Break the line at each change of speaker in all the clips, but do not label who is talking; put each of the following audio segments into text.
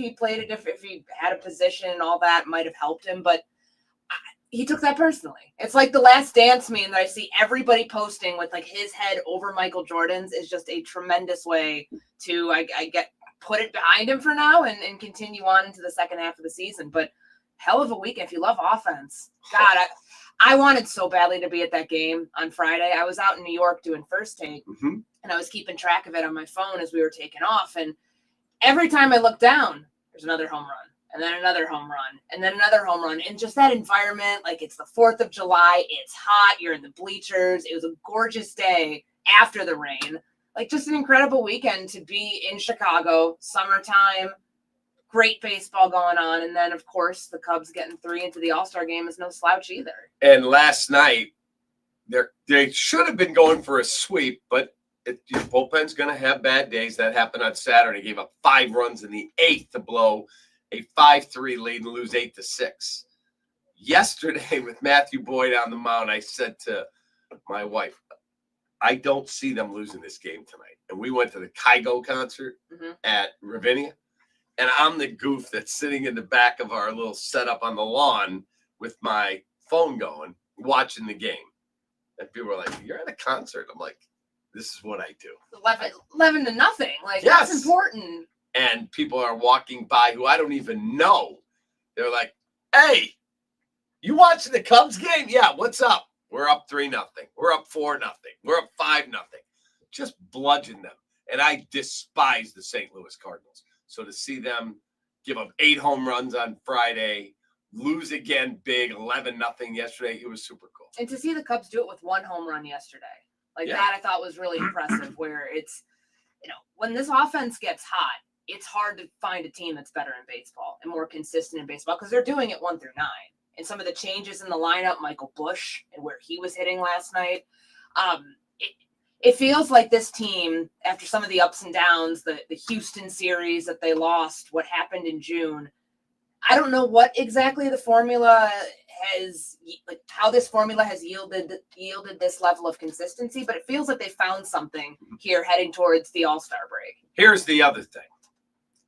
he played if he had a position and all that might have helped him, but he took that personally. It's like the Last Dance meme that I see everybody posting with like his head over Michael Jordan's is just a tremendous way to put it behind him for now and continue on into the second half of the season. But hell of a weekend if you love offense. God, I wanted so badly to be at that game on Friday. I was out in New York doing First Take, and I was keeping track of it on my phone as we were taking off. And every time I looked down, there's another home run. And then another home run, and then another home run. And just that environment, like it's the 4th of July, it's hot, you're in the bleachers. It was a gorgeous day after the rain. Like just an incredible weekend to be in Chicago, summertime, great baseball going on. And then, of course, the Cubs getting 3 into the All-Star game is no slouch either.
And last night, they should have been going for a sweep, but your bullpen's going to have bad days. That happened on Saturday. Gave up 5 runs in the 8th to blow a 5-3 lead and lose 8-6. Yesterday, with Matthew Boyd on the mound, I said to my wife, I don't see them losing this game tonight. And we went to the Kygo concert at Ravinia, and I'm the goof that's sitting in the back of our little setup on the lawn with my phone going, watching the game. And people were like, you're at a concert? I'm like, this is what I do.
11-0. Like,
yes.
That's important.
And people are walking by who I don't even know. They're like, hey, you watching the Cubs game? Yeah, what's up? We're up 3-0. We're up 4-0. We're up 5-0. Just bludgeon them. And I despise the St. Louis Cardinals. So to see them give up 8 home runs on Friday, lose again big, 11-0 yesterday, it was super cool.
And to see the Cubs do it with 1 home run yesterday. That I thought was really impressive, where it's, when this offense gets hot, it's hard to find a team that's better in baseball and more consistent in baseball because they're doing it 1 through 9. And some of the changes in the lineup, Michael Busch and where he was hitting last night, it feels like this team, after some of the ups and downs, the Houston series that they lost, what happened in June, I don't know what exactly the formula has, like how this formula has yielded this level of consistency, but it feels like they found something here heading towards the All-Star break.
Here's the other thing.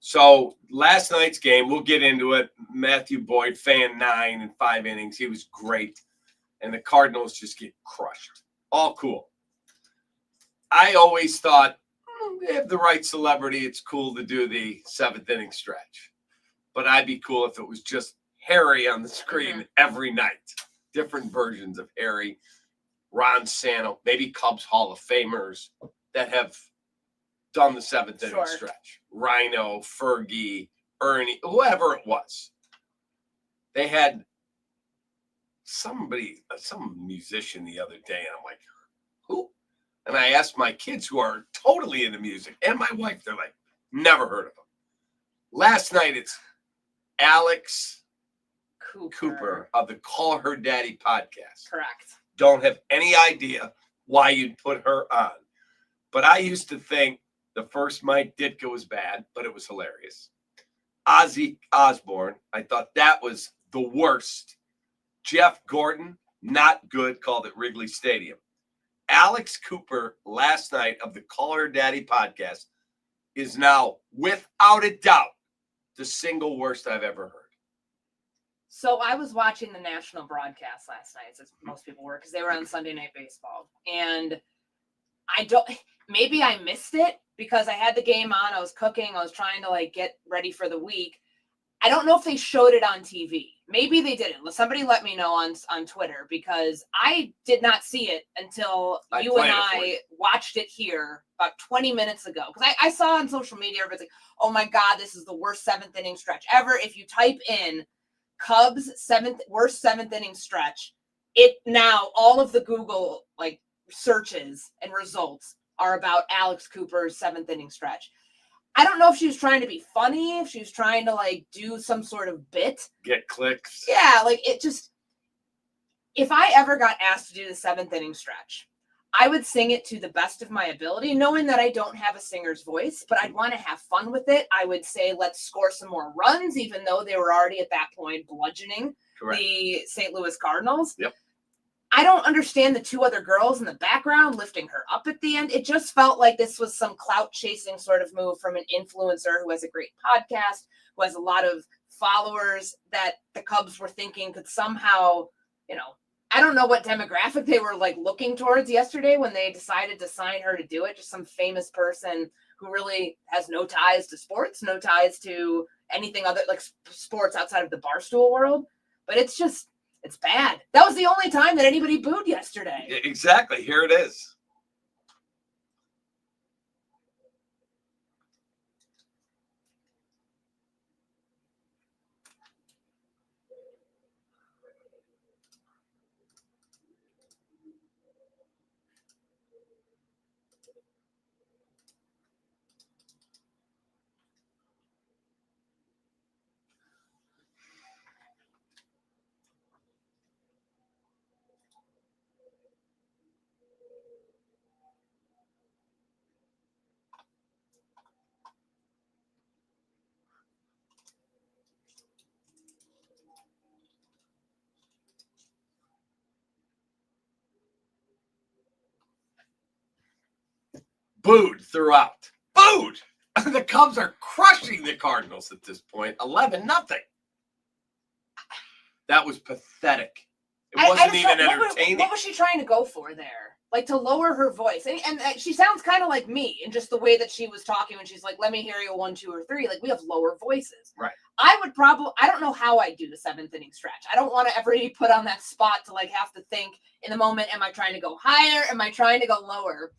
So last night's game, we'll get into it. Matthew Boyd, fan 9 in 5 innings. He was great. And the Cardinals just get crushed. All cool. I always thought, they have the right celebrity. It's cool to do the 7th inning stretch. But I'd be cool if it was just Harry on the screen every night. Different versions of Harry, Ron Santo, maybe Cubs Hall of Famers that have done the 7th inning stretch. Rhino, Fergie, Ernie, whoever it was. They had some musician the other day, and I'm like, who? And I asked my kids who are totally into music, and my wife, they're like, never heard of him. Last night, it's Alex Cooper of the Call Her Daddy podcast.
Correct.
Don't have any idea why you'd put her on. But I used to think the first Mike Ditka was bad, but it was hilarious. Ozzy Osbourne, I thought that was the worst. Jeff Gordon, not good, called it Wrigley Stadium. Alex Cooper, last night of the Call Her Daddy podcast, is now, without a doubt, the single worst I've ever heard.
So I was watching the national broadcast last night, as most people were, because they were on Sunday Night Baseball. And maybe I missed it because I had the game on. I was cooking. I was trying to get ready for the week. I don't know if they showed it on TV. Maybe they didn't. Somebody let me know on Twitter, because I did not see it until you and I watched it here about 20 minutes ago. Because I saw on social media, everybody's like, oh my God, this is the worst 7th inning stretch ever. If you type in Cubs worst 7th inning stretch, now all of the Google searches and results are about Alex Cooper's 7th inning stretch. I don't know if she was trying to be funny, if she was trying to do some sort of bit.
Get clicks.
Yeah, if I ever got asked to do the 7th inning stretch, I would sing it to the best of my ability, knowing that I don't have a singer's voice, but I'd want to have fun with it. I would say, let's score some more runs, even though they were already at that point bludgeoning the St. Louis Cardinals.
Yep.
I don't understand the 2 other girls in the background lifting her up at the end. It just felt like this was some clout chasing sort of move from an influencer who has a great podcast, who has a lot of followers that the Cubs were thinking could somehow, I don't know what demographic they were like looking towards yesterday when they decided to sign her to do it. Just some famous person who really has no ties to sports, no ties to anything other like sports outside of the Barstool world. But it's bad. That was the only time that anybody booed yesterday.
Exactly. Here it is. Booed throughout. Booed. The Cubs are crushing the Cardinals at this point. 11-0. That was pathetic. It wasn't even entertaining.
What was she trying to go for there? Like to lower her voice. And she sounds kind of like me in just the way that she was talking when she's like, let me hear you 1, 2, or 3. Like we have lower voices.
Right.
I don't know how I do the 7th inning stretch. I don't want to ever be put on that spot to like have to think in the moment, am I trying to go higher? Am I trying to go lower?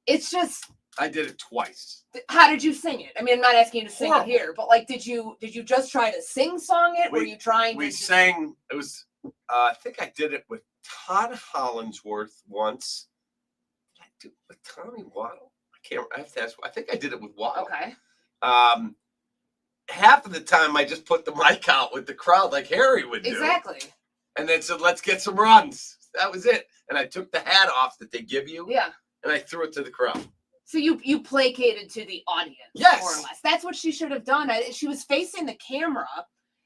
It's just.
I did it twice.
How did you sing it? I mean, I'm not asking you to sing it here, but like, did you just try to sing song it? Were you trying to?
We sang. It was. I think I did it with Todd Hollingsworth once. Did I do it with Tommy Waddle? I have to ask. I think I did it with Waddle.
Okay.
Half of the time, I just put the mic out with the crowd like Harry would do.
Exactly.
And then said, "Let's get some runs." That was it. And I took the hat off that they give you.
Yeah.
And I threw it to the crowd.
So you placated to the audience,
yes,
more or less. That's what she should have done. She was facing the camera,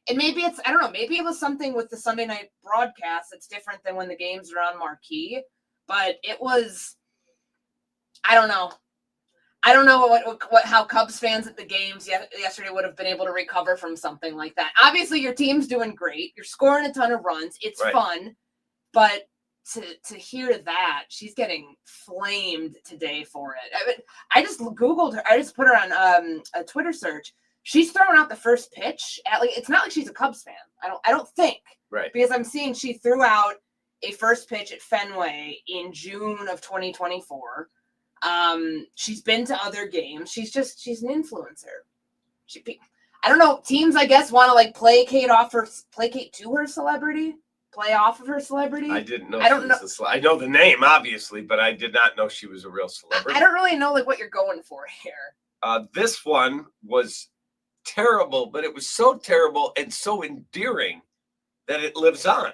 and maybe I don't know, maybe it was something with the Sunday night broadcast that's different than when the games are on marquee, but it was, I don't know. I don't know how Cubs fans at the games yesterday would have been able to recover from something like that. Obviously, your team's doing great. You're scoring a ton of runs. It's fun, but to hear that, she's getting flamed today for it. I just Googled her. I just put her on a Twitter search. She's throwing out the first pitch at it's not like she's a Cubs fan. I don't think.
Right.
Because I'm seeing she threw out a first pitch at Fenway in June of 2024. She's been to other games. She's an influencer. I don't know. Teams, I guess, want to like placate to her celebrity. Play off of her celebrity.
I didn't know. I know the name, obviously, but I did not know she was a real celebrity.
I don't really know like what you're going for here.
This one was terrible, but it was so terrible and so endearing that it lives on.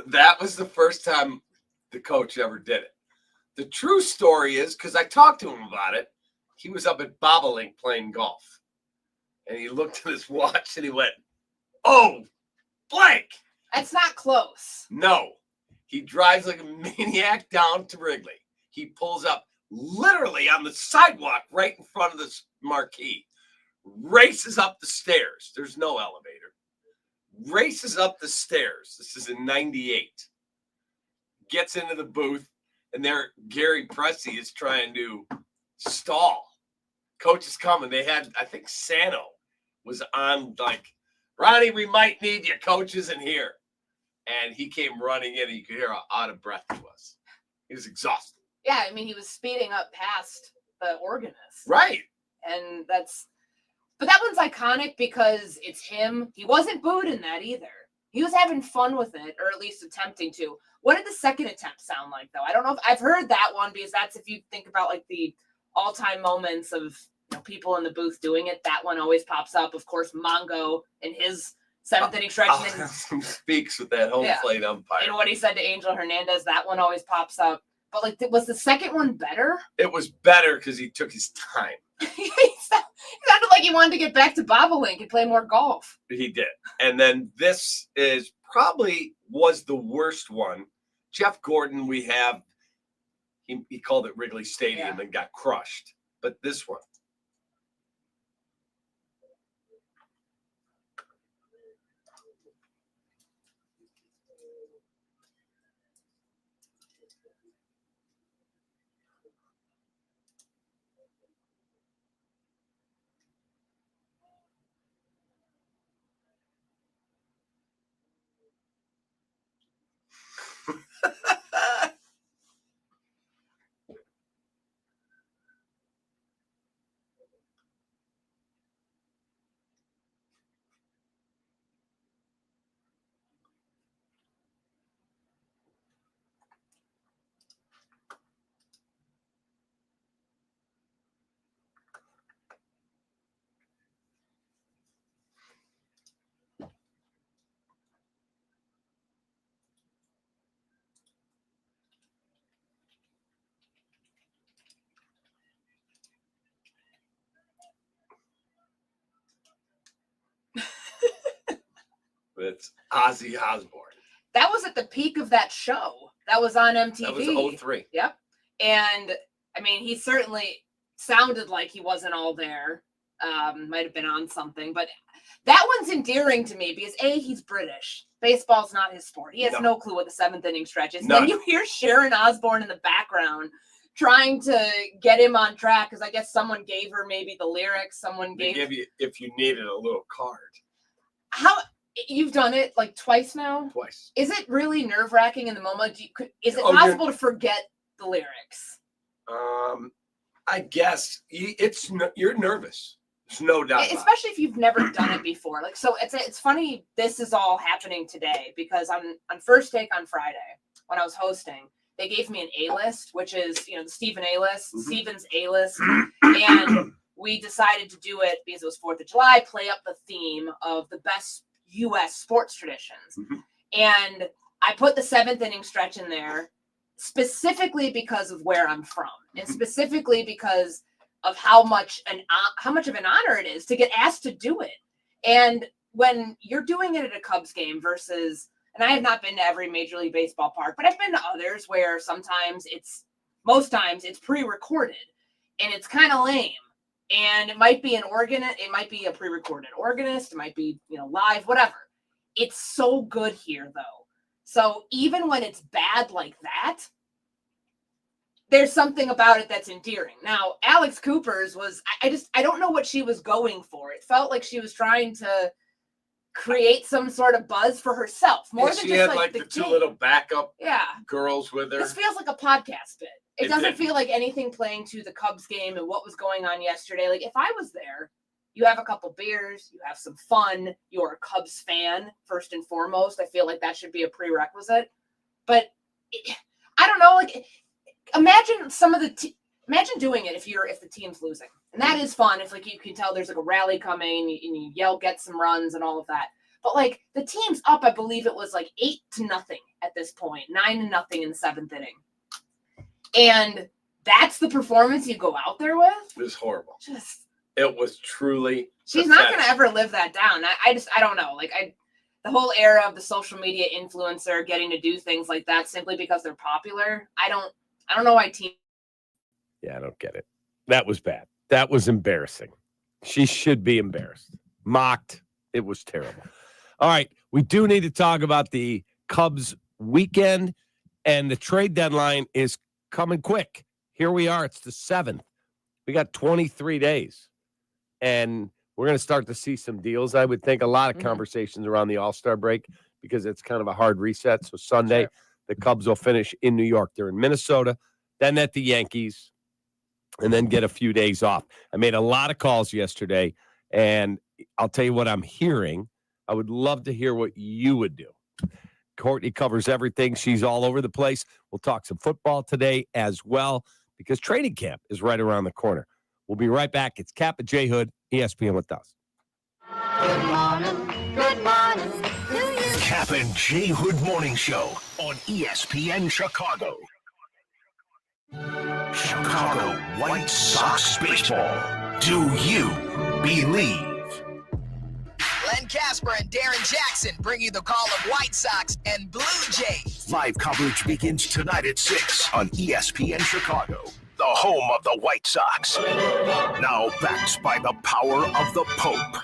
That was the first time the coach ever did it. The true story is, because I talked to him about it, he was up at Bobolink playing golf. And he looked at his watch and he went, "Oh, blank."
That's not close.
No. He drives like a maniac down to Wrigley. He pulls up literally on the sidewalk right in front of this marquee. Races up the stairs. There's no elevator. Races up the stairs. This is in 98. Gets into the booth, and there Gary Pressey is trying to stall. Coach is coming. They had, I think Sano was on like, "Ronnie, we might need you. Coach isn't here." And he came running in, and you could hear how out of breath he was. He was exhausted.
Yeah, I mean, he was speeding up past the organist.
Right.
And but that one's iconic because it's him. He wasn't booed in that either. He was having fun with it, or at least attempting to. What did the second attempt sound like, though? I don't know if I've heard that one, because that's if you think about like the all-time moments of people in the booth doing it. That one always pops up. Of course, Mongo and his seventh inning stretch. And then,
some speaks with that home plate umpire.
And what he said to Angel Hernandez, that one always pops up. But, like, was the second one better?
It was better because he took his time.
He sounded like he wanted to get back to Bobolink and play more golf.
He did. And then this is probably was the worst one. Jeff Gordon, we have, he called it Wrigley Stadium and got crushed. But this one. It's Ozzy Osbourne.
That was at the peak of that show. That was on MTV.
That was 2003.
Yep. And, I mean, he certainly sounded like he wasn't all there. Might have been on something. But that one's endearing to me because, A, he's British. Baseball's not his sport. He has no clue what the seventh inning stretch is. Then you hear Sharon Osbourne in the background trying to get him on track because I guess someone gave her maybe the lyrics. Someone gave
you, if you needed a little card.
How... You've done it like twice now?
Twice.
Is it really nerve-wracking in the moment? Is it possible to forget the lyrics?
I guess you're nervous. There's no doubt.
Especially if you've never done it before. Like, so it's funny this is all happening today because on First Take on Friday when I was hosting, they gave me an A-list, which is, the Stephen A-list, Stephen's A-list, and we decided to do it because it was 4th of July, play up the theme of the best U.S. sports traditions. And I put the 7th inning stretch in there specifically because of where I'm from and specifically because of how much of an honor it is to get asked to do it. And when you're doing it at a Cubs game versus, and I have not been to every Major League Baseball park, but I've been to others where most times it's pre-recorded and it's kind of lame. And it might be it might be a pre-recorded organist, it might be, live, whatever. It's so good here, though. So even when it's bad like that, there's something about it that's endearing. Now, Alex Cooper's was, I don't know what she was going for. It felt like she was trying to create some sort of buzz for herself. More than
she
just
had like the two little backup girls with her.
This feels like a podcast bit. It doesn't feel like anything playing to the Cubs game and what was going on yesterday. Like, if I was there, you have a couple beers, you have some fun, you're a Cubs fan, first and foremost. I feel like that should be a prerequisite. But I don't know, like, imagine imagine doing it if the team's losing. And that is fun if, like, you can tell there's, like, a rally coming and you yell, get some runs and all of that. But, like, the team's up, I believe it was, like, 8-0 at this point, 9-0 in the 7th inning. And that's the performance you go out there with?
It was horrible. It was truly
She's not going to ever live that down. I don't know. Like, the whole era of the social media influencer getting to do things like that simply because they're popular, I don't know why team.
Yeah, I don't get it. That was bad. That was embarrassing. She should be embarrassed. Mocked. It was terrible. All right. We do need to talk about the Cubs weekend, and the trade deadline is coming quick. Here we are. It's the 7th. We got 23 days. And we're going to start to see some deals, I would think. A lot of conversations around the All-Star break because it's kind of a hard reset. So Sunday, the Cubs will finish in New York. They're in Minnesota, then at the Yankees, and then get a few days off. I made a lot of calls yesterday, and I'll tell you what I'm hearing. I would love to hear what you would do. Courtney covers everything. She's all over the place. We'll talk some football today as well because training camp is right around the corner. We'll be right back. It's Kap and J Hood, ESPN with us.
Good morning, Kap and J Hood Morning Show on ESPN Chicago. Chicago White Sox baseball. Do you believe?
Len Casper and Darren Jackson bring you the call of White Sox and Blue Jays.
Live coverage begins tonight at 6 on ESPN Chicago, the home of the White Sox. Now backed by the power of the Pope.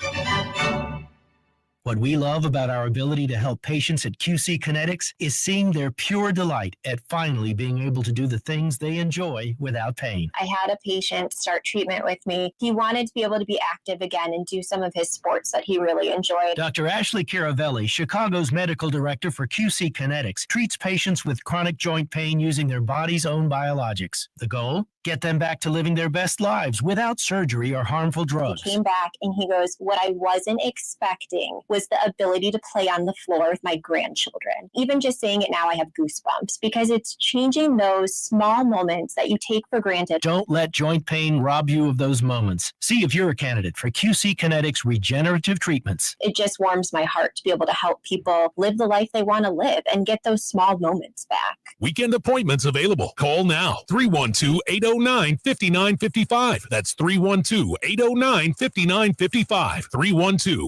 What we love about our ability to help patients at QC Kinetics is seeing their pure delight at finally being able to do the things they enjoy without pain.
I had a patient start treatment with me. He wanted to be able to be active again and do some of his sports that he really enjoyed.
Dr. Ashley Caravelli, Chicago's medical director for QC Kinetics, treats patients with chronic joint pain using their body's own biologics. The goal? Get them back to living their best lives without surgery or harmful drugs.
He came back and he goes, what I wasn't expecting was the ability to play on the floor with my grandchildren. Even just saying it now, I have goosebumps because it's changing those small moments that you take for granted.
Don't let joint pain rob you of those moments. See if you're a candidate for QC Kinetics regenerative treatments.
It just warms my heart to be able to help people live the life they want to live and get those small moments back.
Weekend appointments available. Call now. 312-809-5955. That's 312-809-5955.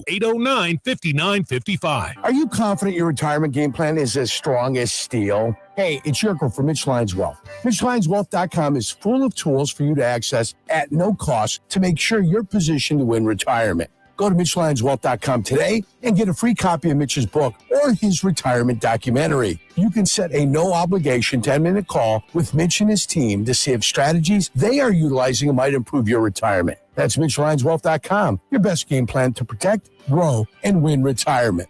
312-809-5955.
Are you confident your retirement game plan is as strong as steel? Hey, it's Jurko from Mitch Lyons Wealth. MitchLyonsWealth.com is full of tools for you to access at no cost to make sure you're positioned to win retirement. Go to MitchLyonsWealth.com today and get a free copy of Mitch's book or his retirement documentary. You can set a no-obligation 10-minute call with Mitch and his team to see if strategies they are utilizing might improve your retirement. That's MitchLyonsWealth.com, your best game plan to protect, grow, and win retirement.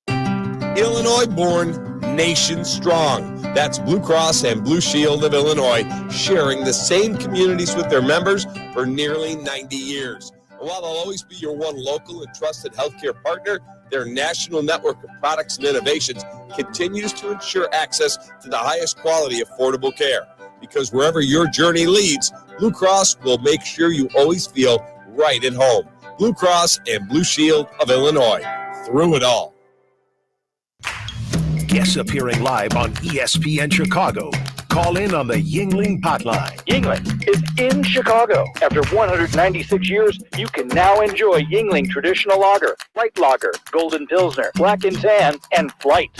Illinois born, nation strong. That's Blue Cross and Blue Shield of Illinois, sharing the same communities with their members for nearly 90 years. And while they'll always be your one local and trusted healthcare partner, their national network of products and innovations continues to ensure access to the highest quality, affordable care. Because wherever your journey leads, Blue Cross will make sure you always feel right at home. Blue Cross and Blue Shield of Illinois. Through it all.
Guests appearing live on ESPN Chicago. Call in on the Yuengling hotline.
Yuengling is in Chicago. After 196 years, you can now enjoy Yuengling Traditional Lager, Light Lager, Golden Pilsner, Black and Tan, and Flight.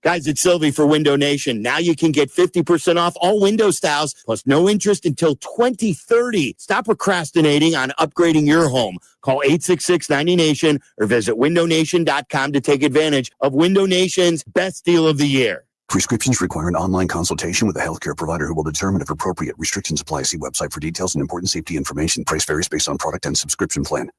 Guys, it's Silvy for Window Nation. Now you can get 50% off all window styles, plus no interest until 2030. Stop procrastinating on upgrading your home. Call 866-90NATION or visit windownation.com to take advantage of Window Nation's best deal of the year.
Prescriptions require an online consultation with a healthcare provider who will determine if appropriate. Restrictions apply. See website for details and important safety information. Price varies based on product and subscription plan.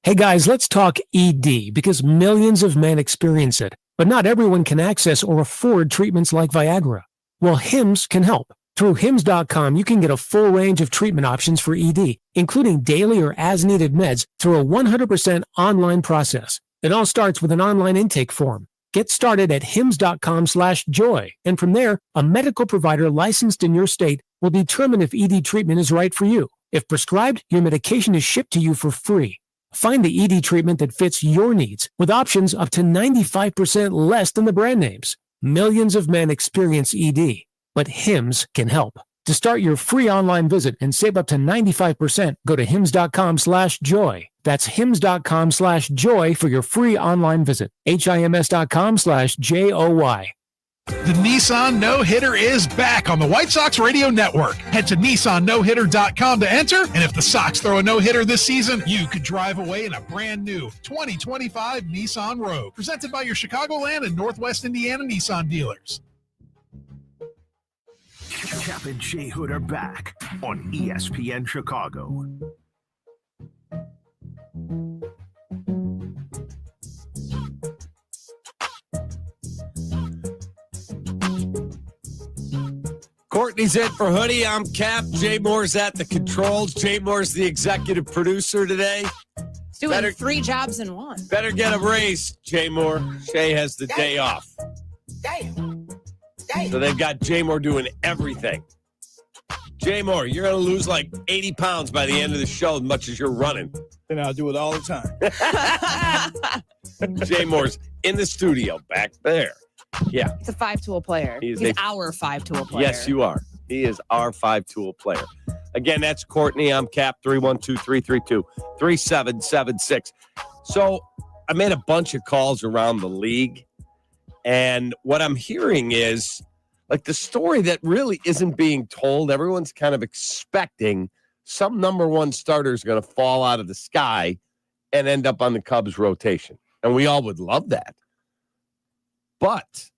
Hey guys, let's talk ED because millions of men experience it, but not everyone can access or afford treatments like Viagra. Well, Hims can help. Through Hims.com, you can get a full range of treatment options for ED, including daily or as-needed meds through a 100% online process. It all starts with an online intake form. Get started at hims.com/joy, and from there, a medical provider licensed in your state will determine if ED treatment is right for you. If prescribed, your medication is shipped to you for free. Find the ED treatment that fits your needs with options up to 95% less than the brand names. Millions of men experience ED, but Hims can help. To start your free online visit and save up to 95%, go to hims.com/joy. That's hims.com/joy for your free online visit. HIMS.com/JOY.
The Nissan No-Hitter is back on the White Sox Radio Network. Head to NissanNoHitter.com to enter, and if the Sox throw a no-hitter this season, you could drive away in a brand new 2025 Nissan Rogue. Presented by your Chicagoland and Northwest Indiana Nissan dealers.
Kap and J Hood are back on ESPN Chicago.
Courtney's in for Hoodie. I'm Kap. Jay Moore's at the controls. Jay Moore's the executive producer today.
Doing 3 jobs in one.
Better get a raise, Jay Moore. Shay has the day off.
Damn.
So they've got Jay Moore doing everything. Jay Moore, you're going to lose like 80 pounds by the end of the show as much as you're running.
then I'll do it all the time.
Jay Moore's in the studio back there. Yeah.
He's a 5-tool player. He's our 5-tool player.
Yes, you are. He is our 5-tool player. Again, that's Courtney. I'm Cap, 312-332-3776. So I made a bunch of calls around the league, and what I'm hearing is, like, the story that really isn't being told. Everyone's kind of expecting some number one starter is going to fall out of the sky and end up on the Cubs rotation. And we all would love that. But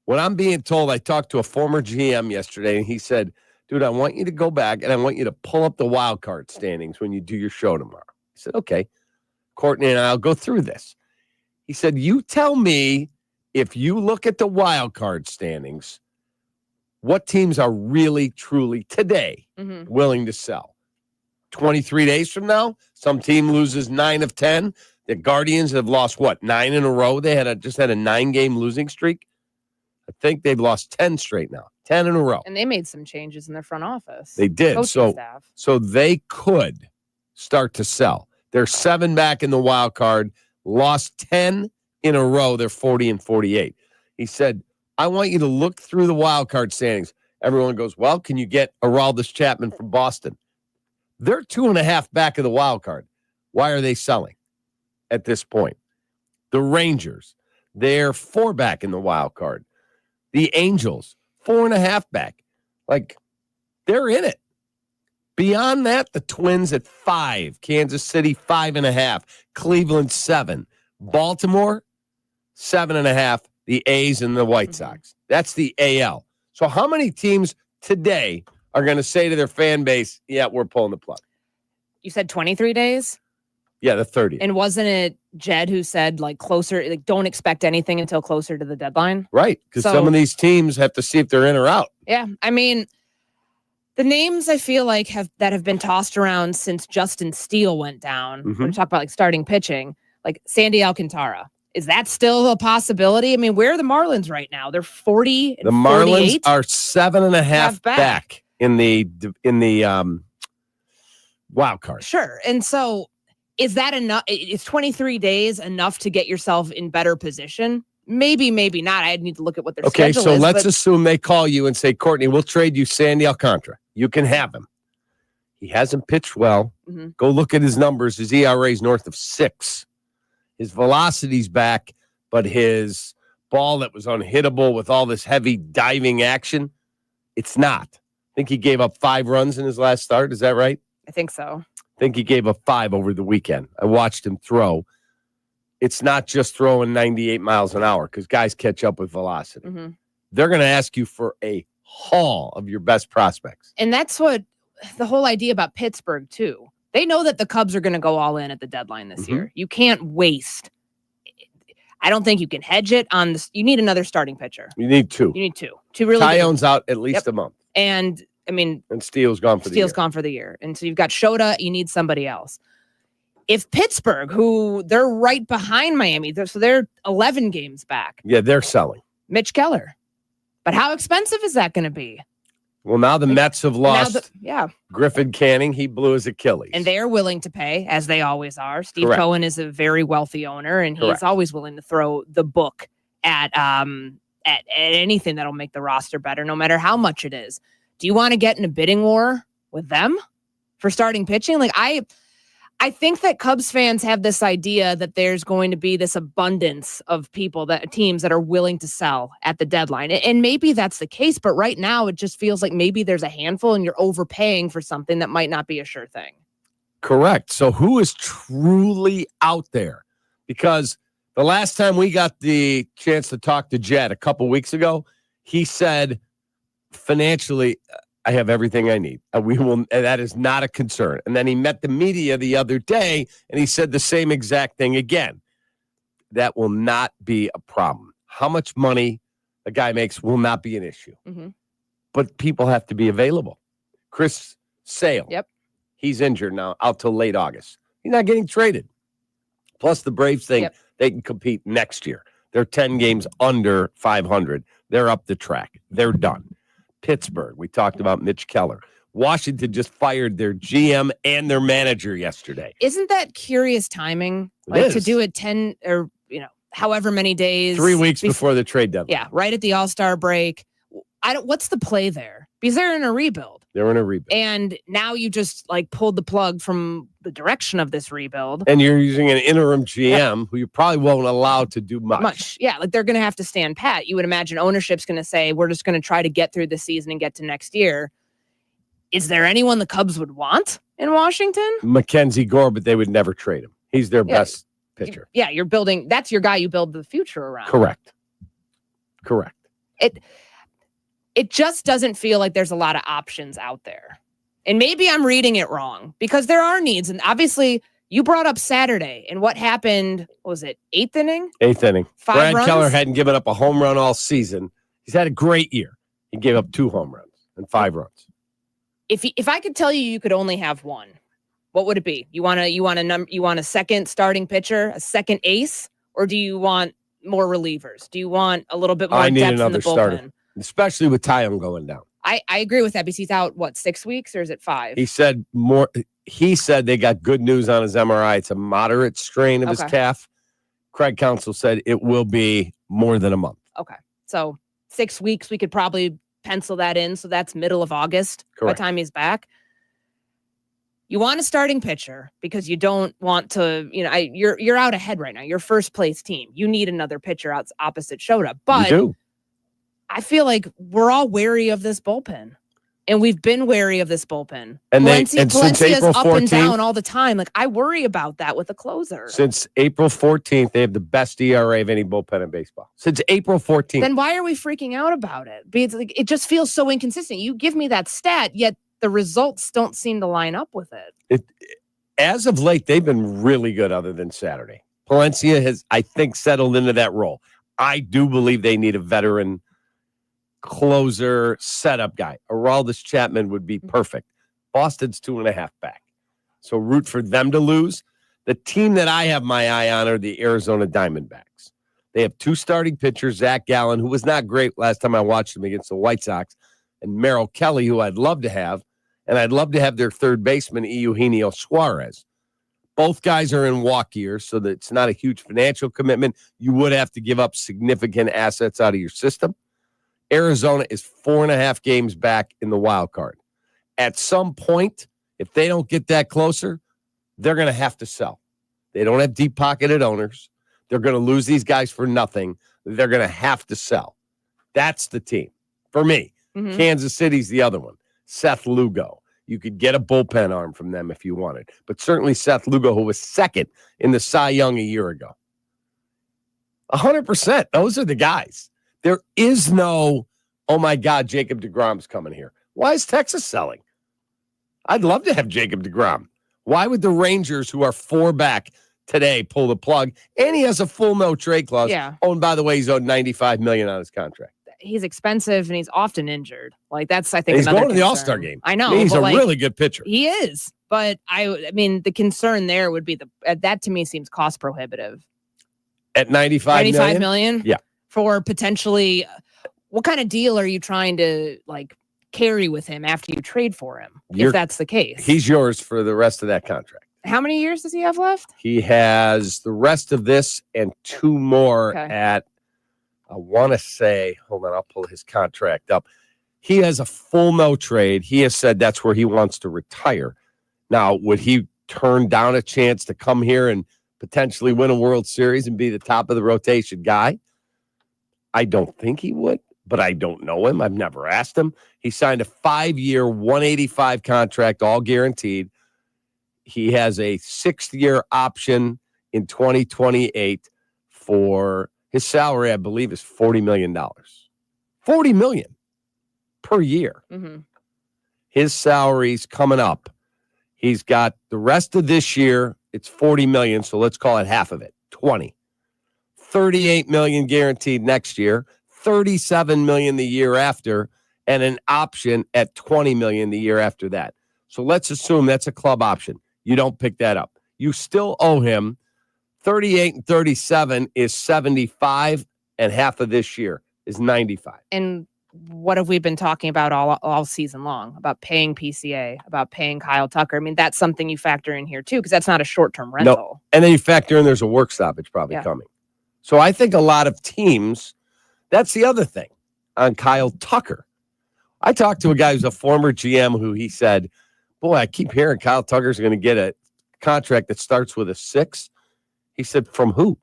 what I'm being told, I talked to a former GM yesterday, and he said, dude, I want you to go back and I want you to pull up the wild card standings when you do your show tomorrow. I said, okay. Courtney and I'll go through this. He said, you tell me, if you look at the wild card standings, what teams are really, truly today willing to sell? 23 days from now, some team loses 9 of 10. The Guardians have lost, 9 in a row? They just had a 9-game losing streak. I think they've lost 10 straight now, 10 in a row.
And they made some changes in their front office.
They did.
Coaching staff.
So they could start to sell. They're 7 back in the wild card, lost 10 in a row. They're 40-48. He said, I want you to look through the wild card standings. Everyone goes, well, can you get Aroldis Chapman from Boston? They're 2.5 back of the wild card. Why are they selling at this point? The Rangers, they're 4 back in the wild card. The Angels, 4.5 back. Like, they're in it. Beyond that, the Twins at 5. Kansas City, 5.5. Cleveland, 7. Baltimore, 7.5. The A's and the White Sox. That's the AL. So how many teams today are going to say to their fan base, yeah, we're pulling the plug?
You said 23 days?
Yeah, the 30th.
And wasn't it Jed who said, like, closer, like, don't expect anything until closer to the deadline?
Right, because some of these teams have to see if they're in or out.
Yeah, I mean, the names I feel like have been tossed around since Justin Steele went down, when we talk about, like, starting pitching, like Sandy Alcantara. Is that still a possibility? I mean, where are the Marlins right now? They're 40 and
the Marlins
48?
Are 7.5 back in the wild card.
Sure. And so is that enough? Is 23 days enough to get yourself in better position? Maybe, maybe not. I'd need to look at what their schedule is.
Okay, so let's assume they call you and say, Courtney, we'll trade you Sandy Alcantara. You can have him. He hasn't pitched well. Go look at his numbers. His ERA is north of 6. His velocity's back, but his ball that was unhittable with all this heavy diving action, it's not. I think he gave up 5 runs in his last start. Is that right?
I think so.
I think he gave up 5 over the weekend. I watched him throw. It's not just throwing 98 miles an hour because guys catch up with velocity. They're going to ask you for a haul of your best prospects.
And that's what the whole idea about Pittsburgh, too. They know that the Cubs are going to go all in at the deadline this year. You can't waste. I don't think you can hedge it on this. You need another starting pitcher.
You need 2.
You need 2. 2 really.
Tyone's out at least a month.
And I mean,
and Steele's gone for the year.
Steele's gone for the year. And so you've got Shota, you need somebody else. If Pittsburgh, who they're right behind Miami, so they're 11 games back.
Yeah, they're selling.
Mitch Keller. But how expensive is that going to be?
Well, now the Mets have lost
yeah.
Griffin Canning. He blew his Achilles.
And they're willing to pay, as they always are. Steve
Correct.
Cohen is a very wealthy owner, and he's always willing to throw the book at anything that'll make the roster better, no matter how much it is. Do you want to get in a bidding war with them for starting pitching? Like, I think that Cubs fans have this idea that there's going to be this abundance of teams that are willing to sell at the deadline. And maybe that's the case, but right now it just feels like maybe there's a handful and you're overpaying for something that might not be a sure thing.
Correct. So who is truly out there? Because the last time we got the chance to talk to Jed a couple weeks ago, he said financially, I have everything I need. That is not a concern. And then he met the media the other day and he said the same exact thing again. That will not be a problem. How much money a guy makes will not be an issue. But people have to be available. Chris Sale.
Yep.
He's injured now out till late August. He's not getting traded. Plus the Braves thing, they can compete next year. They're 10 games under 500. They're up the track. They're done. Pittsburgh, we talked about Mitch Keller. Washington just fired their GM and their manager yesterday.
Isn't that curious timing?
It
Like
is.
to do it 10 or, however many days.
3 weeks before the trade deadline.
Yeah, right at the All-Star break. What's the play there? Because they're in a rebuild.
They're in a rebuild.
And now you just pulled the plug from the direction of this rebuild.
And you're using an interim GM who you probably won't allow to do much.
Yeah, like they're going to have to stand pat. You would imagine ownership's going to say, we're just going to try to get through the season and get to next year. Is there anyone the Cubs would want in Washington?
Mackenzie Gore, but they would never trade him. He's their best pitcher.
Yeah, you're building. That's your guy you build the future around.
Correct.
It just doesn't feel like there's a lot of options out there. And maybe I'm reading it wrong because there are needs. And obviously, you brought up Saturday and what happened, was it 8th inning?
8th inning.
5
Brad
runs?
Keller hadn't given up a home run all season. He's had a great year. He gave up 2 home runs and 5 runs.
If I could tell you could only have one, what would it be? You want a second starting pitcher, a second ace, or do you want more relievers? Do you want a little bit more
I need
depth in
another
the bullpen?
starter, especially with Tyone going down.
I agree with that because he's out, 6 weeks or is it 5?
He said they got good news on his MRI. It's a moderate strain of his calf. Craig Counsell said it will be more than a month.
Okay. So 6 weeks, we could probably pencil that in. So that's middle of August by the time he's back. You want a starting pitcher because you don't want to, you're out ahead right now. You're first place team. You need another pitcher out opposite Shota. But
you do.
I feel like we're all wary of this bullpen. And we've been wary of this bullpen.
And
Palencia's
since April 14th,
up and down all the time. Like, I worry about that with a closer.
Since April 14th, they have the best ERA of any bullpen in baseball. Since April 14th.
Then why are we freaking out about it? Because it just feels so inconsistent. You give me that stat, yet the results don't seem to line up with it.
As of late, they've been really good other than Saturday. Palencia has, I think, settled into that role. I do believe they need a veteran closer setup guy. Aroldis Chapman would be perfect. Boston's 2.5 back. So root for them to lose. The team that I have my eye on are the Arizona Diamondbacks. They have 2 starting pitchers, Zach Gallen, who was not great last time I watched him against the White Sox, and Merrill Kelly, who I'd love to have. And I'd love to have their third baseman, Eugenio Suarez. Both guys are in walk years, so that it's not a huge financial commitment. You would have to give up significant assets out of your system. Arizona is 4.5 games back in the wild card. At some point, if they don't get that closer, they're going to have to sell. They don't have deep-pocketed owners. They're going to lose these guys for nothing. They're going to have to sell. That's the team. For me, Kansas City's the other one. Seth Lugo. You could get a bullpen arm from them if you wanted. But certainly Seth Lugo, who was second in the Cy Young a year ago. 100%. Those are the guys. There is no, oh my God, Jacob deGrom's coming here. Why is Texas selling? I'd love to have Jacob deGrom. Why would the Rangers, who are 4 back today, pull the plug? And he has a full no trade clause.
Yeah.
Oh, and by the way, he's owed $95 million on his contract.
He's expensive and he's often injured. Like that's, I think,
He's
another
going to the
concern.
All-Star game.
I know.
He's a
but
really good pitcher.
He is. But I mean, the concern there would be that to me seems cost prohibitive.
At $95
million?
Yeah.
For potentially, what kind of deal are you trying to carry with him after you trade for him? If that's the case.
He's yours for the rest of that contract.
How many years does he have left?
He has the rest of this and 2 more at, I want to say, hold on, I'll pull his contract up. He has a full no trade. He has said that's where he wants to retire. Now, would he turn down a chance to come here and potentially win a World Series and be the top of the rotation guy? I don't think he would, but I don't know him. I've never asked him. He signed a 5-year, $185 contract, all guaranteed. He has a 6th-year option in 2028 for his salary, I believe, is $40 million. $40 million per year.
Mm-hmm.
His salary's coming up. He's got the rest of this year. It's $40 million, so let's call it half of it, $20. $38 million guaranteed next year, $37 million the year after, and an option at $20 million the year after that. So let's assume that's a club option. You don't pick that up. You still owe him 38 and 37 is 75, and half of this year is 95.
And what have we been talking about all season long? About paying PCA, about paying Kyle Tucker. I mean, that's something you factor in here too, because that's not a short-term rental.
No. And then you factor in there's a work stoppage probably coming. So I think a lot of teams, that's the other thing on Kyle Tucker. I talked to a guy who's a former GM who he said, boy, I keep hearing Kyle Tucker's going to get a contract that starts with a 6. He said, from who?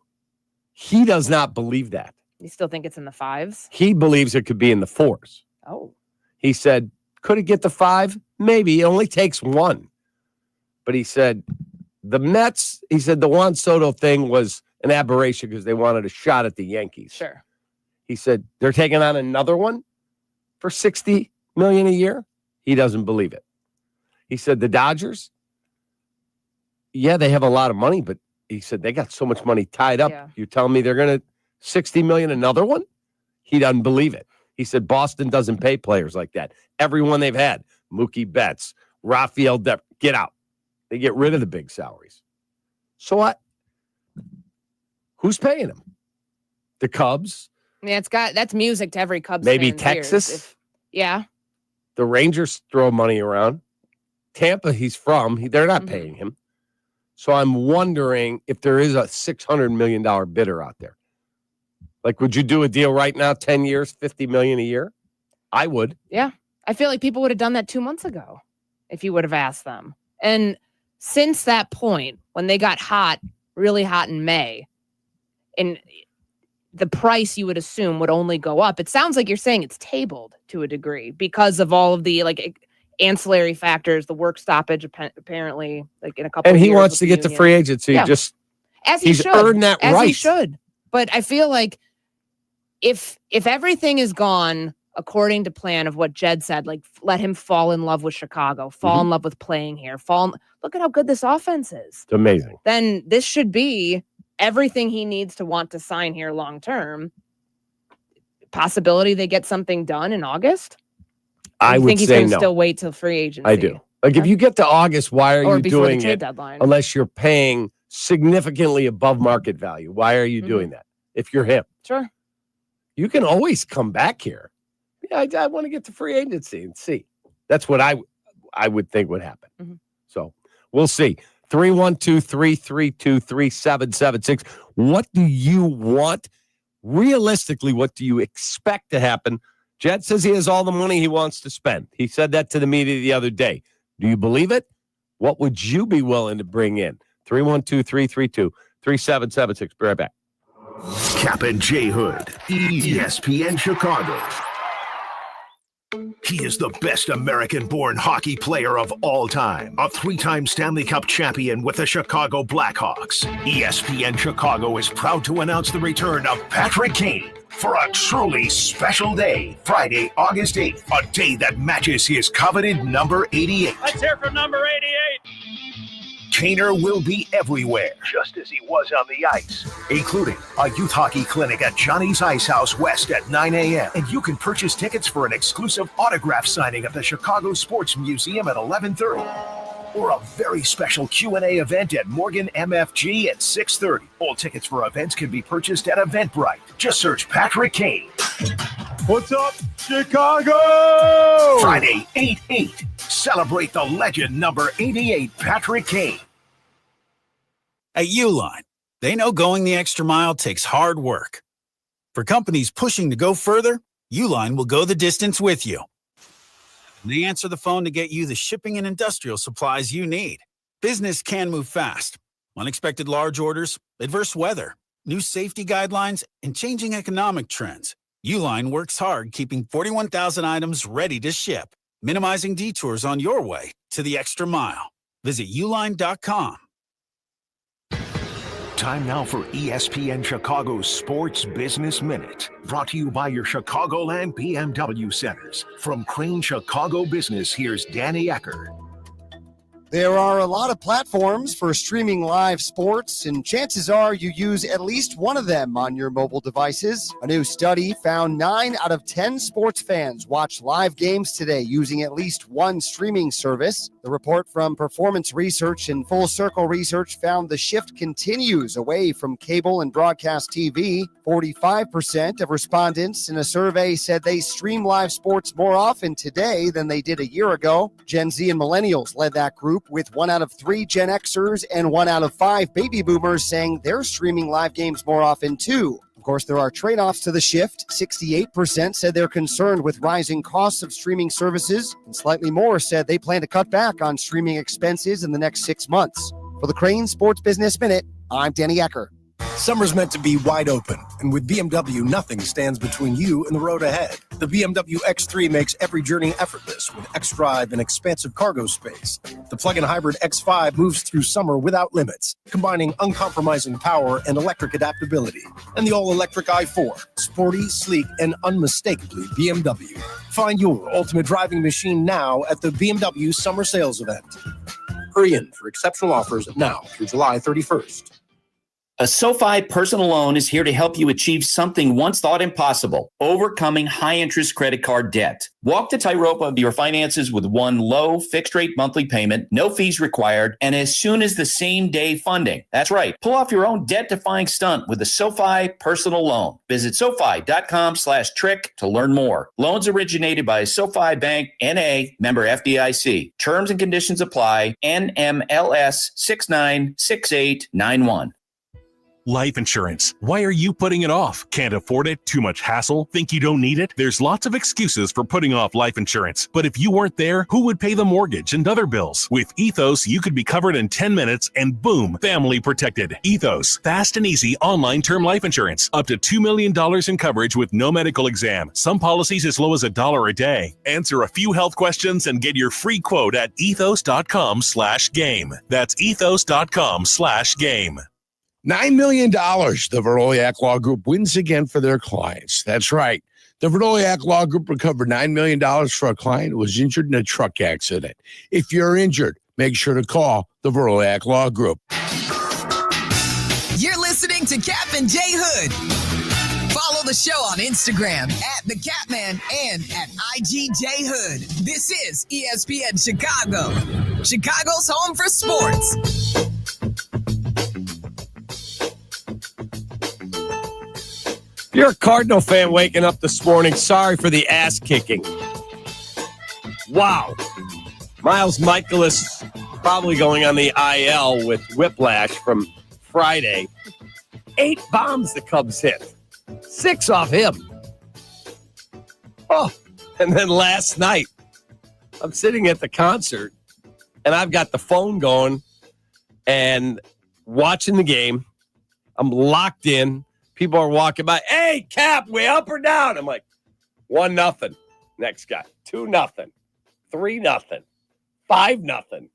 He does not believe that.
You still think it's in the 5s?
He believes it could be in the 4s.
Oh.
He said, could it get the 5? Maybe. It only takes 1. But he said, the Mets, he said the Juan Soto thing was an aberration because they wanted a shot at the Yankees.
Sure.
He said, they're taking on another one for $60 million a year. He doesn't believe it. He said, the Dodgers, yeah, they have a lot of money, but he said they got so much money tied up.
Yeah.
You're telling me they're going to $60 million another one? He doesn't believe it. He said Boston doesn't pay players like that. Everyone they've had, Mookie Betts, Rafael get out. They get rid of the big salaries. So what? Who's paying them? The Cubs?
Yeah, that's music to every Cubs
Maybe
fan's
Texas?
ears. Yeah.
The Rangers throw money around. Tampa, he's from. They're not paying him. So I'm wondering if there is a $600 million bidder out there. Like, would you do a deal right now, 10 years, $50 million a year? I would.
Yeah. I feel like people would have done that 2 months ago if you would have asked them. And since that point, when they got hot, really hot in May, and the price you would assume would only go up. It sounds like you're saying it's tabled to a degree because of all of the ancillary factors, the work stoppage apparently, like in a couple.
And
of
he
years
wants
with
to
the
get to
union.
free agency.
Yeah.
Just
as he
he's
should,
earned that
as
right.
he should. But I feel like if everything is gone according to plan of what Jed said, like let him fall in love with Chicago, fall in love with playing here, look at how good this offense is.
It's amazing.
Then this should be everything he needs to want to sign here long term. Possibility they get something done in August.
I would
think he's
say
going to
no.
still wait till free agency.
I do. Like if you get to August, why are
Or
you
before the
doing
trade
it?
deadline.
Unless you're paying significantly above market value. Why are you doing that? If you're him,
Sure.
you can always come back here. Yeah, I want to get to free agency and see. That's what I would think would happen. So we'll see. 312-332-3776. What do you want? Realistically, what do you expect to happen? Jed says he has all the money he wants to spend. He said that to the media the other day. Do you believe it? What would you be willing to bring in? 312-332-3776. Be right back.
Kap and J Hood, ESPN Chicago. He is the best American-born hockey player of all time, a 3-time Stanley Cup champion with the Chicago Blackhawks. ESPN Chicago is proud to announce the return of Patrick Kane for a truly special day, Friday, August 8th, a day that matches his coveted number 88.
Let's hear from number 88.
Kaner will be everywhere, just as he was on the ice, including a youth hockey clinic at Johnny's Ice House West at 9 a.m. And you can purchase tickets for an exclusive autograph signing at the Chicago Sports Museum at 11:30. Or a very special Q&A event at Morgan MFG at 6:30. All tickets for events can be purchased at Eventbrite. Just search Patrick Kane.
What's up, Chicago?
Friday, 8/8. Celebrate the legend number 88, Patrick Kane.
At Uline, they know going the extra mile takes hard work. For companies pushing to go further, Uline will go the distance with you. They answer the phone to get you the shipping and industrial supplies you need. Business can move fast. Unexpected large orders, adverse weather, new safety guidelines, and changing economic trends. Uline works hard keeping 41,000 items ready to ship, minimizing detours on your way to the extra mile. Visit uline.com.
Time now for ESPN Chicago's Sports Business Minute, brought to you by your Chicagoland BMW centers. From Crane Chicago Business, here's Danny Ecker.
There are a lot of platforms for streaming live sports, and chances are you use at least one of them on your mobile devices. A new study found 9 out of 10 sports fans watch live games today using at least one streaming service. The report from Performance Research and Full Circle Research found the shift continues away from cable and broadcast TV. 45% of respondents in a survey said they stream live sports more often today than they did a year ago. Gen Z and millennials led that group, with 1 out of 3 Gen Xers and 1 out of 5 baby boomers saying they're streaming live games more often too. Of course, there are trade-offs to the shift. 68% said they're concerned with rising costs of streaming services, and slightly more said they plan to cut back on streaming expenses in the next 6 months. For the Crane Sports Business Minute, I'm Danny Ecker.
Summer's meant to be wide open, and with BMW, nothing stands between you and the road ahead. The BMW X3 makes every journey effortless with xDrive and expansive cargo space. The plug-in hybrid X5 moves through summer without limits, combining uncompromising power and electric adaptability. And the all-electric i4, sporty, sleek, and unmistakably BMW. Find your ultimate driving machine now at the BMW Summer Sales Event. Hurry in for exceptional offers now through July 31st.
A SoFi personal loan is here to help you achieve something once thought impossible: overcoming high-interest credit card debt. Walk the tightrope of your finances with one low, fixed-rate monthly payment, no fees required, and as soon as the same-day funding. That's right. Pull off your own debt-defying stunt with a SoFi personal loan. Visit SoFi.com/trick to learn more. Loans originated by SoFi Bank, N.A., member FDIC. Terms and conditions apply. NMLS 696891.
Life insurance. Why are you putting it off? Can't afford it? Too much hassle? Think you don't need it? There's lots of excuses for putting off life insurance. But if you weren't there, who would pay the mortgage and other bills? With Ethos, you could be covered in 10 minutes and boom, family protected. Ethos, fast and easy online term life insurance. Up to $2 million in coverage with no medical exam. Some policies as low as $1 a day. Answer a few health questions and get your free quote at ethos.com/game. That's ethos.com/game.
$9 million the Veroliak Law Group wins again for their clients. That's right. The Veroliak Law Group recovered $9 million for a client who was injured in a truck accident. If you're injured, make sure to call the Veroliak Law Group.
You're listening to Kap and Jay Hood. Follow the show on Instagram at The Catman and at IGJ Hood. This is ESPN Chicago, Chicago's home for sports.
If you're a Cardinal fan waking up this morning, sorry for the ass kicking. Wow. Miles Michaelis probably going on the IL with whiplash from Friday. 8 bombs the Cubs hit. 6 off him. Oh, and then last night, I'm sitting at the concert, and I've got the phone going and watching the game. I'm locked in. People are walking by. Hey, Cap, we up or down? I'm like, 1-0. Next guy, 2-0, 3-0, 5-0.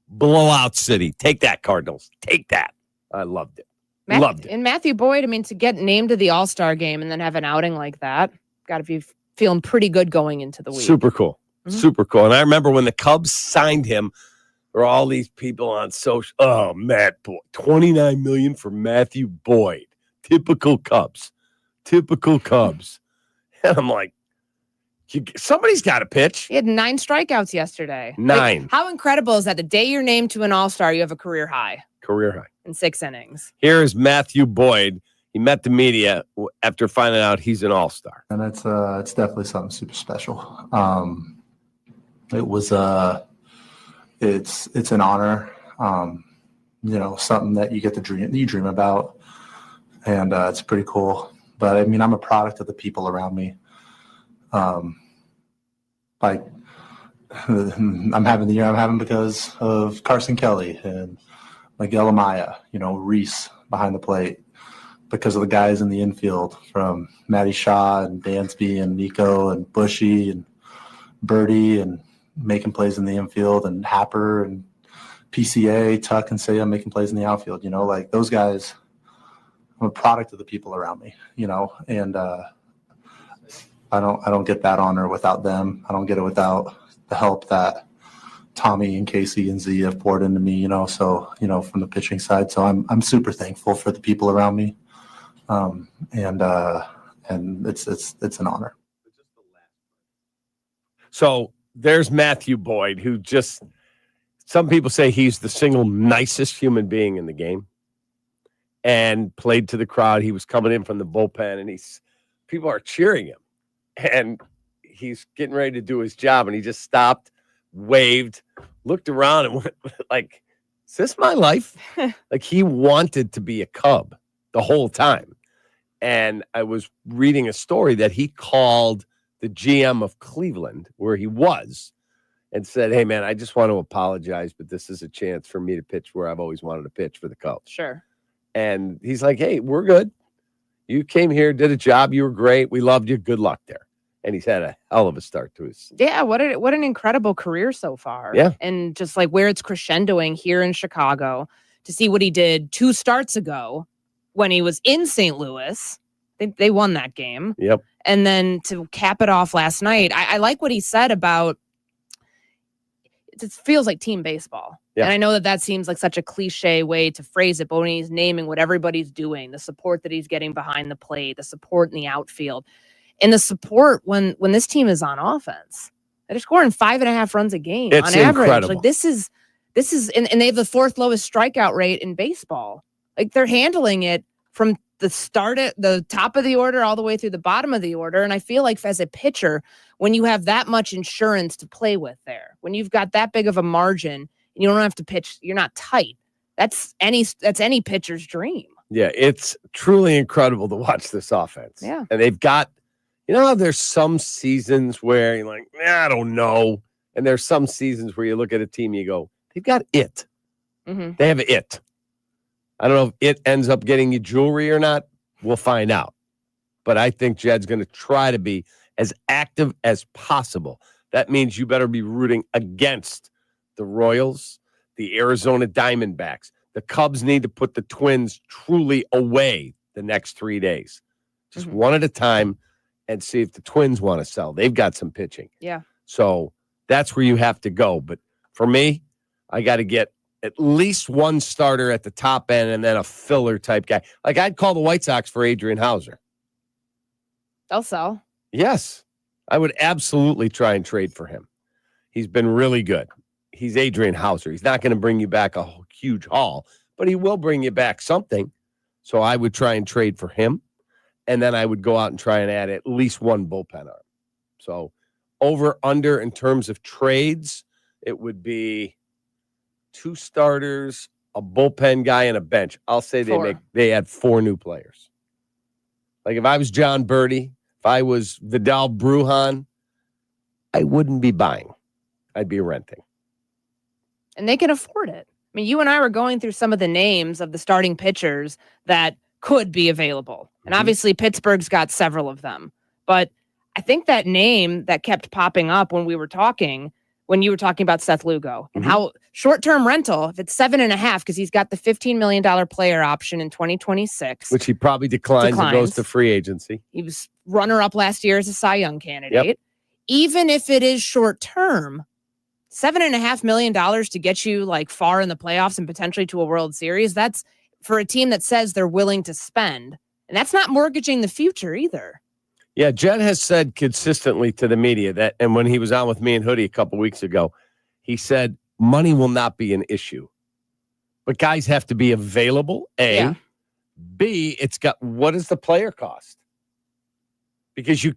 Blowout city. Take that, Cardinals. Take that. I loved it. Loved it.
And Matthew Boyd, I mean, to get named to the All-Star game and then have an outing like that, got to be feeling pretty good going into the week.
Super cool. Mm-hmm. Super cool. And I remember when the Cubs signed him, there were all these people on social. Oh, Matt Boyd. $29 million for Matthew Boyd. Typical Cubs. Typical Cubs. And I'm like, somebody's got to pitch.
He had 9 strikeouts yesterday.
9.
Like, how incredible is that? The day you're named to an All-Star, you have a career high.
Career high.
In 6 innings.
Here's Matthew Boyd. He met the media after finding out he's an All-Star.
And it's definitely something super special. It was it's an honor. Something that you get to dream about. And it's pretty cool. But I mean, I'm a product of the people around me. Like I'm having the year I'm having because of Carson Kelly and Miguel Amaya, Reese behind the plate, because of the guys in the infield from Matty Shaw and Dansby and Nico and Bushy and Birdie and making plays in the infield, and Happer and PCA, Tuck and Saya making plays in the outfield, like those guys. I'm a product of the people around me, and I don't get that honor without them. I don't get it without the help that Tommy and Casey and Z have poured into me, so, from the pitching side. So I'm super thankful for the people around me. And it's an honor.
So there's Matthew Boyd, who some people say he's the single nicest human being in the game. and played to the crowd. He was coming in from the bullpen, and people are cheering him. And he's getting ready to do his job, and he just stopped, waved, looked around, and went like, is this my life? Like, he wanted to be a Cub the whole time. And I was reading a story that he called the GM of Cleveland, where he was, and said, hey, man, I just want to apologize, but this is a chance for me to pitch where I've always wanted to pitch for the Cubs.
Sure.
And he's like, hey, we're good. You came here, did a job. You were great. We loved you. Good luck there. And he's had a hell of a start to his.
Yeah, what an incredible career so far.
Yeah.
And just like where it's crescendoing here in Chicago, to see what he did 2 starts ago when he was in St. Louis. They won that game.
Yep.
And then to cap it off last night, I like what he said about it feels like team baseball.
Yeah.
And I know that seems like such a cliche way to phrase it, but when he's naming what everybody's doing, the support that he's getting behind the plate, the support in the outfield, and the support when this team is on offense, they're scoring 5.5 runs a game on average.
Incredible.
Like this is, and they have the 4th lowest strikeout rate in baseball. Like they're handling it from the start at the top of the order all the way through the bottom of the order. And I feel like as a pitcher, when you have that much insurance to play with there, when you've got that big of a margin and you don't have to pitch, you're not tight. That's any pitcher's dream.
Yeah, it's truly incredible to watch this offense.
Yeah.
And they've got, how there's some seasons where you're like, I don't know. And there's some seasons where you look at a team, you go, they've got it.
Mm-hmm.
They have it. I don't know if it ends up getting you jewelry or not. We'll find out. But I think Jed's going to try to be as active as possible. That means you better be rooting against the Royals, the Arizona Diamondbacks. The Cubs need to put the Twins truly away the next 3 days. Just one at a time and see if the Twins want to sell. They've got some pitching.
Yeah.
So that's where you have to go. But for me, I got to get at least one starter at the top end and then a filler type guy. Like I'd call the White Sox for Adrian Hauser.
They'll sell.
Yes. I would absolutely try and trade for him. He's been really good. He's Adrian Hauser. He's not going to bring you back a huge haul, but he will bring you back something. So I would try and trade for him. And then I would go out and try and add at least one bullpen arm. So over, under in terms of trades, it would be 2 starters, a bullpen guy, and a bench. I'll say they add 4 new players. Like if I was John Birdie, if I was Vidal Brujan, I wouldn't be buying. I'd be renting.
And they can afford it. I mean, you and I were going through some of the names of the starting pitchers that could be available. And obviously Pittsburgh's got several of them. But I think that name that kept popping up when you were talking about Seth Lugo and how short-term rental, if it's 7.5, because he's got the $15 million player option in 2026.
Which he probably declines and goes to free agency.
He was runner-up last year as a Cy Young candidate.
Yep.
Even if it is short-term, $7.5 million to get you like far in the playoffs and potentially to a World Series, that's for a team that says they're willing to spend. And that's not mortgaging the future either.
Yeah, Jed has said consistently to the media that, and when he was on with me and Hoodie a couple weeks ago, he said money will not be an issue. But guys have to be available, A.
Yeah.
B, it's got, what is the player cost? Because you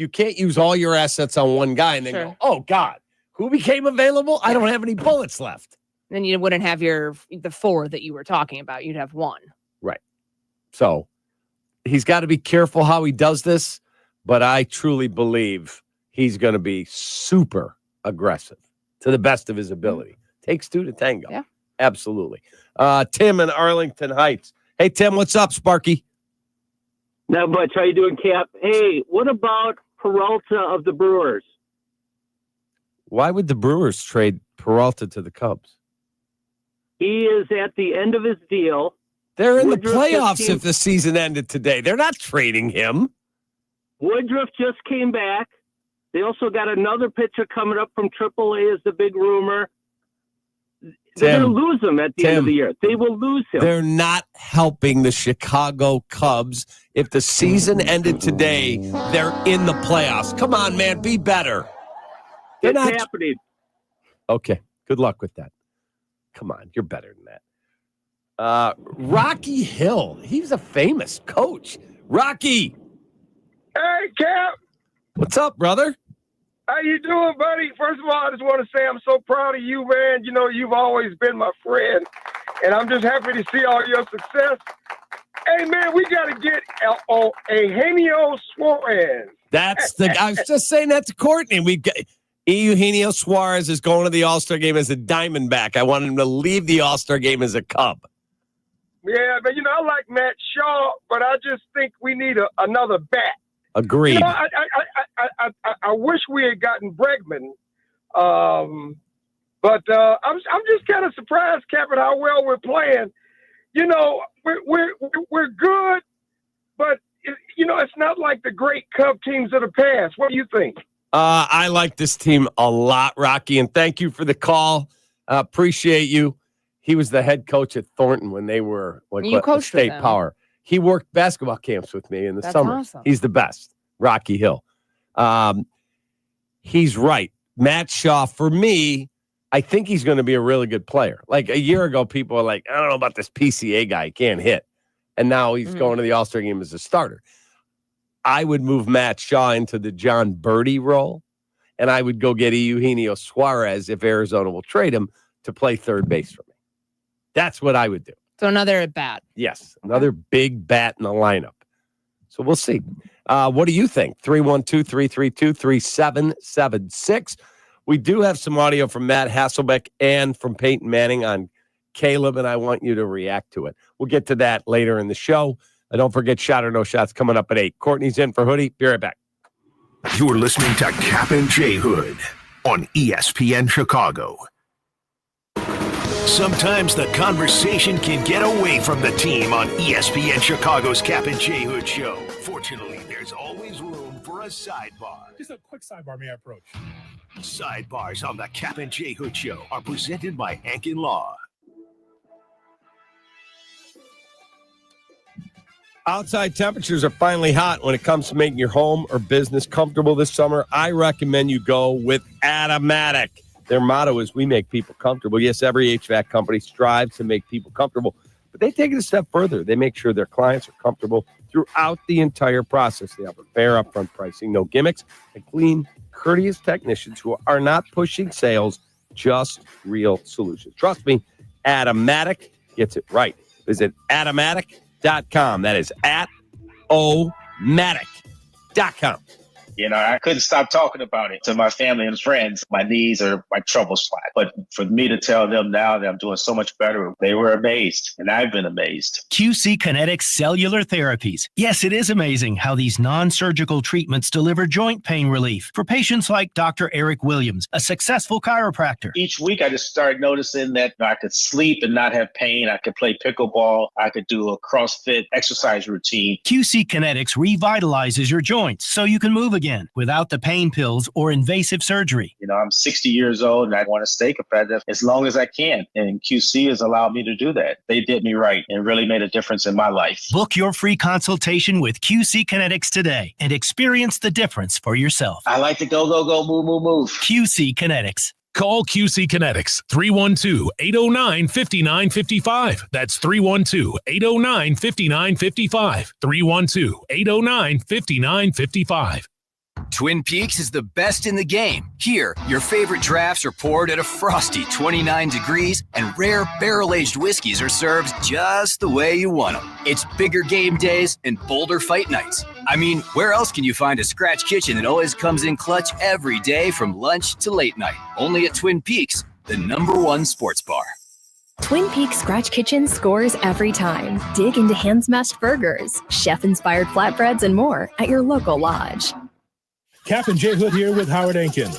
can't use all your assets on one guy and then go, oh, God, who became available? I don't have any bullets left.
Then you wouldn't have the 4 that you were talking about. You'd have 1.
Right. So he's got to be careful how he does this, but I truly believe he's going to be super aggressive to the best of his ability. Takes 2 to tango.
Yeah.
Absolutely. Tim in Arlington Heights. Hey, Tim, what's up, Sparky?
Not much. How you doing, Cap? Hey, what about Peralta of the Brewers?
Why would the Brewers trade Peralta to the Cubs?
He is at the end of his deal.
They're in
Woodruff
the playoffs if the season ended today. They're not trading him.
Woodruff just came back. They also got another pitcher coming up from AAA is the big rumor. They're going to lose him at the end of the year. They will lose him.
They're not helping the Chicago Cubs. If the season ended today, they're in the playoffs. Come on, man, be better.
It's happening.
Okay, good luck with that. Come on, you're better than that. Rocky Hill. He's a famous coach. Rocky.
Hey, Cap.
What's up, brother?
How you doing, buddy? First of all, I just want to say I'm so proud of you, man. You know, you've always been my friend, and I'm just happy to see all your success. Hey, man, we got to get Eugenio Suarez.
I was just saying that to Courtney. We've got Eugenio Suarez is going to the All-Star game as a Diamondback. I want him to leave the All-Star game as a Cub.
Yeah, but, I like Matt Shaw, but I just think we need another bat.
Agreed.
I wish we had gotten Bregman, but I'm just kind of surprised, Cap, at how well we're playing. We're good, but it's not like the great Cub teams of the past. What do you think?
I like this team a lot, Rocky, and thank you for the call. Appreciate you. He was the head coach at Thornton when they were State Power. He worked basketball camps with me in the summer.
Awesome.
He's the best. Rocky Hill. He's right. Matt Shaw, for me, I think he's going to be a really good player. Like a year ago, people were like, I don't know about this PCA guy. He can't hit. And now he's going to the All-Star game as a starter. I would move Matt Shaw into the John Birdie role, and I would go get Eugenio Suarez if Arizona will trade him to play third base for me. That's what I would do.
So another at bat.
Yes, another big bat in the lineup. So we'll see. What do you think? 312-332-3776. We do have some audio from Matt Hasselbeck and from Peyton Manning on Caleb, and I want you to react to it. We'll get to that later in the show. And don't forget Shot or No Shots coming up at 8. Courtney's in for Hoodie. Be right back.
You're listening to Kap and J Hood on ESPN Chicago. Sometimes the conversation can get away from the team on ESPN Chicago's Kap and J Hood show. Fortunately, there's always room for a sidebar.
Just a quick sidebar, may I approach?
Sidebars on the Kap and J Hood show are presented by Hankin Law.
Outside temperatures are finally hot when it comes to making your home or business comfortable this summer. I recommend you go with Automatic. Their motto is we make people comfortable. Yes, every HVAC company strives to make people comfortable, but they take it a step further. They make sure their clients are comfortable throughout the entire process. They offer fair upfront pricing, no gimmicks, and clean, courteous technicians who are not pushing sales, just real solutions. Trust me, Automatic gets it right. Visit Automatic.com. That is Automatic.com.
I couldn't stop talking about it to my family and friends. My knees are my trouble spot. But for me to tell them now that I'm doing so much better, they were amazed, and I've been amazed.
QC Kinetics Cellular Therapies. Yes, it is amazing how these non-surgical treatments deliver joint pain relief for patients like Dr. Eric Williams, a successful chiropractor.
Each week, I just started noticing that I could sleep and not have pain. I could play pickleball. I could do a CrossFit exercise routine.
QC Kinetics revitalizes your joints so you can move again without the pain pills or invasive surgery.
I'm 60 years old and I want to stay competitive as long as I can. And QC has allowed me to do that. They did me right and really made a difference in my life.
Book your free consultation with QC Kinetics today and experience the difference for yourself.
I like to go, move, move, move.
QC Kinetics.
Call QC Kinetics, 312-809-5955. That's 312-809-5955. 312-809-5955.
Twin Peaks is the best in the game. Here, your favorite drafts are poured at a frosty 29 degrees, and rare barrel-aged whiskeys are served just the way you want them. It's bigger game days and bolder fight nights. I mean, where else can you find a scratch kitchen that always comes in clutch every day from lunch to late night? Only at Twin Peaks, the #1 sports bar.
Twin Peaks Scratch Kitchen scores every time. Dig into hand-smashed burgers, chef-inspired flatbreads, and more at your local lodge.
Kap and J Hood here with Howard Enkin.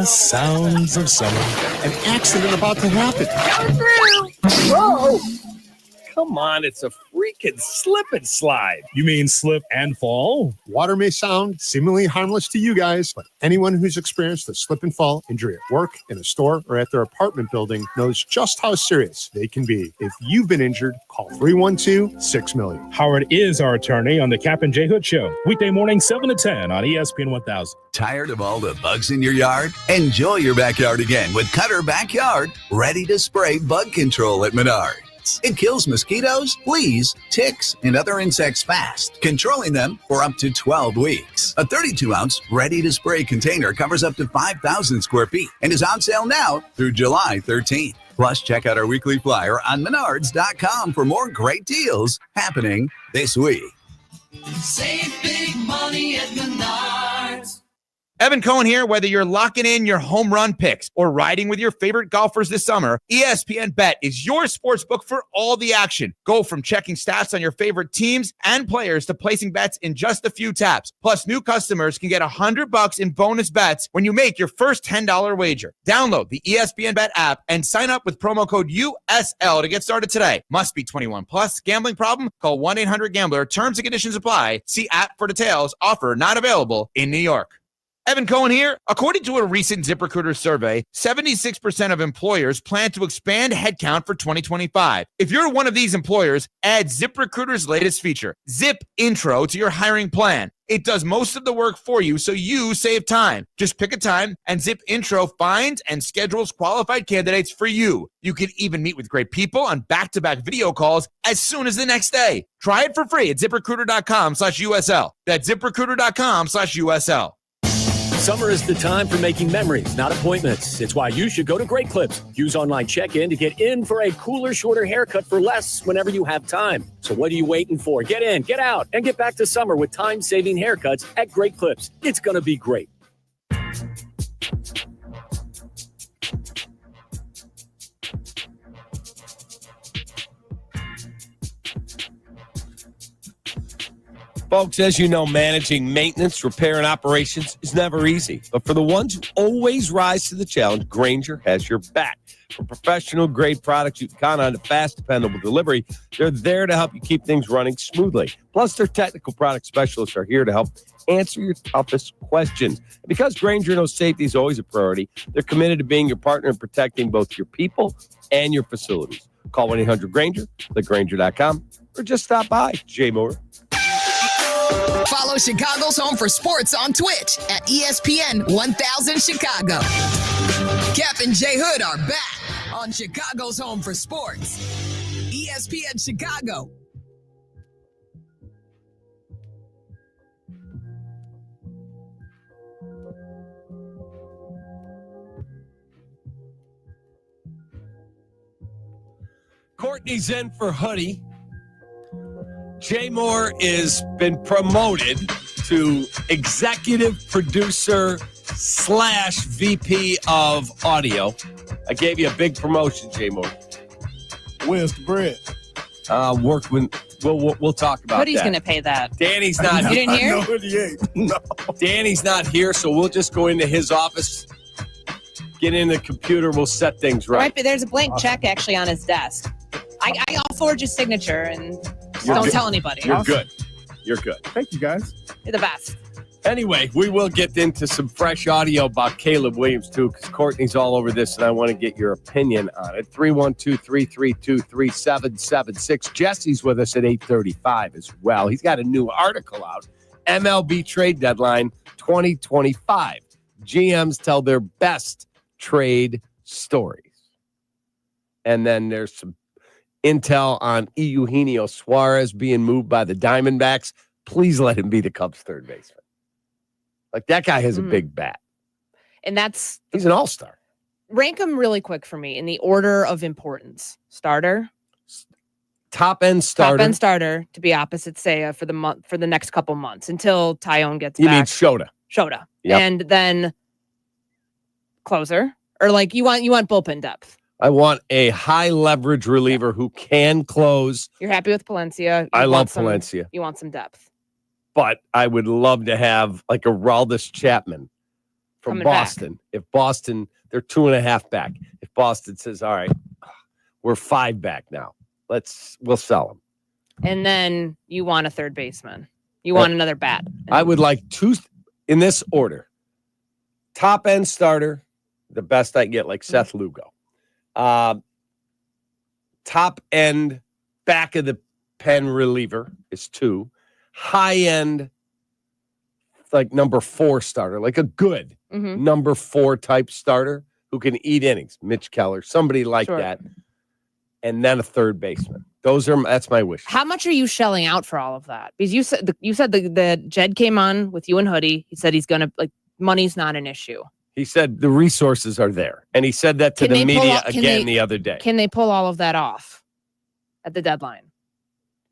Sounds of summer.
An accident about to happen. Whoa! Come on, it's a freaking slip and slide.
You mean slip and fall?
Water may sound seemingly harmless to you guys, but anyone who's experienced a slip and fall injury at work, in a store, or at their apartment building knows just how serious they can be. If you've been injured, call 312-6-million.
Howard is our attorney on the Kap and J Hood Show. Weekday morning, 7 to 10 on ESPN 1000.
Tired of all the bugs in your yard? Enjoy your backyard again with Cutter Backyard. Ready to spray bug control at Menard. bats. It kills mosquitoes, fleas, ticks, and other insects fast, controlling them for up to 12 weeks. A 32-ounce ready-to-spray container covers up to 5,000 square feet and is on sale now through July 13th. Plus, check out our weekly flyer on Menards.com for more great deals happening this week.
Save big money at Menards.
Evan Cohen here. Whether you're locking in your home run picks or riding with your favorite golfers this summer, ESPN Bet is your sports book for all the action. Go from checking stats on your favorite teams and players to placing bets in just a few taps. Plus, new customers can get $100 in bonus bets when you make your first $10 wager. Download the ESPN Bet app and sign up with promo code USL to get started today. Must be 21 plus. Gambling problem? Call 1-800-GAMBLER. Terms and conditions apply. See app for details. Offer not available in New York. Evan Cohen here. According to a recent ZipRecruiter survey, 76% of employers plan to expand headcount for 2025. If you're one of these employers, add ZipRecruiter's latest feature, Zip Intro, to your hiring plan. It does most of the work for you, so you save time. Just pick a time, and Zip Intro finds and schedules qualified candidates for you. You can even meet with great people on back-to-back video calls as soon as the next day. Try it for free at ZipRecruiter.com/USL. That's ZipRecruiter.com/USL.
Summer is the time for making memories, not appointments. It's why you should go to Great Clips. Use online check-in to get in for a cooler, shorter haircut for less whenever you have time. So what are you waiting for? Get in, get out, and get back to summer with time-saving haircuts at Great Clips. It's going to be great.
Folks, as you know, managing maintenance, repair, and operations is never easy. But for the ones who always rise to the challenge, Grainger has your back. For professional-grade products you can count on, a fast, dependable delivery, they're there to help you keep things running smoothly. Plus, their technical product specialists are here to help answer your toughest questions. And because Grainger knows safety is always a priority, they're committed to being your partner in protecting both your people and your facilities. Call 1-800-GRAINGER, click Grainger.com, or just stop by. Jay Moore.
Follow Chicago's Home for Sports on Twitch at ESPN 1000 Chicago. Kap and J Hood are back on Chicago's Home for Sports. ESPN Chicago.
Courtney's in for Hoodie. Jay Moore has been promoted to executive producer / VP of audio. I gave you a big promotion, Jay Moore.
Where's the bread?
Work when we'll talk about
Hoodie's
that.
going to pay that.
Danny's not.
You didn't hear?
No, Hoodie ain't. No.
Danny's not here, so we'll just go into his office, get in the computer, we'll set things right.
Right, but there's a blank check actually on his desk. I'll forge his signature and
You're
don't
good.
tell anybody.
You're good. You're good.
Thank you, guys.
You're the best.
Anyway, we will get into some fresh audio about Caleb Williams, too, because Courtney's all over this, and I want to get your opinion on it. 312-332-3776. Jesse's with us at 8:35 as well. He's got a new article out, MLB Trade Deadline 2025. GMs tell their best trade stories. And then there's some intel on Eugenio Suarez being moved by the Diamondbacks. Please let him be the Cubs' third baseman. Like, that guy has a big bat.
And
He's an all-star.
rank them really quick for me in the order of importance. Starter.
Top-end starter.
Top-end starter to be opposite Seiya for the next couple months until Tyone gets
You
back.
mean Shota.
Shota.
Yep.
And then closer. Or like you want bullpen depth.
I want a high leverage reliever who can close.
You're happy with Palencia.
I love Palencia.
You want some depth.
But I would love to have like a Aroldis Chapman from
Coming
Boston. If Boston, they're 2.5 back. If Boston says, all right, we're 5 back now. We'll sell them.
And then you want a third baseman. You want another bat.
I would like 2 in this order. Top end starter, the best I can get, like Seth Lugo. Top end back of the pen reliever is 2. High end, like number 4 starter, like a good number 4 type starter who can eat innings. Mitch Keller, somebody like that. and then a third baseman. That's my wish.
How much are you shelling out for all of that? Because you said the Jed came on with you and Hoodie. He said he's gonna money's not an issue.
He said the resources are there, and he said that to the media again the other day.
Can they pull all of that off at the deadline?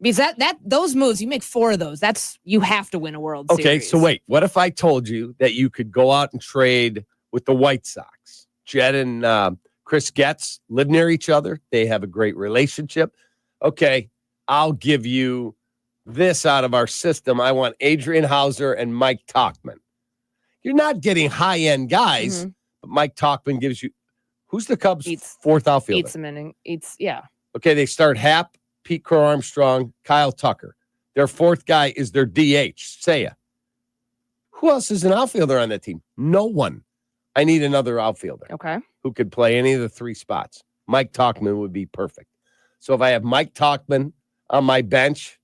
Because those moves, you make 4 of those. You have to win a World Series.
Okay, so wait. What if I told you that you could go out and trade with the White Sox? Jed and Chris Getz live near each other. They have a great relationship. Okay, I'll give you this out of our system. I want Adrian Hauser and Mike Tauchman. You're not getting high-end guys, but Mike Tauchman gives you – who's the Cubs' fourth outfielder?
Yeah.
Okay, they start Happ, Pete Crow-Armstrong, Kyle Tucker. Their fourth guy is their DH, Seiya. Who else is an outfielder on that team? No one. I need another outfielder.
Okay.
Who could play any of the 3 spots. Mike Tauchman would be perfect. So if I have Mike Tauchman on my bench,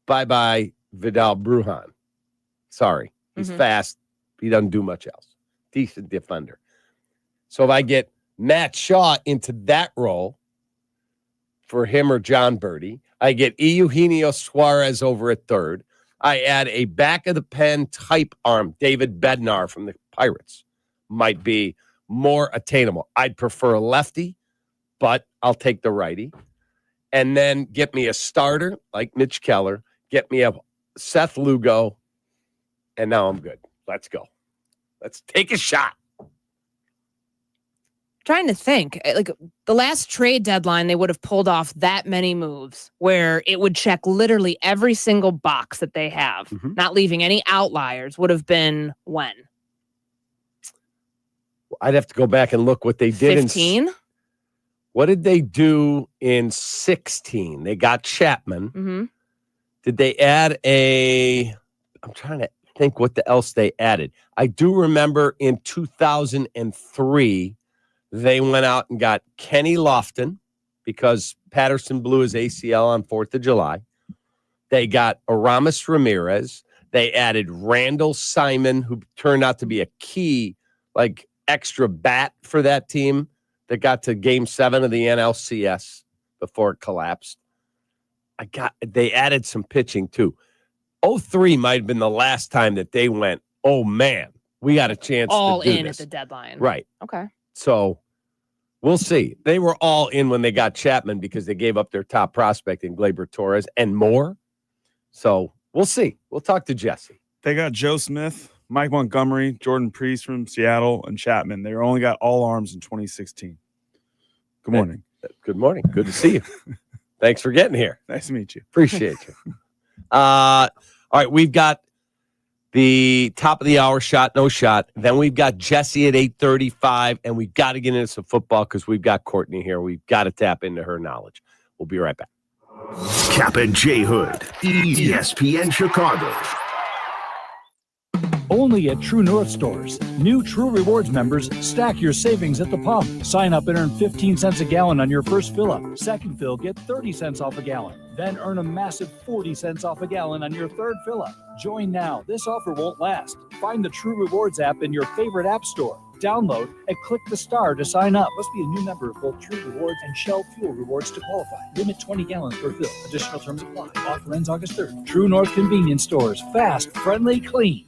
bye-bye Vidal Brujan. Sorry. He's fast. He doesn't do much else. Decent defender. So if I get Matt Shaw into that role for him or John Birdie, I get Eugenio Suarez over at third. I add a back-of-the-pen type arm, David Bednar from the Pirates. Might be more attainable. I'd prefer a lefty, but I'll take the righty. And then get me a starter like Mitch Keller. Get me a Seth Lugo. And now I'm good. Let's go. Let's take a shot.
Trying to think. The last trade deadline, they would have pulled off that many moves where it would check literally every single box that they have, not leaving any outliers, would have been when?
I'd have to go back and look what they did
15?
What did they do in 16? They got Chapman. Did they add I'm trying to think what else they added. I do remember in 2003, they went out and got Kenny Lofton because Patterson blew his ACL on 4th of July. They got Aramis Ramirez. They added Randall Simon, who turned out to be a key, extra bat for that team that got to Game 7 of the NLCS before it collapsed. They added some pitching too. 03 might have been the last time that they went, oh man, we got a chance
all
to do
in
this.
at the deadline.
Right.
Okay.
So we'll see. They were all in when they got Chapman because they gave up their top prospect in Gleyber Torres and more. So we'll see. We'll talk to Jesse.
They got Joe Smith, Mike Montgomery, Jordan Priest from Seattle, and Chapman. They only got all arms in 2016. Good morning.
Good morning. Good to see you. Thanks for getting here.
Nice to meet you.
Appreciate you. All right, we've got the top of the hour shot, no shot. Then we've got Jesse at 8:35, and we've got to get into some football because we've got Courtney here. We've got to tap into her knowledge. We'll be right back.
Kap and J Hood, ESPN Chicago.
Only at True North stores. New True Rewards members stack your savings at the pump. Sign up and earn 15 cents a gallon on your first fill-up. Second fill, get 30 cents off a gallon. Then earn a massive 40 cents off a gallon on your third fill-up. Join now. This offer won't last. Find the True Rewards app in your favorite app store. Download and click the star to sign up. Must be a new member of both True Rewards and Shell Fuel Rewards to qualify. Limit 20 gallons per fill. Additional terms apply. Offer ends August 3rd. True North Convenience Stores. Fast, friendly, clean.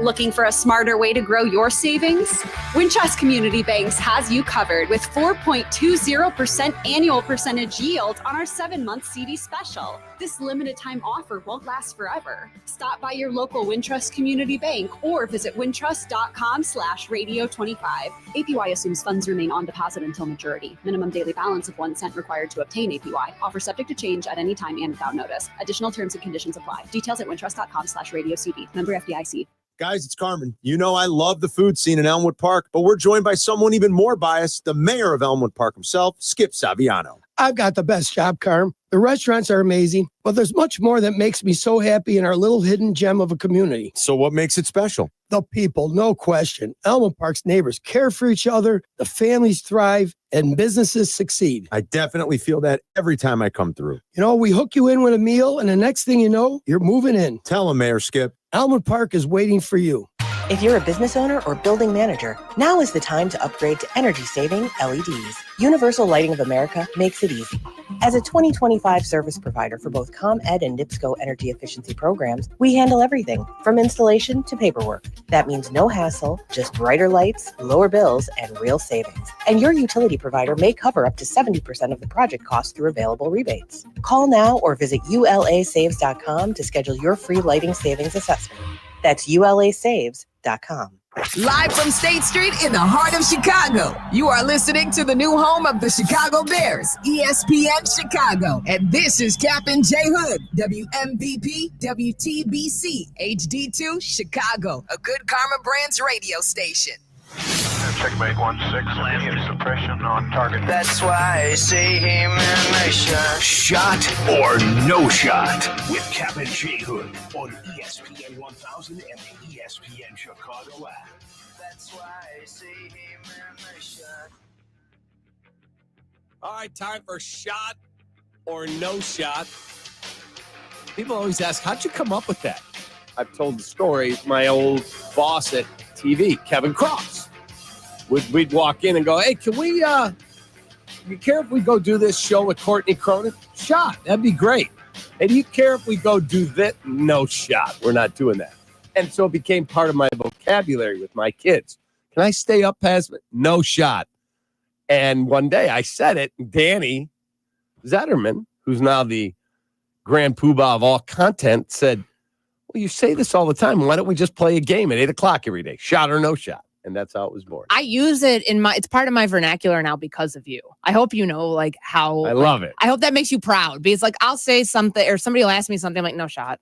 Looking for a smarter way to grow your savings? Wintrust Community Banks has you covered with 4.20% annual percentage yield on our 7-month CD special. This limited time offer won't last forever. Stop by your local Wintrust Community Bank or visit wintrust.com/radio25. APY assumes funds remain on deposit until maturity. Minimum daily balance of 1 cent required to obtain APY. Offer subject to change at any time and without notice. Additional terms and conditions apply. Details at wintrust.com/radiocd. Member FDIC.
Guys, it's Carmen. You know I love the food scene in Elmwood Park, but we're joined by someone even more biased, the mayor of Elmwood Park himself, Skip Saviano.
I've got the best job, Carm. The restaurants are amazing, but there's much more that makes me so happy in our little hidden gem of a community.
So what makes it special?
The people, no question. Elmwood Park's neighbors care for each other, the families thrive, and businesses succeed.
I definitely feel that every time I come through.
You know, we hook you in with a meal, and the next thing you know, you're moving in.
Tell them, Mayor Skip.
Elmwood Park is waiting for you.
If you're a business owner or building manager, now is the time to upgrade to energy-saving LEDs. Universal Lighting of America makes it easy. As a 2025 service provider for both ComEd and NIPSCO energy efficiency programs, we handle everything from installation to paperwork. That means no hassle, just brighter lights, lower bills, and real savings. And your utility provider may cover up to 70% of the project cost through available rebates. Call now or visit ulasaves.com to schedule your free lighting savings assessment. That's ulasaves.com.
Live from State Street in the heart of Chicago, you are listening to the new home of the Chicago Bears, ESPN Chicago. And this is Captain J Hood, WMVP, WTBC, HD2, Chicago, a good Karma Brands radio station.
Checkmate 1-6, immediate suppression on target.
That's why I say him and my shot.
Shot or no shot with Kap and J Hood on ESPN 1000 and the ESPN Chicago app.
That's why I say him and my shot.
All right, time for shot or no shot. People always ask, how'd you come up with that? I've told the story. My old boss at TV, Kevin Cross, we'd walk in and go, hey, can we, you care if we go do this show with Courtney Cronin? Shot. That'd be great. Hey, do you care if we go do that? No shot. We're not doing that. And so it became part of my vocabulary with my kids. Can I stay up past it? No shot. And one day I said it, and Danny Zetterman, who's now the grand poobah of all content, said, well, you say this all the time. Why don't we just play a game at 8 o'clock every day? Shot or no shot. And that's how it was born.
I use it it's part of my vernacular now because of you. I hope you know like how
I love it.
I hope that makes you proud because like I'll say something or somebody will ask me something I'm like, no shot.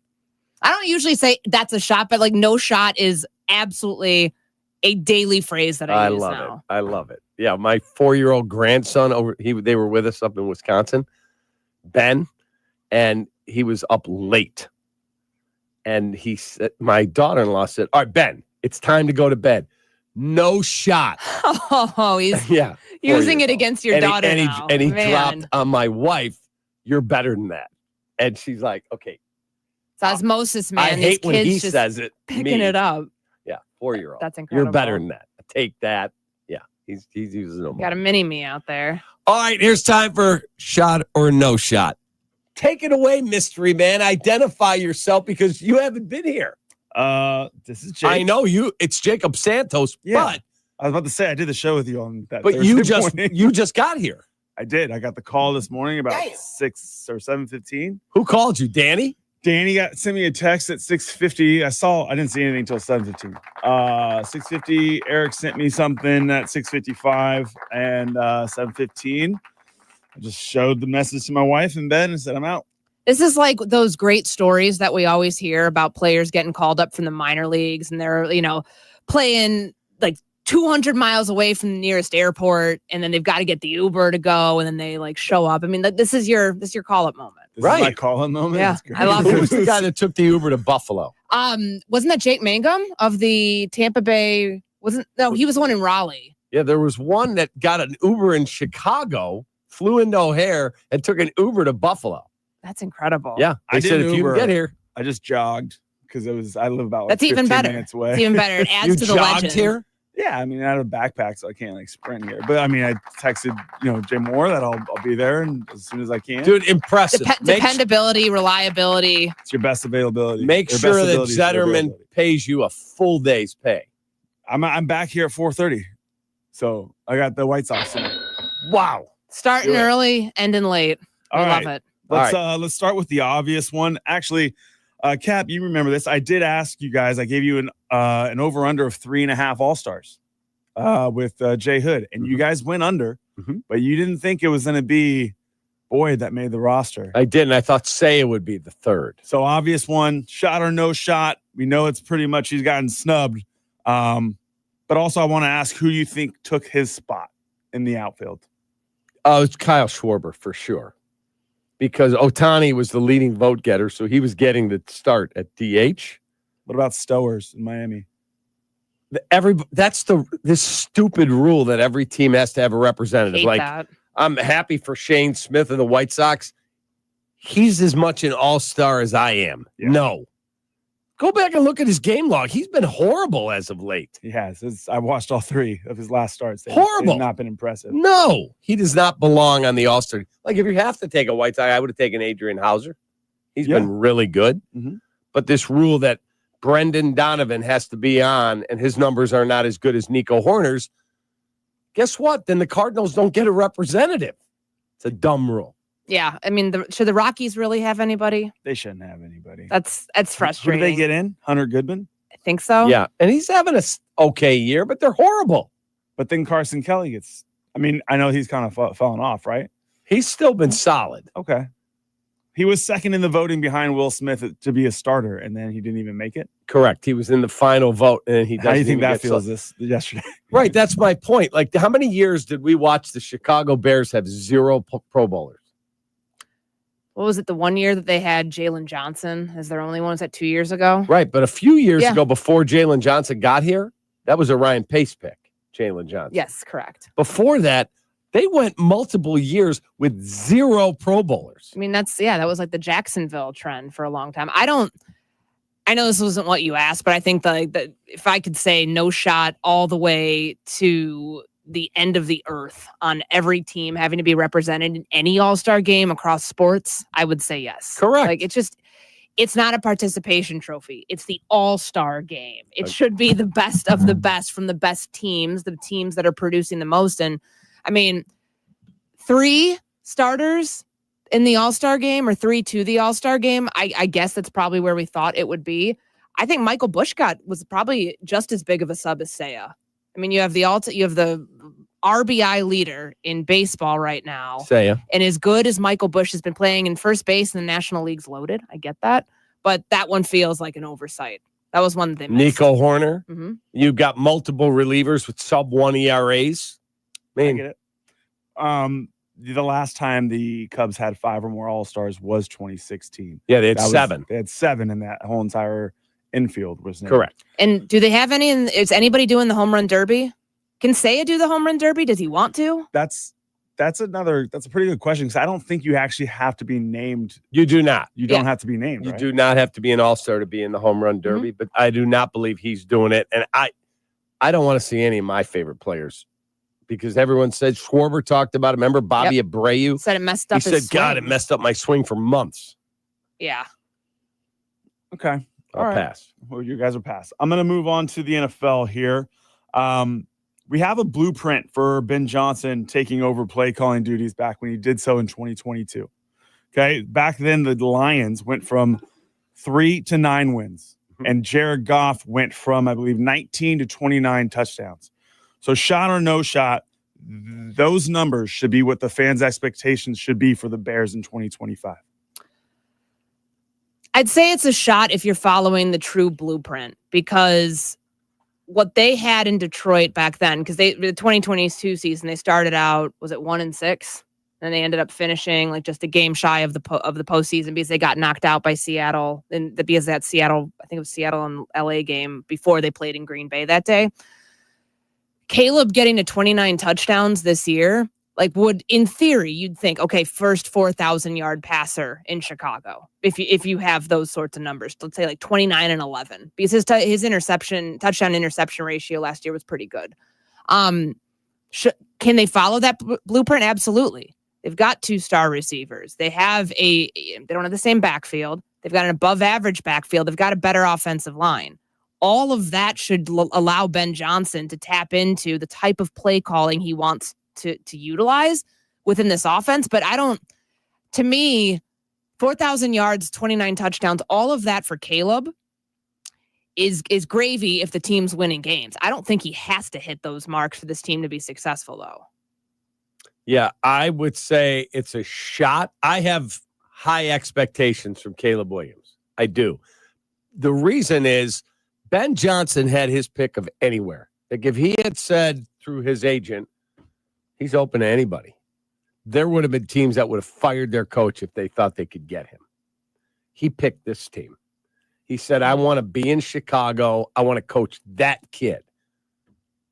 I don't usually say that's a shot, but like no shot is absolutely a daily phrase that I use
love
now.
it. I love it. Yeah, my 4-year-old grandson they were with us up in Wisconsin, Ben, and he was up late. And he said, my daughter-in-law said, all right, Ben, it's time to go to bed. No shot.
Oh, he's
yeah,
using it against your daughter now.
And he
Man.
dropped on my wife, you're better than that. And she's like, okay.
It's osmosis, man.
I hate when he says it.
Picking it up.
Yeah, 4-year-old.
That's incredible.
You're better than that. Take that. Yeah, he's using no more.
Got a mini-me out there.
All right, here's time for shot or no shot. Take it away, mystery man. Identify yourself because you haven't been here.
This is Jake.
I know you. It's Jacob Santos,
Yeah.
but
I was about to say I did the show with you on that.
but
Thursday
you just got here.
I did. I got the call this morning about 6 or 7:15.
Who called you, Danny?
Danny sent me a text at 6:50. I didn't see anything until 7:15. 6:50. Eric sent me something at 6:55 and 7:15. I just showed the message to my wife in bed and said I'm out.
This is like those great stories that we always hear about players getting called up from the minor leagues and they're, playing like 200 miles away from the nearest airport and then they've got to get the Uber to go and then they like show up. I mean, this is your call up moment.
This is my call up moment.
Yeah, I love
Who
it.
was the guy that took the Uber to Buffalo?
Wasn't that Jake Mangum of the Tampa Bay? He was the one in Raleigh.
Yeah, there was one that got an Uber in Chicago, flew into O'Hare, and took an Uber to Buffalo.
That's incredible.
Yeah, they said if you can get here.
I just jogged because I live about
That's even
15
better.
minutes away.
It's even better. It adds to the legend.
Here?
Yeah, I mean, I have a backpack, so I can't like sprint here. But I mean, I texted, Jay Moore that I'll be there and as soon as I can.
Dude, impressive.
Dependability, reliability.
It's your best availability.
Make
Your
sure
best
that
ability is your
Zetterman
availability.
pays you a full day's pay.
I'm back here at 4:30, so I got the White Sox tonight.
Wow,
Starting
Do it.
early, ending late.
All
I
right.
love it.
Let's start with the obvious one. Actually, Cap, you remember this? I did ask you guys. I gave you an over under of 3.5 All-Stars with Jay Hood, and you guys went under, but you didn't think it was going to be Boyd that made the roster.
I did, and I thought Saya would be the third.
So obvious one, shot or no shot. We know it's pretty much he's gotten snubbed. But also I want to ask who you think took his spot in the outfield.
Oh, it's Kyle Schwarber for sure. Because Ohtani was the leading vote getter, so he was getting the start at DH.
What about Stowers in Miami?
That's this stupid rule that every team has to have a representative.
Hate
like
that.
I'm happy for Shane Smith of the White Sox. He's as much an all-star as I am.
Yeah.
No. Go back and look at his game log. He's been horrible as of late.
He has. I watched all 3 of his last starts.
Horrible.
They've not been impressive.
No, he does not belong on the All-Star. Like, if you have to take a white tie, I would have taken Adrian Hauser. He's been really good.
Mm-hmm.
But this rule that Brendan Donovan has to be on and his numbers are not as good as Nico Horner's, guess what? Then the Cardinals don't get a representative. It's a dumb rule.
Yeah, I mean, should the Rockies really have anybody?
They shouldn't have anybody.
That's
Who
frustrating.
do they get in? Hunter Goodman?
I think so.
Yeah, and he's having a okay year, but they're horrible.
But then Carson Kelly gets, I mean, I know he's kind of fallen off, right?
He's still been solid.
Okay. He was second in the voting behind Will Smith to be a starter, and then he didn't even make it.
Correct. He was in the final vote, and he doesn't.
How do you think
even
that
get
feels yesterday?
Right. That's my point. Like, how many years did we watch the Chicago Bears have 0 Pro Bowlers?
What was it? The one year that they had Jalen Johnson as their only one? Was that 2 years ago?
Right. But a few years
Yeah.
ago, before Jalen Johnson got here, that was a Ryan Pace pick, Jalen Johnson.
Yes, correct.
Before that, they went multiple years with 0 Pro Bowlers.
I mean, that was like the Jacksonville trend for a long time. I know this wasn't what you asked, but I think that if I could say no shot all the way to the end of the earth on every team having to be represented in any All-Star game across sports, I would say yes.
Correct.
Like, it's not a participation trophy. It's the All-Star game. It should be the best of the best from the best teams, the teams that are producing the most. And I mean, 3 starters in the All-Star game or 3 to the All-Star game, I guess that's probably where we thought it would be. I think Michael Buschgott was probably just as big of a sub as Seiya. I mean, you have the RBI leader in baseball right now.
Seiya.
And as good as Michael Busch has been playing in first base and the National League's loaded, I get that. But that one feels like an oversight. That was one that they missed.
Nico Horner.
Mm-hmm.
You've got multiple relievers with sub-1 ERAs. Man,
I get it. The last time the Cubs had 5 or more All-Stars was 2016.
Yeah, they had 7.
They had 7 in that whole entire infield. Was named.
Correct.
And do they have any? Is anybody doing the home run derby? Can Seiya do the home run derby? Does he want to?
That's a pretty good question, because I don't think you actually have to be named.
You do not.
You don't have to be named.
You
right?
do not have to be an all-star to be in the home run derby, but I do not believe he's doing it. And I don't want to see any of my favorite players, because everyone said Schwarber talked about it. Remember Bobby Abreu?
Said it messed up
He
his
said, God,
swing.
it messed up my swing for months.
Yeah.
Okay.
I'll pass.
Well, you guys will pass. I'm going to move on to the NFL here. We have a blueprint for Ben Johnson taking over play calling duties back when he did so in 2022. Okay. Back then, the Lions went from 3 to 9 wins, and Jared Goff went from, I believe, 19 to 29 touchdowns. So shot or no shot, those numbers should be what the fans' expectations should be for the Bears in 2025.
I'd say it's a shot if you're following the true blueprint, because what they had in Detroit back then, because the 2022 season, they started out, was it 1-6? And they ended up finishing like just a game shy of the postseason, because they got knocked out by Seattle, and because that Seattle, I think it was Seattle and LA game before they played in Green Bay that day. Caleb getting to 29 touchdowns this year, like, would, in theory, you'd think, okay, first 4,000-yard passer in Chicago. If you have those sorts of numbers, let's say like 29 and 11, because his touchdown interception ratio last year was pretty good. Can they follow that blueprint? Absolutely. They've got 2 star receivers. They don't have the same backfield. They've got an above average backfield. They've got a better offensive line. All of that should allow Ben Johnson to tap into the type of play calling he wants to utilize within this offense. But to me, 4,000 yards, 29 touchdowns, all of that for Caleb is gravy if the team's winning games. I don't think he has to hit those marks for this team to be successful, though.
Yeah, I would say it's a shot. I have high expectations from Caleb Williams. I do. The reason is Ben Johnson had his pick of anywhere. Like, if he had said through his agent, he's open to anybody, there would have been teams that would have fired their coach if they thought they could get him. He picked this team. He said, I want to be in Chicago. I want to coach that kid.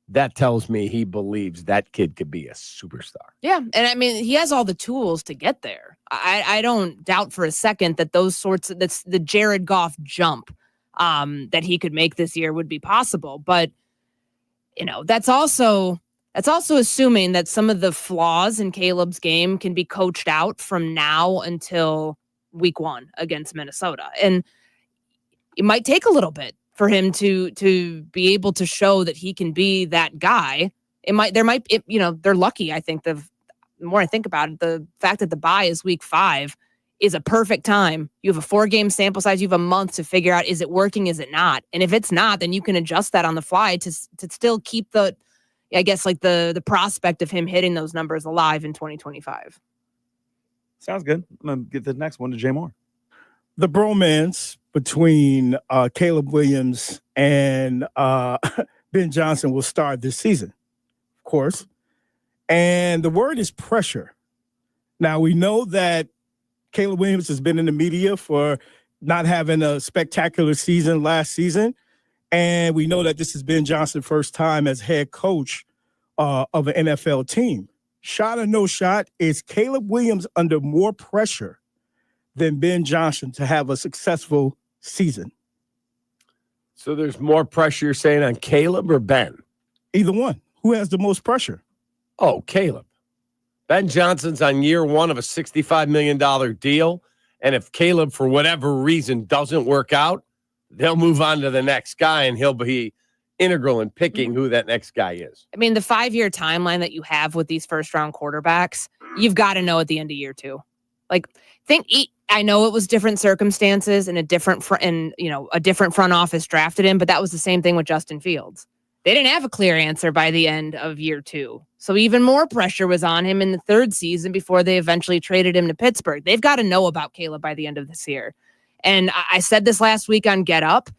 That tells me he believes that kid could be a superstar.
Yeah, and I mean, he has all the tools to get there. I don't doubt for a second that that's the Jared Goff jump that he could make this year would be possible. But, that's also assuming that some of the flaws in Caleb's game can be coached out from now until week 1 against Minnesota. And it might take a little bit for him to be able to show that he can be that guy. They're lucky. I think the more I think about it, the fact that the bye is week 5 is a perfect time. You have a 4-game sample size. You have a month to figure out, is it working? Is it not? And if it's not, then you can adjust that on the fly to still keep the prospect of him hitting those numbers alive in 2025.
Sounds good. I'm going to get the next one to Jay Moore.
The bromance between Caleb Williams and Ben Johnson will start this season, of course. And the word is pressure. Now, we know that Caleb Williams has been in the media for not having a spectacular season last season. And we know that this has been Johnson's first time as head coach of an NFL team. Shot or no shot, is Caleb Williams under more pressure than Ben Johnson to have a successful season?
So there's more pressure, you're saying, on Caleb or Ben?
Either one. Who has the most pressure?
Oh, Caleb. Ben Johnson's on year 1 of a $65 million deal. And if Caleb, for whatever reason, doesn't work out, they'll move on to the next guy, and he'll be integral in picking who that next guy is.
I mean, the 5-year timeline that you have with these first-round quarterbacks, you've got to know at the end of year 2. I know it was different circumstances and a different front office drafted him, but that was the same thing with Justin Fields. They didn't have a clear answer by the end of year 2. So even more pressure was on him in the 3rd season before they eventually traded him to Pittsburgh. They've got to know about Caleb by the end of this year. And I said this last week on Get Up.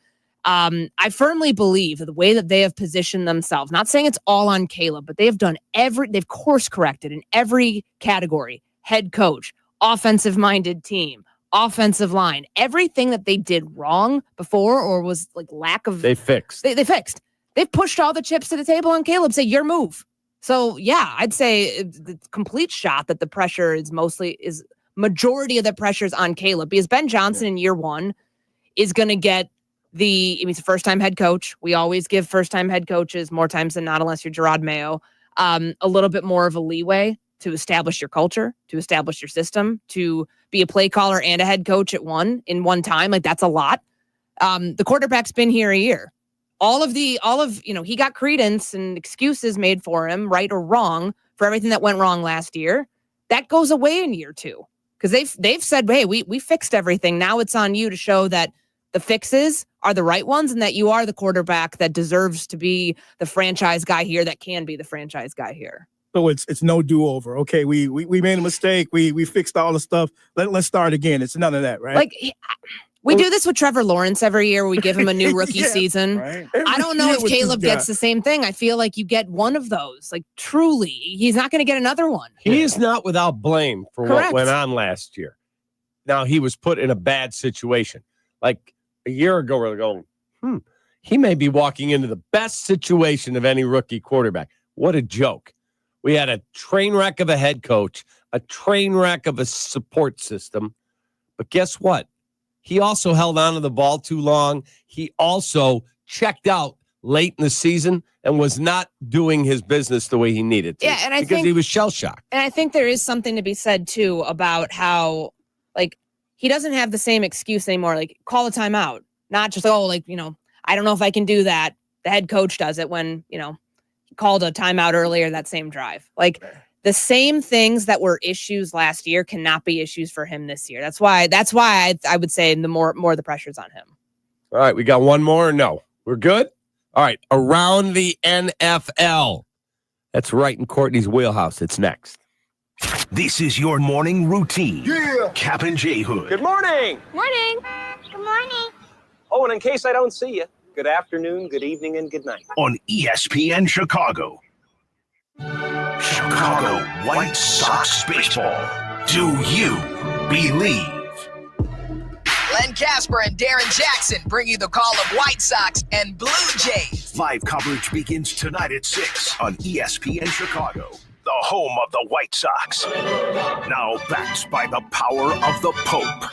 I firmly believe that the way that they have positioned themselves, not saying it's all on Caleb, but they've course corrected in every category: head coach, offensive-minded team, offensive line, everything that they did wrong before or was like lack of.
They fixed.
They fixed. They've pushed all the chips to the table on Caleb. Say your move. So yeah, I'd say the complete shot that the pressure is majority of the pressures on Caleb, because Ben Johnson in year 1 is going to get he's a first-time head coach. We always give first-time head coaches more times than not, unless you're Gerard Mayo, a little bit more of a leeway to establish your culture, to establish your system, to be a play caller and a head coach in one time. Like, that's a lot. The quarterback's been here a year. He got credence and excuses made for him, right or wrong, for everything that went wrong last year. That goes away in year 2, because they've said, hey, we fixed everything. Now it's on you to show that the fixes are the right ones and that you are the quarterback that deserves to be the franchise guy here, that can be the franchise guy here.
So it's no do-over. Okay, we made a mistake. We fixed all the stuff. Let's start again. It's none of that, right?
We do this with Trevor Lawrence every year. We give him a new rookie season.
Right.
I don't know if Caleb gets the same thing. I feel like you get one of those. Like, truly, he's not going to get another one.
He is not without blame for what went on last year. Now, he was put in a bad situation. Like a year ago, we're going, he may be walking into the best situation of any rookie quarterback. What a joke. We had a train wreck of a head coach, a train wreck of a support system. But guess what? He also held on to the ball too long. He also checked out late in the season and was not doing his business the way he needed to.
Yeah, and
because he was shell-shocked.
And I think there is something to be said, too, about how, he doesn't have the same excuse anymore. Call a timeout. Not just, I don't know if I can do that. The head coach does it when, he called a timeout earlier that same drive. The same things that were issues last year cannot be issues for him this year. That's why I would say the more the pressure's on him.
All right, we got one more or no? We're good? All right, around the NFL. That's right in Courtney's wheelhouse. It's next.
This is your morning routine. Yeah. Kap and J Hood.
Good morning.
Morning. Good morning.
Oh, and in case I don't see you, good afternoon, good evening, and good night.
On ESPN Chicago. Chicago White Sox baseball. Do you believe?
Len Casper and Darren Jackson bring you the call of White Sox and Blue Jays.
Live coverage begins tonight at 6 on ESPN Chicago, the home of the White Sox. Now backed by the power of the Pope.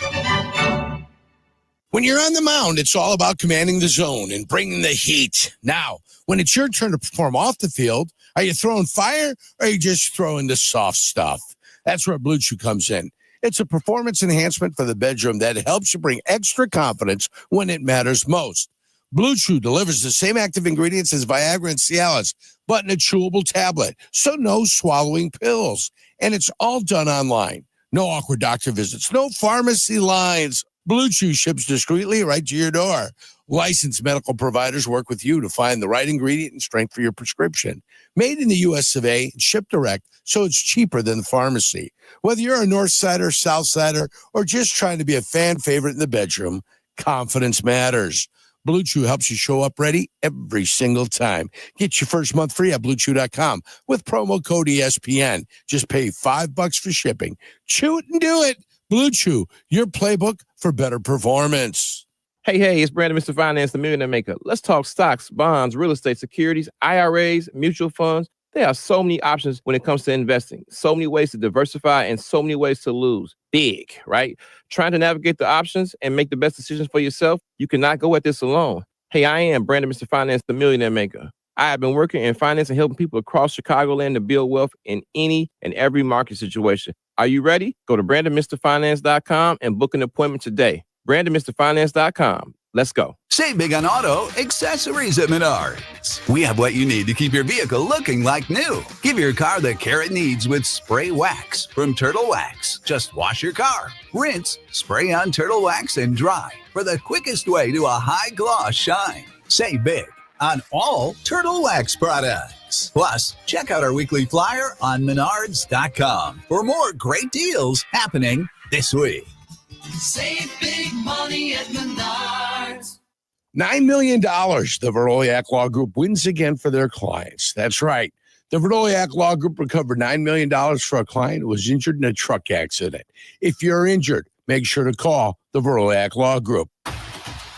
When you're on the mound, it's all about commanding the zone and bringing the heat. Now, when it's your turn to perform off the field, are you throwing fire or are you just throwing the soft stuff? That's where Blue Chew comes in. It's a performance enhancement for the bedroom that helps you bring extra confidence when it matters most. Blue Chew delivers the same active ingredients as Viagra and Cialis, but in a chewable tablet, so no swallowing pills. And it's all done online. No awkward doctor visits, no pharmacy lines. Blue Chew ships discreetly right to your door. Licensed medical providers work with you to find the right ingredient and strength for your prescription. Made in the U.S. of A. and shipped direct, so it's cheaper than the pharmacy. Whether you're a North Sider, South Sider, or just trying to be a fan favorite in the bedroom, confidence matters. Blue Chew helps you show up ready every single time. Get your first month free at BlueChew.com with promo code ESPN. Just pay $5 for shipping. Chew it and do it. Blue Chew, your playbook for better performance.
Hey, it's Brandon, Mr. Finance, the Millionaire Maker. Let's talk stocks, bonds, real estate, securities, IRAs, mutual funds. There are so many options when it comes to investing. So many ways to diversify and so many ways to lose big, right? Trying to navigate the options and make the best decisions for yourself, you cannot go at this alone. Hey, I am Brandon, Mr. Finance, the Millionaire Maker. I have been working in finance and helping people across Chicagoland to build wealth in any and every market situation. Are you ready? Go to BrandonMrFinance.com and book an appointment today. BrandonMrFinance.com. Let's go.
Save big on auto accessories at Menards. We have what you need to keep your vehicle looking like new. Give your car the care it needs with Spray Wax from Turtle Wax. Just wash your car, rinse, spray on Turtle Wax, and dry for the quickest way to a high gloss shine. Save big on all Turtle Wax products. Plus, check out our weekly flyer on Menards.com for more great deals happening this week.
Save big money at Menards.
$9 million the Veroliak Law Group wins again for their clients. That's right. The Veroliak Law Group recovered $9 million for a client who was injured in a truck accident. If you're injured, make sure to call the Veroliak Law Group.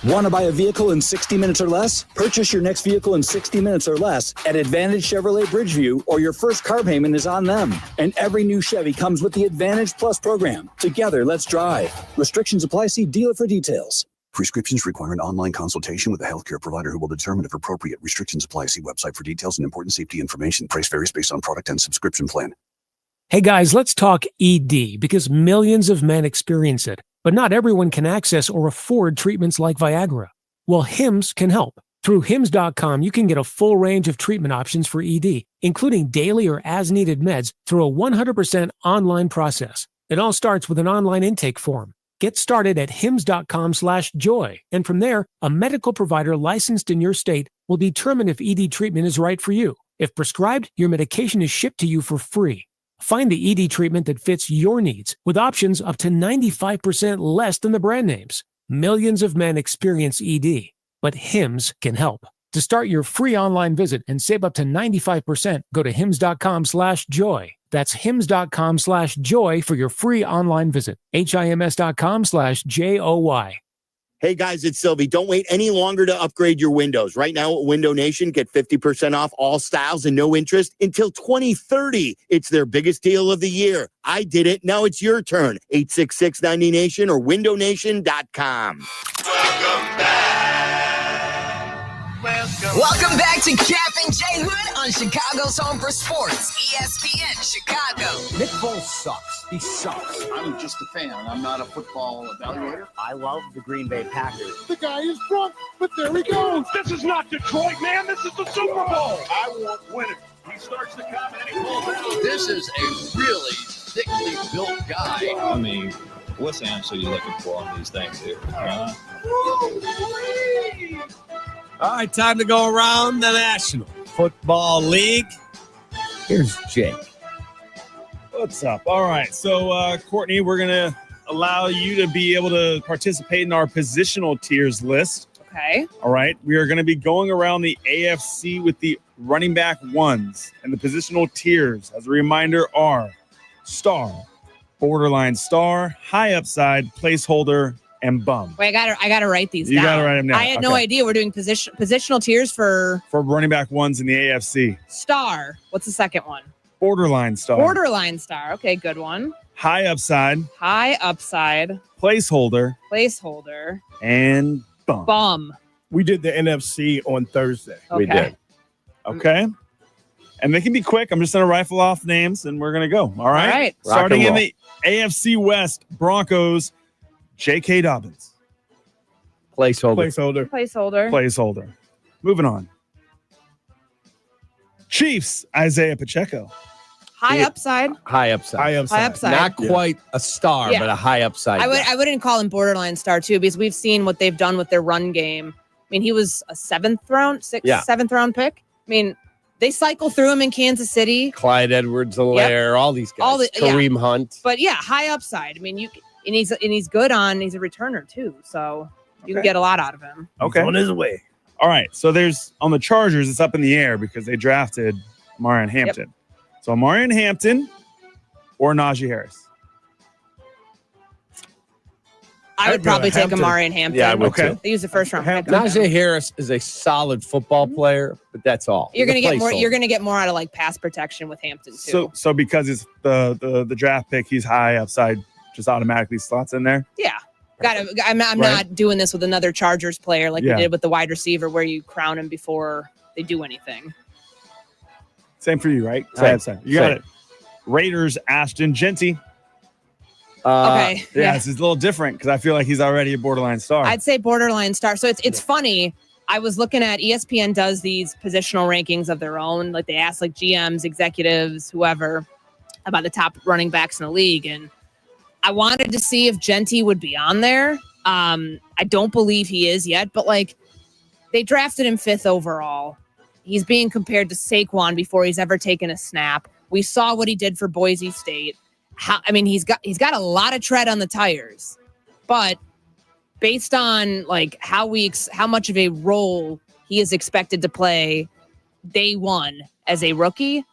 Want to buy a vehicle in 60 minutes or less? Purchase your next vehicle in 60 minutes or less at Advantage Chevrolet Bridgeview, or your first car payment is on them. And every new Chevy comes with the Advantage Plus program. Together, let's drive. Restrictions apply. See dealer for details.
Prescriptions require an online consultation with a healthcare provider who will determine if appropriate. Restrictions apply. See website for details and important safety information. Price varies based on product and subscription plan.
Hey guys, let's talk ED, because millions of men experience it, but not everyone can access or afford treatments like Viagra. Well, Hims can help. Through Hims.com, you can get a full range of treatment options for ED, including daily or as-needed meds through a 100% online process. It all starts with an online intake form. Get started at hims.com/joy, and from there, a medical provider licensed in your state will determine if ED treatment is right for you. If prescribed, your medication is shipped to you for free. Find the ED treatment that fits your needs with options up to 95% less than the brand names. Millions of men experience ED, but Hims can help. To start your free online visit and save up to 95%, go to hims.com/joy. That's hims.com/joy for your free online visit. HIMS.com/JOY.
Hey guys, it's Silvy. Don't wait any longer to upgrade your windows. Right now at Window Nation, get 50% off all styles and no interest until 2030. It's their biggest deal of the year. I did it. Now it's your turn. 866-90Nation or windownation.com.
Welcome back to Kap and J Hood on Chicago's Home for Sports, ESPN Chicago.
Nick Foles sucks. He sucks. I'm just a fan. I'm not a football evaluator.
I love the Green Bay Packers.
The guy is drunk, but there he goes. This is not Detroit, man. This is the Super Bowl. I want winners. He starts the comment and he pulls out. This is a really thickly built guy.
I mean, what's the answer you're looking for on these things here?
All right, time to go around the National Football League. Here's Jake.
What's up? All right. So, Courtney, we're going to allow you to be able to participate in our positional tiers list.
Okay.
All right. We are going to be going around the AFC with the running back ones. And the positional tiers, as a reminder, are star, borderline star, high upside, placeholder, and bum.
Wait, I gotta write these down.
You got to write them down.
I had no idea we're doing positional tiers for
running back ones in the AFC.
star. What's the second one?
Borderline star.
Borderline star. Okay, good one.
High upside.
High upside.
Placeholder.
Placeholder.
And bum.
We did the NFC on Thursday.
We did.
Okay. And they can be quick. I'm just going to rifle off names and we're going to go. All right.
All right.
Starting in the AFC West, Broncos, J.K. Dobbins.
Placeholder.
Placeholder. Moving on. Chiefs, Isaiah Pacheco.
High upside.
High upside. Not quite a star,
Yeah.
but a high upside.
I wouldn't call him borderline star too, because we've seen what they've done with their run game. I mean, he was a seventh round pick. I mean, they cycle through him in Kansas City.
Clyde Edwards-Helaire, all these guys. Kareem Hunt.
But yeah, high upside. I mean, he's good he's a returner too, so you can get a lot out of him.
Okay.
On his way.
All right. So there's on the Chargers, it's up in the air because they drafted Marion Hampton. So Marion Hampton or Najee Harris.
I would probably take Amari and Hampton.
Yeah, I would too.
They use the first round pick.
Najee Harris is a solid football player, but that's all.
You're gonna
He's a
get more.
placeholder.
You're gonna get more out of like pass protection with Hampton too.
So because it's the draft pick, he's high upside, just automatically slots in there.
Yeah. I'm not doing this with another Chargers player like we did with the wide receiver where you crown him before they do anything.
Same for you, right?
Same.
Upside. You got it. Raiders, Ashton Genty.
Okay.
Yeah, it's a little different because I feel like he's already a borderline star.
I'd say borderline star. So it's funny. I was looking at ESPN does these positional rankings of their own. Like they ask like GMs, executives, whoever about the top running backs in the league. And I wanted to see if Genty would be on there. I don't believe he is yet, but like they drafted him 5th overall. He's being compared to Saquon before he's ever taken a snap. We saw what he did for Boise State. He's got a lot of tread on the tires, but based on like how much of a role he is expected to play day one as a rookie,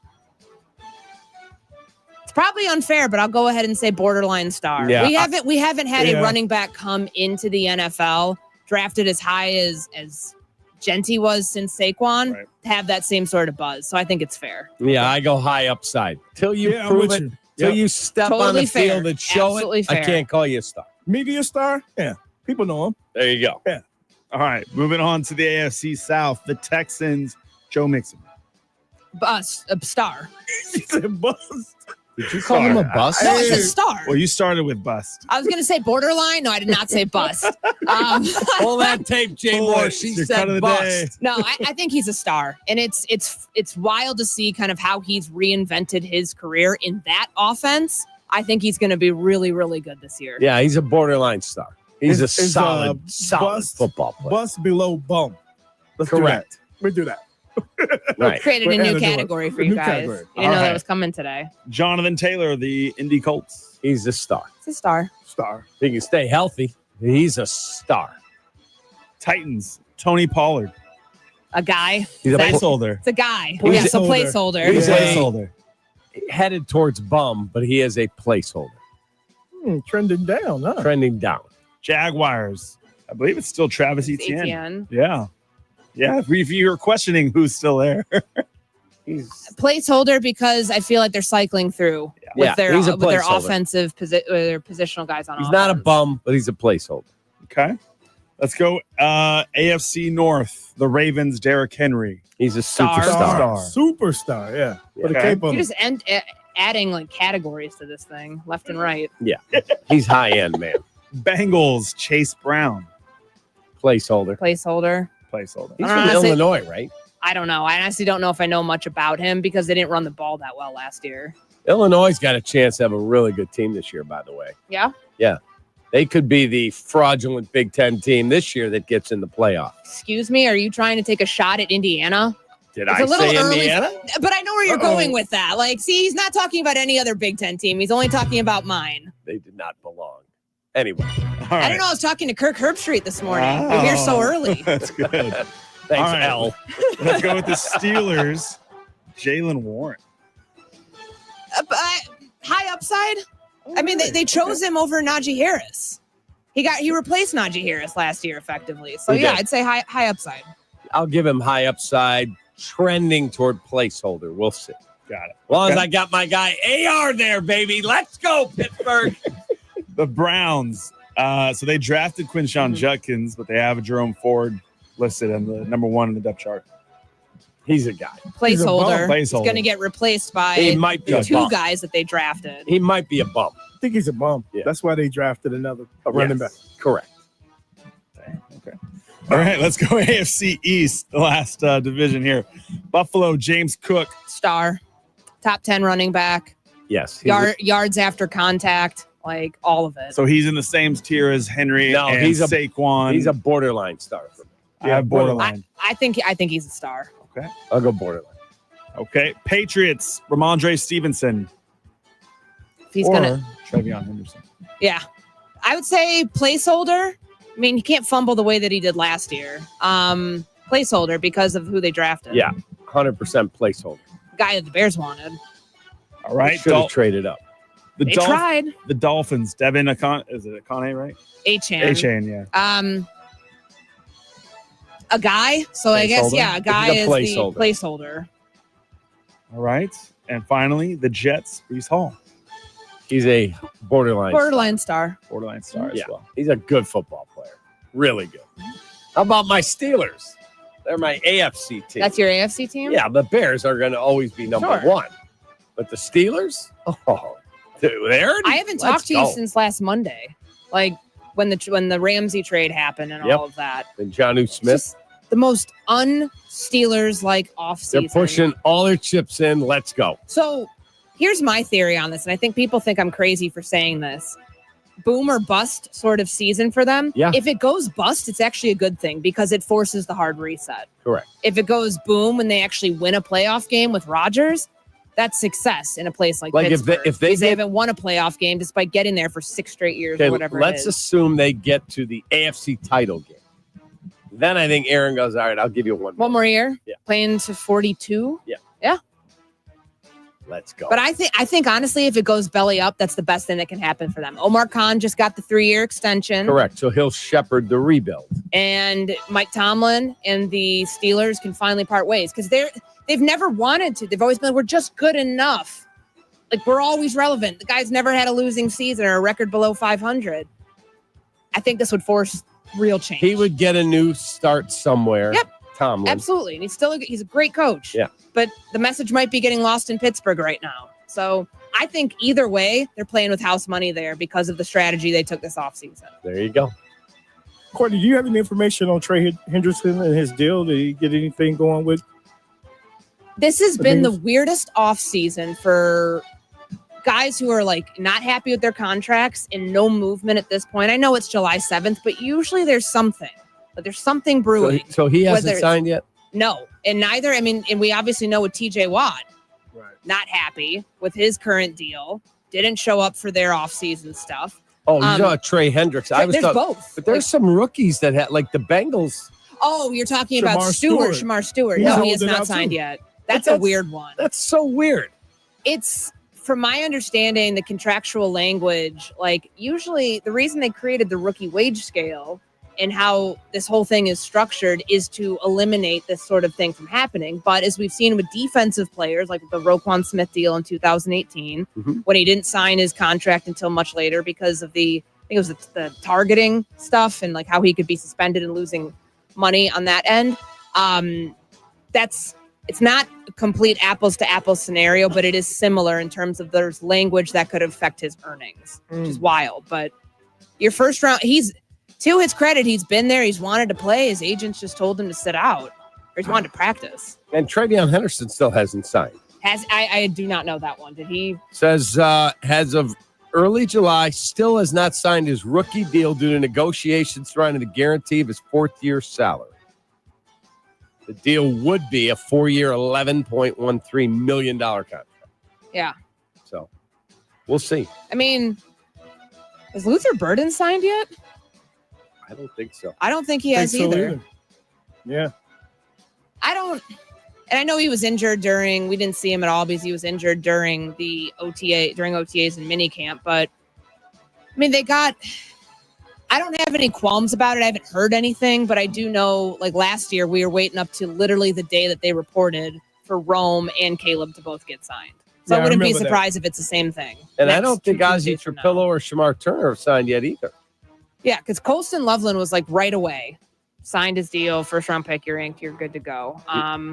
it's probably unfair, but I'll go ahead and say borderline star.
Yeah,
we haven't had a running back come into the NFL drafted as high as Genty was since Saquon have that same sort of buzz. So I think it's fair.
Yeah, I go high upside. Till you prove it, till you step on the field and show it, I can't call you a star.
Media star? Yeah. People know him.
There you go.
Yeah.
All right, moving on to the AFC South, the Texans, Joe Mixon.
Bust, a star.
He said bust.
Did you call him a bust?
No, I said star.
Well, you started with bust.
I was going to say borderline. No, I did not say bust.
Pull that tape, Jay Moore. She said bust.
No, I think he's a star. And it's wild to see kind of how he's reinvented his career in that offense. I think he's going to be really, really good this year.
Yeah, he's a borderline star. He's a solid
bust,
football player.
Bust below bum.
Correct.
We do that.
Right.
Created a new category for you guys.
Category.
You didn't know that was coming today.
Jonathan Taylor, the Indy Colts.
He's a star.
It's a star.
Star.
He can stay healthy. He's a star.
Titans, Tony Pollard.
A guy.
He's a placeholder.
It's a guy.
He's
Yes, a placeholder.
He's
placeholder.
Headed towards bum, but he is a placeholder.
Trending down, huh?
Trending down.
Jaguars. I believe it's still Travis Etienne.
Etienne.
Yeah. Yeah. If you're questioning who's still there.
He's
placeholder because I feel like they're cycling through with their
he's a
with their
placeholder.
offensive their positional guys on
He's
offense.
not a bum, but he's a placeholder.
Okay. Let's go AFC North. The Ravens, Derrick Henry.
He's a
Star.
superstar.
Superstar, yeah. Put a
Okay.
cape on
You're
him.
just adding like categories to this thing, left and right.
Yeah. He's high end, man.
Bengals, Chase Brown.
Placeholder.
Placeholder.
Placeholder.
He's
I don't
from
know, honestly-
Illinois, right?
I don't know. I honestly don't know if I know much about him because they didn't run the ball that well last year.
Illinois got a chance to have a really good team this year, by the way.
Yeah.
Yeah. They could be the fraudulent Big Ten team this year that gets in the playoff.
Excuse me, are you trying to take a shot at Indiana?
Did
It's
I
a little
say
early,
Indiana?
but I know where you're going with that. Like, see, he's not talking about any other Big Ten team. He's only talking about mine.
They did not belong. Anyway.
All
I
right.
don't know. I was talking to Kirk Herbstreit this morning. You're here so early.
That's good.
Thanks,
All right.
L.
Let's go with the Steelers, Jalen Warren.
High upside. I mean, they chose him over Najee Harris. He replaced Najee Harris last year effectively. So
He
yeah,
did.
I'd say high upside.
I'll give him high upside, trending toward placeholder. We'll see.
Got it.
As long as I got my guy AR there, baby. Let's go, Pittsburgh.
The Browns. So they drafted Quinshon Judkins, but they have Jerome Ford listed in the number 1 in the depth chart.
He's a guy.
Placeholder.
Placeholder.
He's going to get replaced by
He might be
the
a
2
bum.
guys that they drafted.
He might be a bum.
I think he's a bum.
Yeah.
That's why they drafted another running back.
Correct.
Okay. All right, let's go AFC East, the last division here. Buffalo, James Cook.
Star. Top 10 running back.
Yes.
Yards after contact. Like all of it.
So he's in the same tier as Henry and
he's
Saquon.
He's a borderline star for me.
I have borderline.
I think he's a star.
Okay.
I'll go borderline.
Okay. Patriots, Ramondre Stevenson.
If he's
or
gonna
Trevion Henderson.
Yeah. I would say placeholder. I mean, he can't fumble the way that he did last year. Placeholder because of who they drafted.
Yeah. 100% placeholder.
Guy that the Bears wanted.
All right.
Should have traded up.
They tried.
The Dolphins, Devin is it Akane, right?
A-Chan.
Yeah.
A guy. So I guess,
Placeholder?
a guy
He's a
is
placeholder.
the placeholder.
All right. And finally, the Jets, Breece Hall.
He's a borderline
star.
Borderline star as well.
He's a good football player. Really good. How about my Steelers? They're my AFC team.
That's your AFC team?
Yeah, the Bears are going to always be number
Sure.
1. But the Steelers? Oh, dude,
I haven't talked to you since last Monday. Like when the Ramsey trade happened and all of that.
And Jonnu Smith.
Just the most un-Steelers like offseason.
They're pushing all their chips in. Let's go.
So here's my theory on this, and I think people think I'm crazy for saying this. Boom or bust sort of season for them.
Yeah.
If it goes bust, it's actually a good thing because it forces the hard reset.
Correct.
If it goes boom when they actually win a playoff game with Rodgers, that's success in a place like Pittsburgh.
if they
because they haven't won a playoff game despite getting there for 6 straight years or whatever it
let's
is.
assume they get to the AFC title game. Then I think Aaron goes, all right, I'll give you one
more year.
Yeah.
Playing to 42.
Yeah.
Yeah.
Let's go.
But I think honestly, if it goes belly up, that's the best thing that can happen for them. Omar Khan just got the 3-year extension.
Correct. So he'll shepherd the rebuild.
And Mike Tomlin and the Steelers can finally part ways because they've never wanted to. They've always been, we're just good enough. Like, we're always relevant. The guy's never had a losing season or a record below 500. I think this would force real change.
He would get a new start somewhere.
Yep.
Tomlin.
Absolutely. And he's a great coach.
Yeah.
But the message might be getting lost in Pittsburgh right now. So I think either way, they're playing with house money there because of the strategy they took this offseason.
There you go.
Courtney, do you have any information on Trey Henderson and his deal? Did he get anything going with?
This has been the weirdest offseason for guys who are like not happy with their contracts and no movement at this point. I know it's July 7th, but usually there's something. But there's something brewing.
So he hasn't signed yet?
No. And and we obviously know with TJ Watt, not happy with his current deal, didn't show up for their offseason stuff.
Oh, you know Trey Hendricks.
There's both.
But there's some rookies that had, like the Bengals.
Oh, you're talking about Shamar Stewart.
Yeah.
No, he has
Holding
not
out
signed
too.
yet. That's a weird one.
That's so weird.
It's, from my understanding, the contractual language, like usually the reason they created the rookie wage scale and how this whole thing is structured is to eliminate this sort of thing from happening. But as we've seen with defensive players, like the Roquan Smith deal in 2018, when he didn't sign his contract until much later because of I think it was the targeting stuff and like how he could be suspended and losing money on that end. It's not a complete apples to apples scenario, but it is similar in terms of there's language that could affect his earnings, which is wild. But your first round, to his credit, he's been there. He's wanted to play. His agents just told him to sit out, or he's wanted to practice.
And Trevion Henderson still hasn't signed.
I do not know that one. Did he?
Says as of early July, still has not signed his rookie deal due to negotiations surrounding the guarantee of his 4th-year salary. The deal would be a 4-year, $11.13 million contract.
Yeah.
So we'll see.
I mean, is Luther Burden signed yet?
I don't think so.
I don't think he has either.
Yeah.
And I know he was injured we didn't see him at all because he was injured during the OTAs and minicamp. But I mean, I don't have any qualms about it. I haven't heard anything, but I do know like last year we were waiting up to literally the day that they reported for Rome and Caleb to both get signed. So
Yeah,
I wouldn't be
remember that.
surprised if it's the same thing.
And I
next
don't think
2
Ozzie
Tuesdays from now.
Trapillo or Shamar Turner have signed yet either.
Yeah, because Colston Loveland was like right away. Signed his deal, first round pick, you're inked, you're good to go.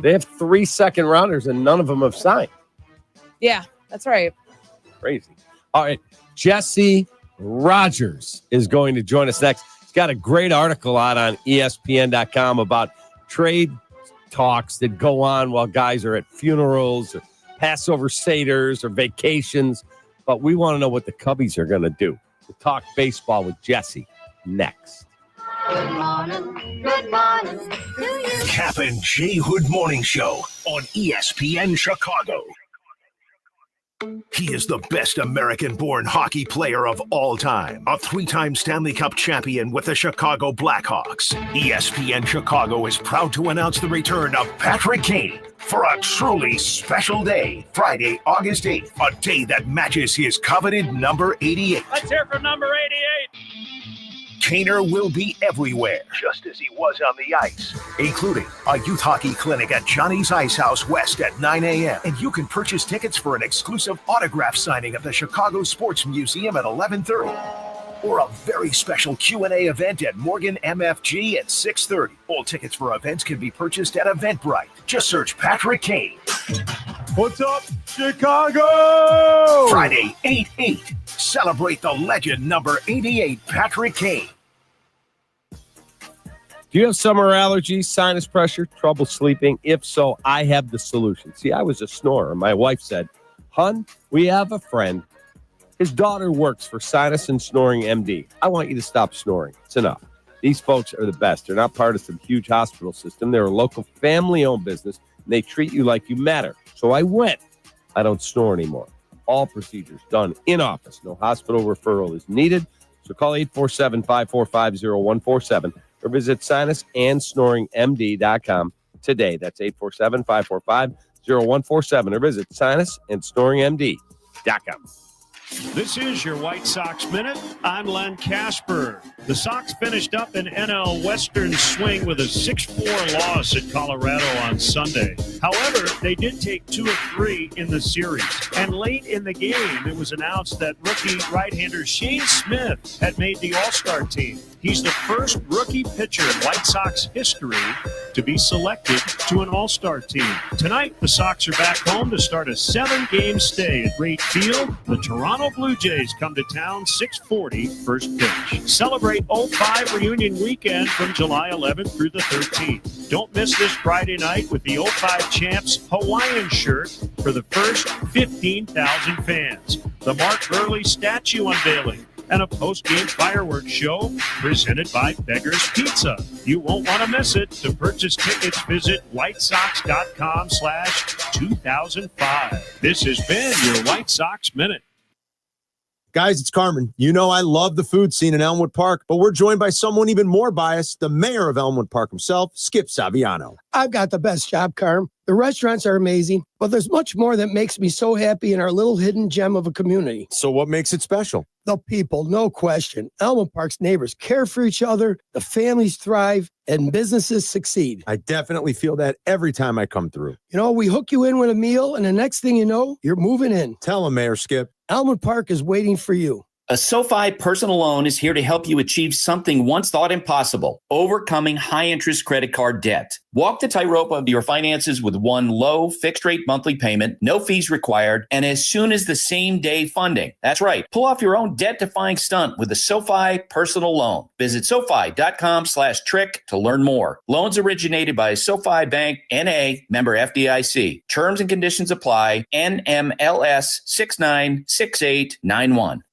They have 3 second rounders and none of them have signed.
Yeah, that's right.
Crazy. All right. Jesse Rogers is going to join us next. He's got a great article out on ESPN.com about trade talks that go on while guys are at funerals or Passover Seders or vacations. But we want to know what the Cubbies are going to do. We'll talk baseball with Jesse next.
Good morning. Good morning.
Kap and J Hood Morning Show on ESPN Chicago. He is the best American-born hockey player of all time, a 3-time Stanley Cup champion with the Chicago Blackhawks. ESPN Chicago is proud to announce the return of Patrick Kane for a truly special day, Friday, August 8th, a day that matches his coveted number 88.
Let's hear from number 88.
Kaner will be everywhere, just as he was on the ice, including a youth hockey clinic at Johnny's Ice House West at 9 a.m. And you can purchase tickets for an exclusive autograph signing at the Chicago Sports Museum at 11:30. Or a very special Q&A event at Morgan MFG at 6:30. All tickets for events can be purchased at Eventbrite. Just search Patrick Kane.
What's up, Chicago?
Friday, 8/8. Celebrate the legend number 88, Patrick Kane.
Do you have summer allergies, sinus pressure, trouble sleeping? If so, I have the solution. See, I was a snorer. My wife said, "Hun, we have a friend. His daughter works for Sinus and Snoring MD. I want you to stop snoring. It's enough." These folks are the best. They're not part of some huge hospital system. They're a local family-owned business, and they treat you like you matter. So I went. I don't snore anymore. All procedures done in office. No hospital referral is needed. So call 847-545-0147 or visit sinusandsnoringmd.com today. That's 847-545-0147 or visit sinusandsnoringmd.com.
This is your White Sox Minute. I'm Len Casper. The Sox finished up an NL Western swing with a 6-4 loss at Colorado on Sunday. However, they did take 2 of 3 in the series. And late in the game, it was announced that rookie right-hander Shane Smith had made the All-Star team. He's the first rookie pitcher in White Sox history to be selected to an All-Star team. Tonight, the Sox are back home to start a 7-game stay at Wright Field. The Toronto Blue Jays come to town 6:40 first pitch. Celebrate 05 reunion weekend from July 11th through the 13th. Don't miss this Friday night with the 05 champs Hawaiian shirt for the first 15,000 fans. The Mark Burley statue unveiling and a post-game fireworks show presented by Beggar's Pizza. You won't want to miss it. To purchase tickets, visit whitesox.com/2005. This has been your White Sox Minute.
Guys, it's Carmen. You know I love the food scene in Elmwood Park, but we're joined by someone even more biased, the mayor of Elmwood Park himself, Skip Saviano.
I've got the best job, Carm. The restaurants are amazing, but there's much more that makes me so happy in our little hidden gem of a community.
So what makes it special?
The people, no question. Elmwood Park's neighbors care for each other, the families thrive, and businesses succeed.
I definitely feel that every time I come through.
You know, we hook you in with a meal, and the next thing you know, you're moving in.
Tell them, Mayor Skip.
Elmwood Park is waiting for you.
A SoFi personal loan is here to help you achieve something once thought impossible, overcoming high-interest credit card debt. Walk the tightrope of your finances with one low, fixed-rate monthly payment, no fees required, and as soon as the same-day funding. That's right. Pull off your own debt-defying stunt with a SoFi personal loan. Visit SoFi.com/trick to learn more. Loans originated by SoFi Bank, N.A., member FDIC. Terms and conditions apply. NMLS 696891.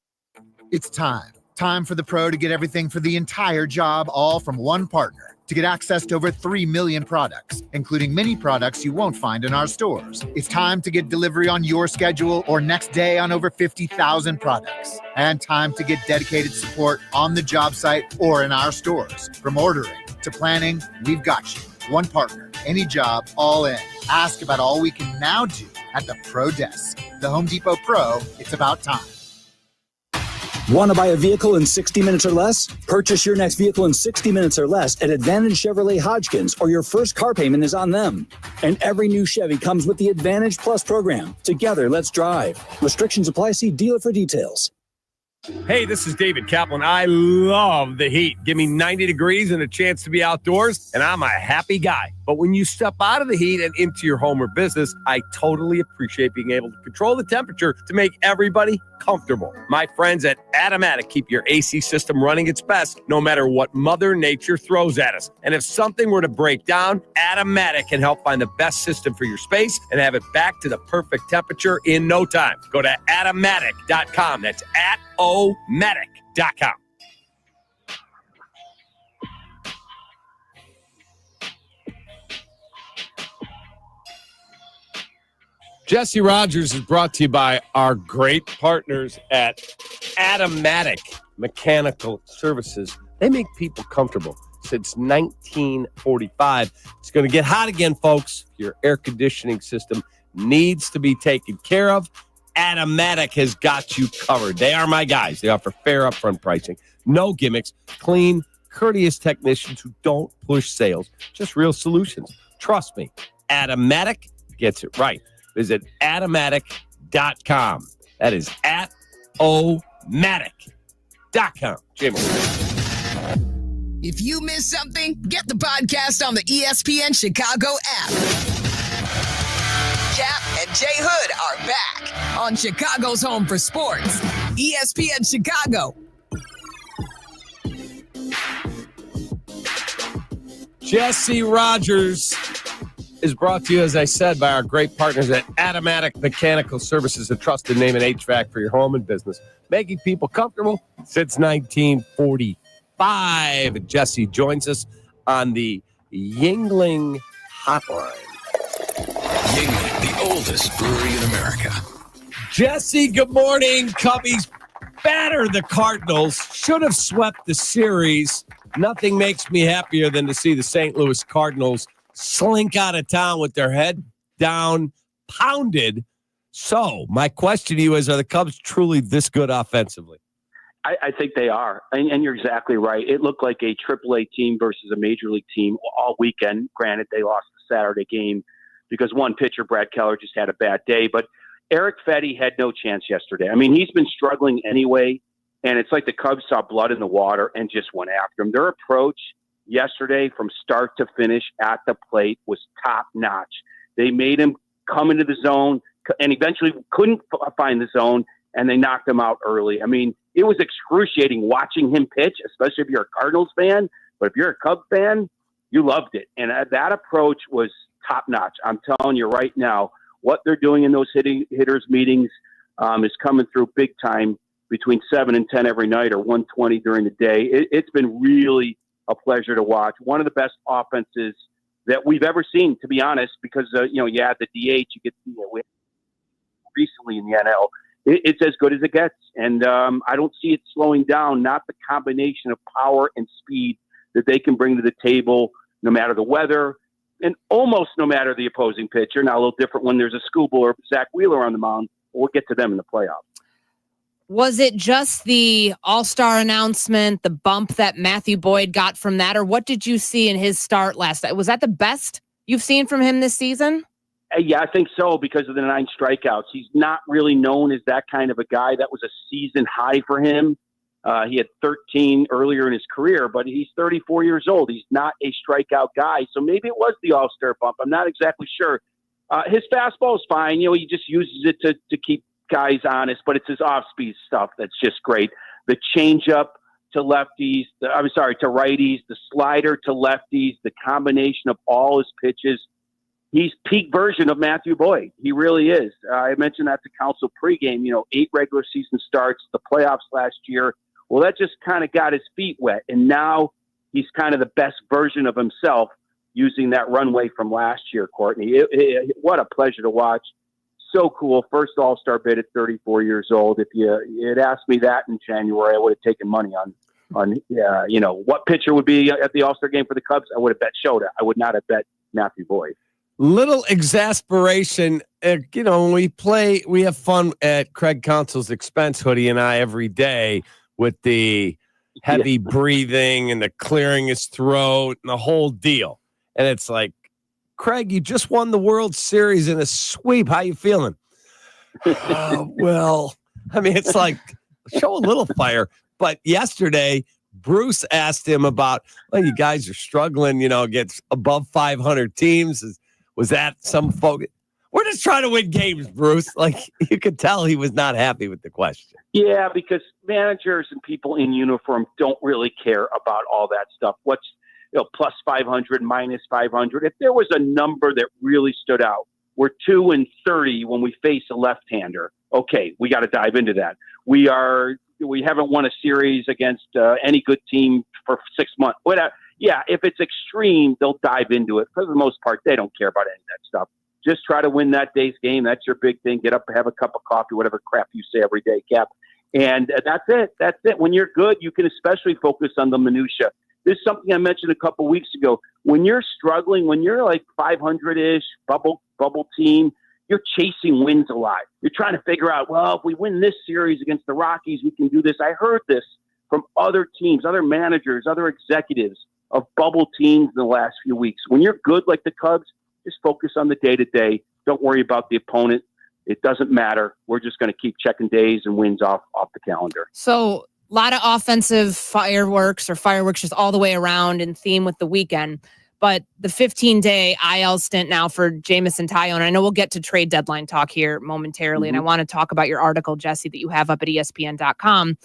It's time for the pro to get everything for the entire job, all from one partner. To get access to over 3 million products, including many products you won't find in our stores. It's time to get delivery on your schedule or next day on over 50,000 products. And time to get dedicated support on the job site or in our stores. From ordering to planning, we've got you. One partner, any job, all in. Ask about all we can now do at the Pro Desk. The Home Depot Pro, it's about time.
Want to buy a vehicle in 60 minutes or less? Purchase your next vehicle in 60 minutes or less at Advantage Chevrolet Hodgkins, or your first car payment is on them. And every new Chevy comes with the Advantage Plus program. Together, let's drive. Restrictions apply. See dealer for details.
Hey, this is David Kaplan. I love the heat. Give me 90 degrees and a chance to be outdoors, and I'm a happy guy. But when you step out of the heat and into your home or business, I totally appreciate being able to control the temperature to make everybody comfortable. My friends at Automatic keep your AC system running its best no matter what Mother Nature throws at us. And if something were to break down, Automatic can help find the best system for your space and have it back to the perfect temperature in no time. Go to Automatic.com. That's Automatic.com. Jesse Rogers is brought to you by our great partners at Automatic Mechanical Services. They make people comfortable since 1945. It's going to get hot again, folks. Your air conditioning system needs to be taken care of. Automatic has got you covered. They are my guys. They offer fair upfront pricing, no gimmicks, clean, courteous technicians who don't push sales, just real solutions. Trust me, Automatic gets it right. Visit Automatic.com. That is Automatic.com. Jimmy.
If you missed something, get the podcast on the ESPN Chicago app. Kap and Jay Hood are back on Chicago's home for sports, ESPN Chicago.
Jesse Rogers is brought to you, as I said, by our great partners at Automatic Mechanical Services, a trusted name in HVAC for your home and business, making people comfortable since 1945. Jesse joins us on the Yuengling Hotline.
Yuengling, the oldest brewery in America.
Jesse, good morning. Cubbies batter the Cardinals. Should have swept the series. Nothing makes me happier than to see the St. Louis Cardinals slink out of town with their head down, pounded. So my question to you is, are the Cubs truly this good offensively?
I think they are. And you're exactly right. It looked like a AAA team versus a major league team all weekend. Granted, they lost the Saturday game because one pitcher, Brad Keller, just had a bad day. But Eric Fetty had no chance yesterday. I mean, he's been struggling anyway. And it's like the Cubs saw blood in the water and just went after him. Their approach yesterday from start to finish at the plate was top notch. They made him come into the zone and eventually couldn't find the zone, and they knocked him out early. I mean, it was excruciating watching him pitch, especially if you're a Cardinals fan. But if you're a Cubs fan, you loved it. And that approach was top notch. I'm telling you right now, what they're doing in those hitters meetings is coming through big time between 7 and 10 every night, or 1:20 during the day. It's been really a pleasure to watch. One of the best offenses that we've ever seen, to be honest, because, you add the DH, you get recently in the NL. It's as good as it gets. And I don't see it slowing down, not the combination of power and speed that they can bring to the table, no matter the weather and almost no matter the opposing pitcher. Now, a little different when there's a Scooble or Zach Wheeler on the mound. We'll get to them in the playoffs.
Was it just the All-Star announcement, the bump that Matthew Boyd got from that, or what did you see in his start last night? Was that the best you've seen from him this season?
Yeah, I think so, because of the 9 strikeouts. He's not really known as that kind of a guy. That was a season high for him. He had 13 earlier in his career, but he's 34 years old. He's not a strikeout guy, so maybe it was the All-Star bump. I'm not exactly sure. His fastball is fine. He just uses it to keep guys honest, but it's his off-speed stuff that's just great. The changeup to lefties, to righties, the slider to lefties, the combination of all his pitches. He's peak version of Matthew Boyd. He really is. I mentioned that to Council pregame, 8 regular season starts, the playoffs last year. Well, that just kind of got his feet wet. And now he's kind of the best version of himself using that runway from last year, Courtney. What a pleasure to watch. So cool. First All-Star bid at 34 years old. If you had asked me that in January, I would have taken money on what pitcher would be at the All-Star game for the Cubs. I would have bet Shota. I would not have bet Matthew Boyd.
Little exasperation. When we play, we have fun at Craig Council's expense, Hoodie and I, every day with the heavy breathing and the clearing his throat and the whole deal. And it's like, Craig, you just won the World Series in a sweep. How you feeling? Well, I mean, it's like, show a little fire. But yesterday, Bruce asked him about, well, you guys are struggling, against above 500 teams. Was that some focus? We're just trying to win games, Bruce. Like, you could tell he was not happy with the question.
Yeah, because managers and people in uniform don't really care about all that stuff. What's plus 500, minus 500. If there was a number that really stood out, we're 2-30 when we face a left-hander. Okay, we got to dive into that. We haven't won a series against any good team for 6 months. Yeah, if it's extreme, they'll dive into it. For the most part, they don't care about any of that stuff. Just try to win that day's game. That's your big thing. Get up, have a cup of coffee, whatever crap you say every day, Cap. And that's it. That's it. When you're good, you can especially focus on the minutia. This is something I mentioned a couple weeks ago. When you're struggling, when you're like 500-ish, bubble team, you're chasing wins a lot. You're trying to figure out, well, if we win this series against the Rockies, we can do this. I heard this from other teams, other managers, other executives of bubble teams in the last few weeks. When you're good like the Cubs, just focus on the day-to-day. Don't worry about the opponent. It doesn't matter. We're just going to keep checking days and wins off the calendar.
So a lot of offensive fireworks just all the way around in theme with the weekend. But the 15-day IL stint now for Jamison Tyone, I know we'll get to trade deadline talk here momentarily, and I want to talk about your article, Jesse, that you have up at ESPN.com.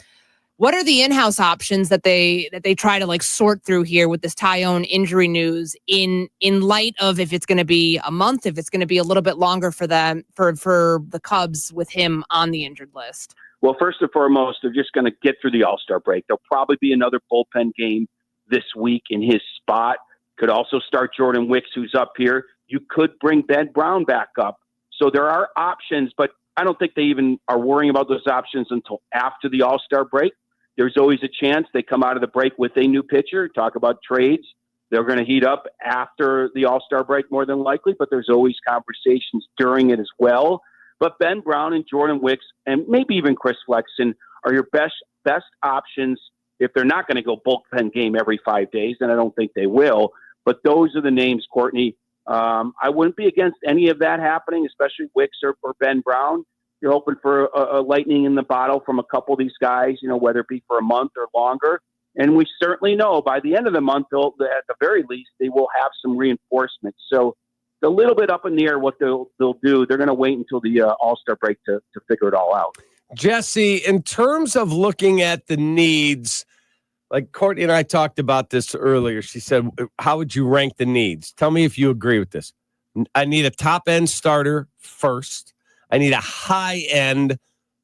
What are the in-house options that they try to sort through here with this Tyone injury news in light of if it's going to be a month, if it's going to be a little bit longer for them for the Cubs with him on the injured list?
Well, first and foremost, they're just going to get through the All-Star break. There'll probably be another bullpen game this week in his spot. Could also start Jordan Wicks, who's up here. You could bring Ben Brown back up. So there are options, but I don't think they even are worrying about those options until after the All-Star break. There's always a chance they come out of the break with a new pitcher, talk about trades. They're going to heat up after the All-Star break more than likely, but there's always conversations during it as well. But Ben Brown and Jordan Wicks and maybe even Chris Flexen are your best options if they're not going to go bullpen game every 5 days, and I don't think they will. But those are the names, Courtney. I wouldn't be against any of that happening, especially Wicks or Ben Brown. You're hoping for a lightning in the bottle from a couple of these guys, whether it be for a month or longer. And we certainly know by the end of the month, at the very least, they will have some reinforcements. So a little bit up in the air what they'll do. They're going to wait until the All-Star break to figure it all out.
Jesse, in terms of looking at the needs, like Courtney and I talked about this earlier. She said, how would you rank the needs? Tell me if you agree with this. I need a top-end starter first. I need a high-end,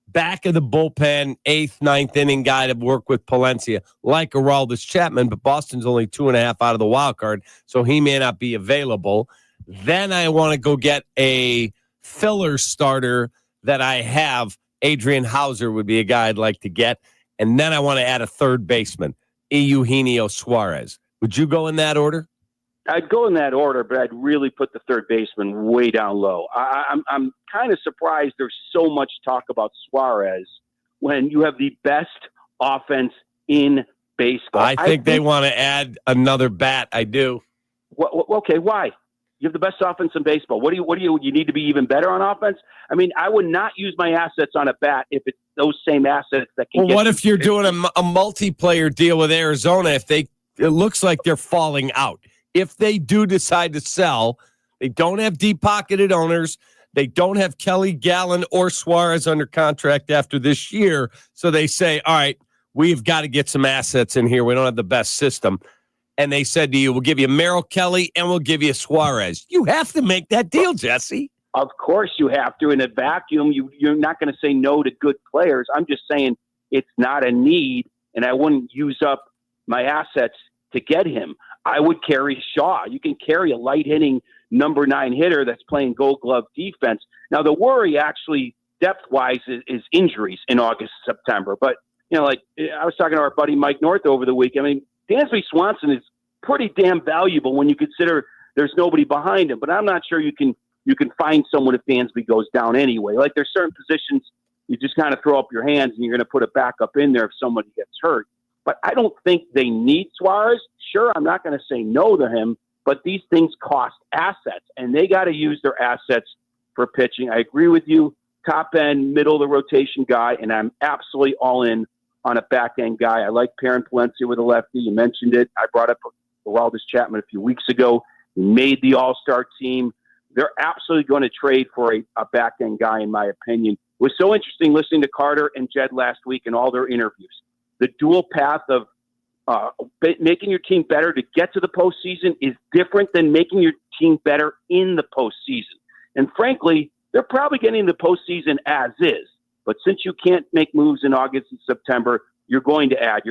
back of the bullpen, 8th, 9th inning guy to work with Palencia, like Aroldis Chapman, but Boston's only 2.5 out of the wild card, so he may not be available. Then I want to go get a filler starter that I have. Adrian Hauser would be a guy I'd like to get. And then I want to add a third baseman, Eugenio Suarez. Would you go in that order?
I'd go in that order, but I'd really put the third baseman way down low. I'm kind of surprised there's so much talk about Suarez when you have the best offense in baseball.
I think they want to add another bat. I do.
Okay, why? You have the best offense in baseball. What do you need to be even better on offense? I mean, I would not use my assets on a bat if it's those same assets that can.
Well, what if you're doing a multiplayer deal with Arizona? It looks like they're falling out. If they do decide to sell, they don't have deep-pocketed owners. They don't have Kelly Gallen or Suarez under contract after this year. So they say, all right, we've got to get some assets in here. We don't have the best system. And they said to you, we'll give you Merrill Kelly and we'll give you Suarez. You have to make that deal, Jesse.
Of course you have to. In a vacuum, you're not going to say no to good players. I'm just saying it's not a need, and I wouldn't use up my assets to get him. I would carry Shaw. You can carry a light-hitting number 9 hitter that's playing gold glove defense. Now, the worry actually depth-wise is injuries in August, September. But, like I was talking to our buddy Mike North over the week. I mean, Dansby Swanson is pretty damn valuable when you consider there's nobody behind him. But I'm not sure you can find someone if Dansby goes down anyway. Like there's certain positions you just kind of throw up your hands and you're going to put a backup in there if somebody gets hurt. But I don't think they need Suarez. Sure, I'm not going to say no to him, but these things cost assets, and they got to use their assets for pitching. I agree with you. Top end, middle of the rotation guy, and I'm absolutely all in on a back end guy. I like pairing Palencia with a lefty. You mentioned it. I brought up Aroldis Chapman a few weeks ago. He made the All-Star team. They're absolutely going to trade for a back end guy, in my opinion. It was so interesting listening to Carter and Jed last week in all their interviews. The dual path of making your team better to get to the postseason is different than making your team better in the postseason. And frankly, they're probably getting the postseason as is. But since you can't make moves in August and September, you're going to add.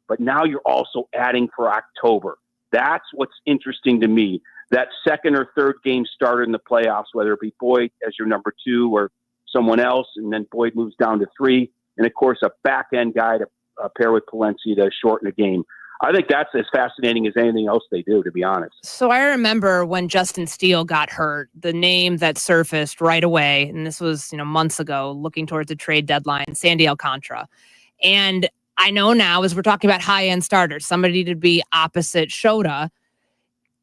But now you're also adding for October. That's what's interesting to me. That second or third game starter in the playoffs, whether it be Boyd as your number 2 or someone else, and then Boyd moves down to 3. And, of course, a back-end guy to pair with Palencia to shorten the game. I think that's as fascinating as anything else they do, to be honest.
So I remember when Justin Steele got hurt, the name that surfaced right away, and this was months ago, looking towards the trade deadline, Sandy Alcantara. And I know now, as we're talking about high-end starters, somebody to be opposite Shota,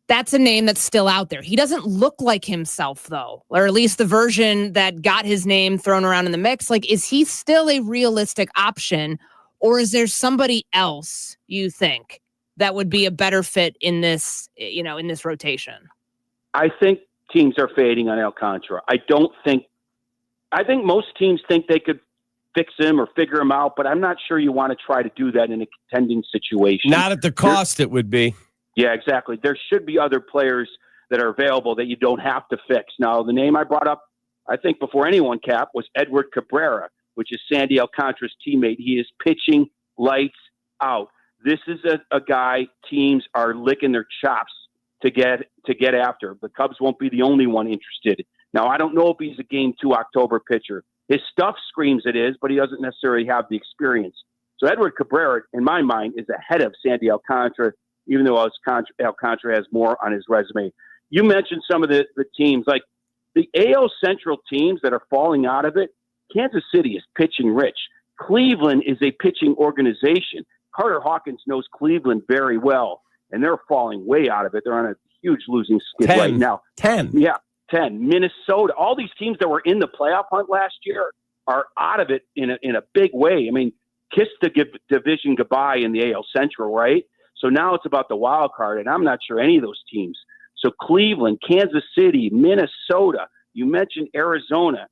that's a name that's still out there. He doesn't look like himself, though, or at least the version that got his name thrown around in the mix. Like, is he still a realistic option, or is there somebody else you think that would be a better fit in this, in this rotation?
I think teams are fading on Alcantara. I think most teams think they could fix him or figure him out, but I'm not sure you want to try to do that in a contending situation.
Not at the cost it would be.
Yeah, exactly. There should be other players that are available that you don't have to fix. Now, the name I brought up, I think before anyone, Cap, was Edward Cabrera, which is Sandy Alcantara's teammate. He is pitching lights out. This is a guy teams are licking their chops to get after. The Cubs won't be the only one interested. Now, I don't know if he's a Game 2 October pitcher. His stuff screams it is, but he doesn't necessarily have the experience. So Edward Cabrera, in my mind, is ahead of Sandy Alcantara, even though Alcantara has more on his resume. You mentioned some of the teams, like the AL Central teams that are falling out of it. Kansas City is pitching rich. Cleveland is a pitching organization. Carter Hawkins knows Cleveland very well, and they're falling way out of it. They're on a huge losing skid right now.
10.
Yeah, 10. Minnesota, all these teams that were in the playoff hunt last year are out of it in a big way. I mean, kiss the division goodbye in the AL Central, right? So now it's about the wild card, and I'm not sure any of those teams. So Cleveland, Kansas City, Minnesota, you mentioned Arizona,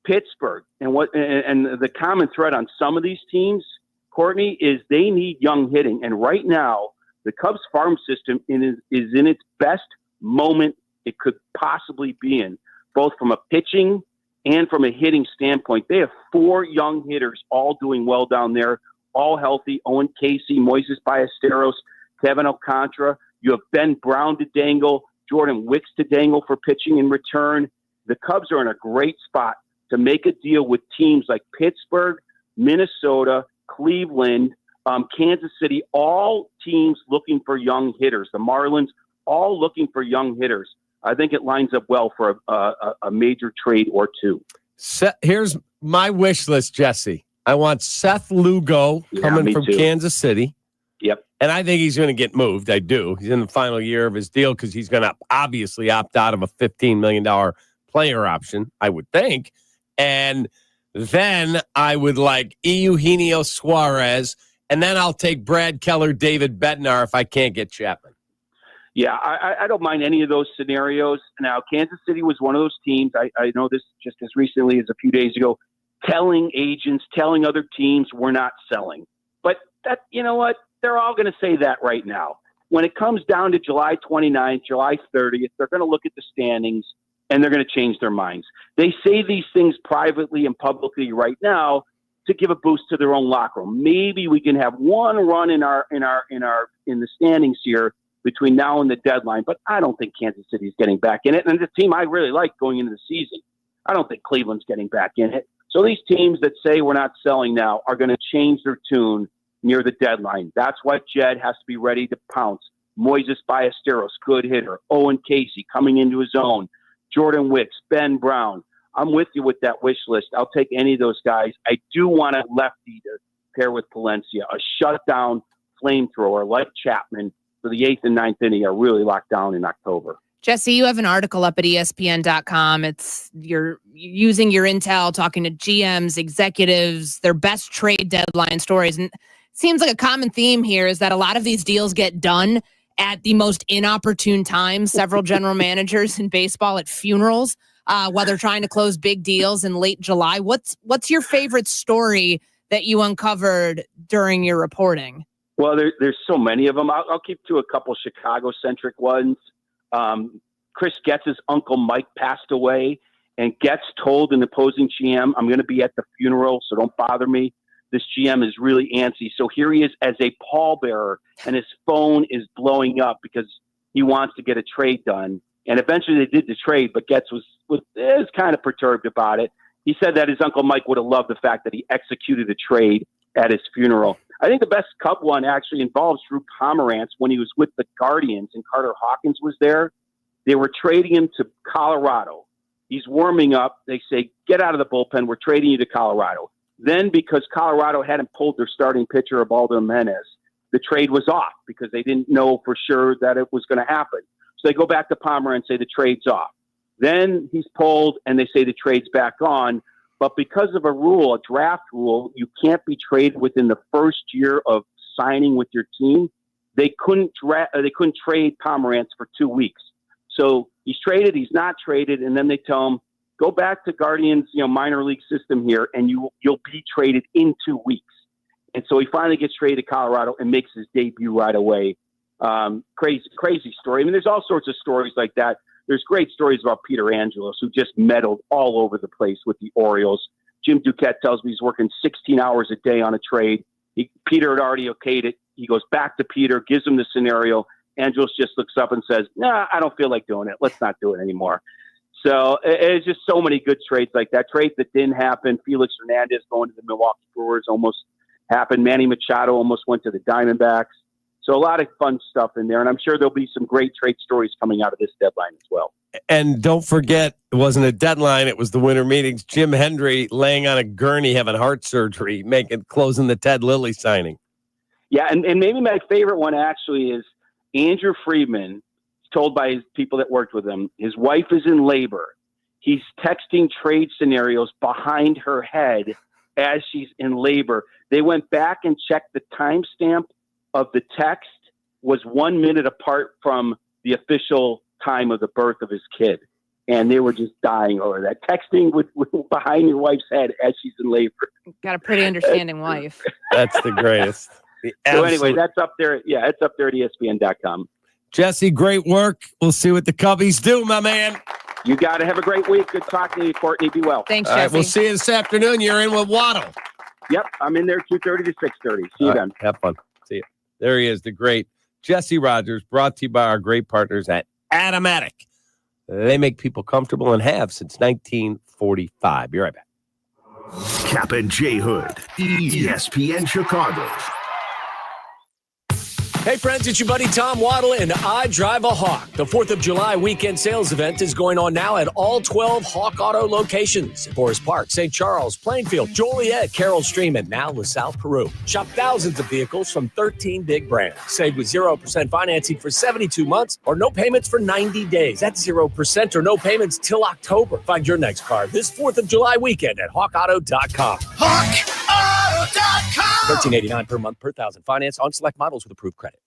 Pittsburgh, and the common thread on some of these teams, Courtney, is they need young hitting. And right now, the Cubs farm system is in its best moment it could possibly be in, both from a pitching and from a hitting standpoint. They have 4 young hitters all doing well down there, all healthy. Owen Casey, Moises Ballesteros, Kevin Alcantara. You have Ben Brown to dangle, Jordan Wicks to dangle for pitching in return. The Cubs are in a great spot to make a deal with teams like Pittsburgh, Minnesota, Cleveland, Kansas City, all teams looking for young hitters. The Marlins, all looking for young hitters. I think it lines up well for a major trade or two.
Here's my wish list, Jesse. I want Seth Lugo coming from Kansas City.
Yep.
And I think he's going to get moved. I do. He's in the final year of his deal because he's going to obviously opt out of a $15 million player option, I would think. And then I would like Eugenio Suarez, and then I'll take Brad Keller, David Bednar if I can't get Chapman.
Yeah, I don't mind any of those scenarios. Now, Kansas City was one of those teams, I know this just as recently as a few days ago, telling agents, telling other teams we're not selling. But that, you know what? They're all going to say that right now. When it comes down to July 29th, July 30th, they're going to look at the standings and they're going to change their minds. They say these things privately and publicly right now to give a boost to their own locker room. Maybe we can have one run in the standings here between now and the deadline, but I don't think Kansas City is getting back in it. And the team I really like going into the season, I don't think Cleveland's getting back in it. So these teams that say we're not selling now are going to change their tune near the deadline. That's why Jed has to be ready to pounce. Moises Ballesteros, good hitter. Owen Casey coming into his own. Jordan Wicks, Ben Brown. I'm with you with that wish list. I'll take any of those guys. I do want a lefty to pair with Palencia. A shutdown flamethrower like Chapman for the 8th and 9th inning are really locked down in October.
Jesse, you have an article up at ESPN.com. You're using your intel, talking to GMs, executives, their best trade deadline stories. And it seems like a common theme here is that a lot of these deals get done at the most inopportune times. Several general managers in baseball at funerals, while they're trying to close big deals in late July. What's your favorite story that you uncovered during your reporting?
Well, there's so many of them. I'll keep to a couple Chicago-centric ones. Chris Getz's uncle Mike passed away, and Getz told an opposing GM, I'm going to be at the funeral, so don't bother me. This GM is really antsy. So here he is as a pallbearer, and his phone is blowing up because he wants to get a trade done. And eventually they did the trade, but Getz was kind of perturbed about it. He said that his uncle Mike would have loved the fact that he executed a trade at his funeral. I think the best Cub one actually involves Drew Pomerantz when he was with the Guardians and Carter Hawkins was there. They were trading him to Colorado. He's warming up. They say, get out of the bullpen. We're trading you to Colorado. Then because Colorado hadn't pulled their starting pitcher, Ubaldo Jimenez, the trade was off because they didn't know for sure that it was going to happen. So they go back to Palmer and say the trade's off. Then he's pulled and they say the trade's back on. But because of a draft rule, you can't be traded within the first year of signing with your team. They couldn't trade Pomerantz for 2 weeks. So he's traded, he's not traded, and then they tell him, go back to Guardians, minor league system here, and you'll be traded in 2 weeks. And so he finally gets traded to Colorado and makes his debut right away. Crazy story. I mean, there's all sorts of stories like that. There's great stories about Peter Angelos, who just meddled all over the place with the Orioles. Jim Duquette tells me he's working 16 hours a day on a trade. Peter had already okayed it. He goes back to Peter, gives him the scenario. Angelos just looks up and says, nah, I don't feel like doing it. Let's not do it anymore. So it's just so many good trades like that. Trades that didn't happen. Felix Hernandez going to the Milwaukee Brewers almost happened. Manny Machado almost went to the Diamondbacks. So a lot of fun stuff in there. And I'm sure there'll be some great trade stories coming out of this deadline as well.
And don't forget, it wasn't a deadline. It was the winter meetings. Jim Hendry laying on a gurney having heart surgery, closing the Ted Lilly signing.
Yeah, and maybe my favorite one actually is Andrew Friedman, told by his people that worked with him, his wife is in labor. He's texting trade scenarios behind her head as she's in labor. They went back and checked the timestamp of the text was 1 minute apart from the official time of the birth of his kid. And they were just dying over that. Texting with behind your wife's head as she's in labor.
Got a pretty understanding wife.
That's the greatest.
So anyway, that's up there. Yeah, it's up there at ESPN.com.
Jesse, great work. We'll see what the Cubbies do, my man.
You got to have a great week. Good talking to you, Courtney. Be well.
Thanks,
All
Jesse.
right, we'll see you this afternoon. You're in with Waddle.
Yep, I'm in there 2:30 to 6:30. See you then.
Have fun. See you. There he is, the great Jesse Rogers, brought to you by our great partners at Atomatic. They make people comfortable and have since 1945. Be right back.
Kap and J Hood, ESPN Chicago.
Hey friends, it's your buddy Tom Waddle, and I drive a Hawk. The 4th of July weekend sales event is going on now at all 12 Hawk Auto locations. Forest Park, St. Charles, Plainfield, Joliet, Carroll Stream, and now LaSalle, Peru. Shop thousands of vehicles from 13 big brands. Save with 0% financing for 72 months or no payments for 90 days. That's 0% or no payments till October. Find your next car this 4th of July weekend at hawkauto.com.
HawkAuto.com.
$13.89 per month per thousand. Finance on select models with approved credit.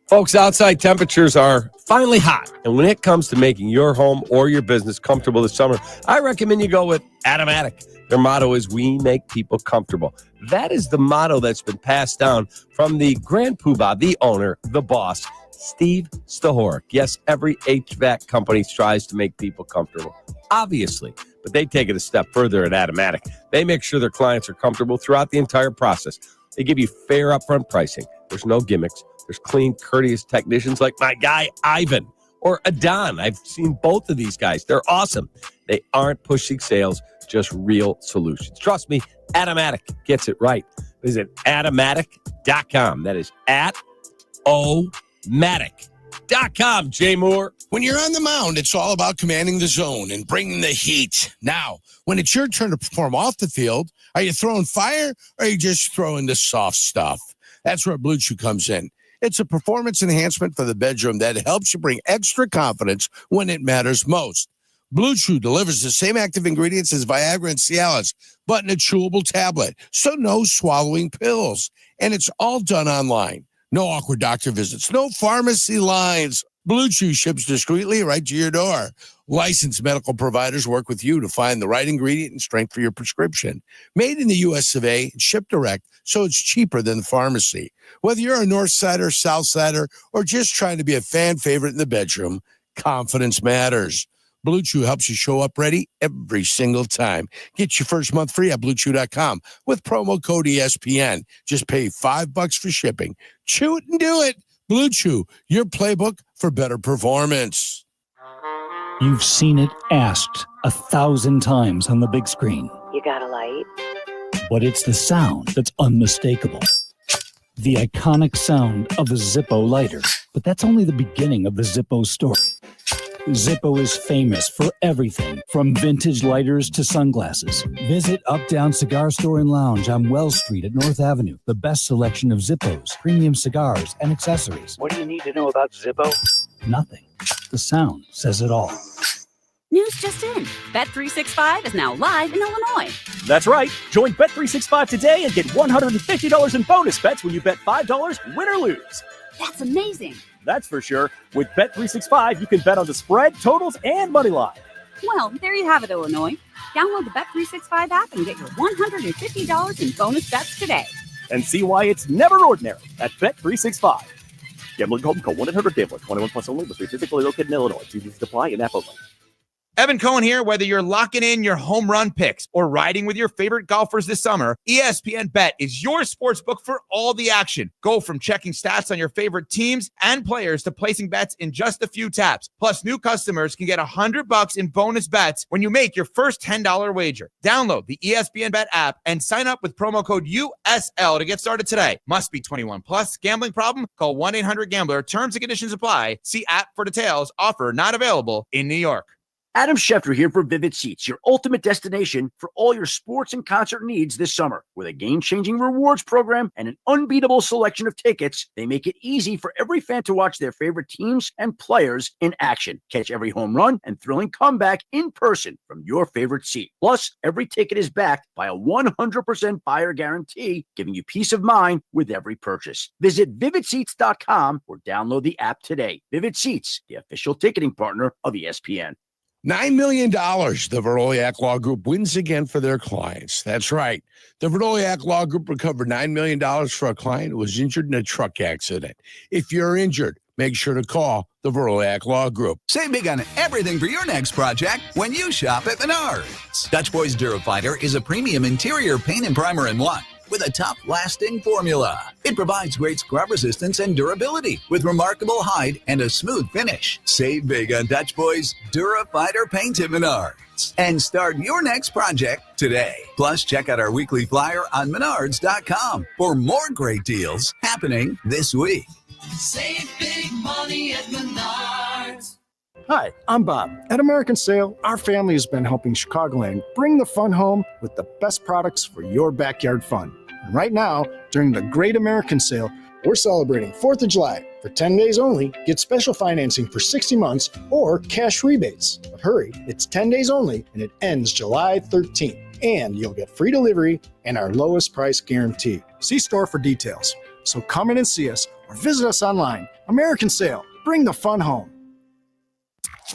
Folks, outside temperatures are finally hot. And when it comes to making your home or your business comfortable this summer, I recommend you go with Atomatic. Their motto is, we make people comfortable. That is the motto that's been passed down from the Grand Poobah, the owner, the boss, Steve Stahorek. Yes, every HVAC company tries to make people comfortable, obviously, but they take it a step further at Atomatic. They make sure their clients are comfortable throughout the entire process. They give you fair upfront pricing. There's no gimmicks. There's clean, courteous technicians like my guy, Ivan, or Adon. I've seen both of these guys. They're awesome. They aren't pushing sales, just real solutions. Trust me, Atomatic gets it right. Visit Atomatic.com. That is Atomatic.com, Jay Moore.
When you're on the mound, it's all about commanding the zone and bringing the heat. Now, when it's your turn to perform off the field, are you throwing fire or are you just throwing the soft stuff? That's where Blue Chew comes in. It's a performance enhancement for the bedroom that helps you bring extra confidence when it matters most. Blue Chew delivers the same active ingredients as Viagra and Cialis, but in a chewable tablet, so no swallowing pills. And it's all done online. No awkward doctor visits, no pharmacy lines. Blue Chew ships discreetly right to your door. Licensed medical providers work with you to find the right ingredient and strength for your prescription. Made in the U.S. of A. and shipped direct, so it's cheaper than the pharmacy. Whether you're a North Sider, South Sider, or just trying to be a fan favorite in the bedroom, confidence matters. Blue Chew helps you show up ready every single time. Get your first month free at BlueChew.com with promo code ESPN. Just pay $5 for shipping. Chew it and do it. Blue Chew, your playbook for better performance.
You've seen it asked 1,000 times on the big screen,
You got a light?
but it's the sound that's unmistakable. The iconic sound of a Zippo lighter. But that's only the beginning of the Zippo story. Zippo is famous for everything from vintage lighters to sunglasses. Visit Uptown Cigar Store and Lounge on Wells Street at North Avenue. The best selection of Zippos, premium cigars, and accessories.
What do you need to know about Zippo?
Nothing. The sound says it all.
News just in. Bet365 is now live in Illinois.
That's right. Join Bet365 today and get $150 in bonus bets when you bet $5, win or lose.
That's amazing.
That's for sure. With Bet365, you can bet on the spread, totals, and money line.
Well, there you have it, Illinois. Download the Bet365 app and get your $150 in bonus bets today.
And see why it's never ordinary at Bet365. Gambling problem? Call 1-800-GAMBLER. 21 plus only, but physically located in Illinois. TVs apply and app only.
Evan Cohen here. Whether you're locking in your home run picks or riding with your favorite golfers this summer, ESPN Bet is your sportsbook for all the action. Go from checking stats on your favorite teams and players to placing bets in just a few taps. Plus, new customers can get $100 in bonus bets when you make your first $10 wager. Download the ESPN Bet app and sign up with promo code USL to get started today. Must be 21 plus. Gambling problem? Call 1-800-GAMBLER. Terms and conditions apply. See app for details. Offer not available in New York.
Adam Schefter here for Vivid Seats, your ultimate destination for all your sports and concert needs this summer. With a game-changing rewards program and an unbeatable selection of tickets, they make it easy for every fan to watch their favorite teams and players in action. Catch every home run and thrilling comeback in person from your favorite seat. Plus, every ticket is backed by a 100% buyer guarantee, giving you peace of mind with every purchase. Visit VividSeats.com or download the app today. Vivid Seats, the official ticketing partner of ESPN.
$9 million the Veroliak Law Group wins again for their clients. That's right. The Veroliak Law Group recovered $9 million for a client who was injured in a truck accident. If you're injured, make sure to call the Veroliak Law Group.
Save big on everything for your next project when you shop at Menards. Dutch Boys Durafighter is a premium interior paint and primer in one, with a top-lasting formula. It provides great scrub resistance and durability with remarkable hide and a smooth finish. Save big on Dutch Boys Durafighter paint at Menards and start your next project today. Plus, check out our weekly flyer on Menards.com for more great deals happening this week.
Save big money at Menards.
Hi, I'm Bob. At American Sale, our family has been helping Chicagoland bring the fun home with the best products for your backyard fun. And right now, during the Great American Sale, we're celebrating 4th of July. For 10 days only, get special financing for 60 months or cash rebates. But hurry, it's 10 days only and it ends July 13th. And you'll get free delivery and our lowest price guarantee. See store for details. So come in and see us or visit us online. American Sale, bring the fun home.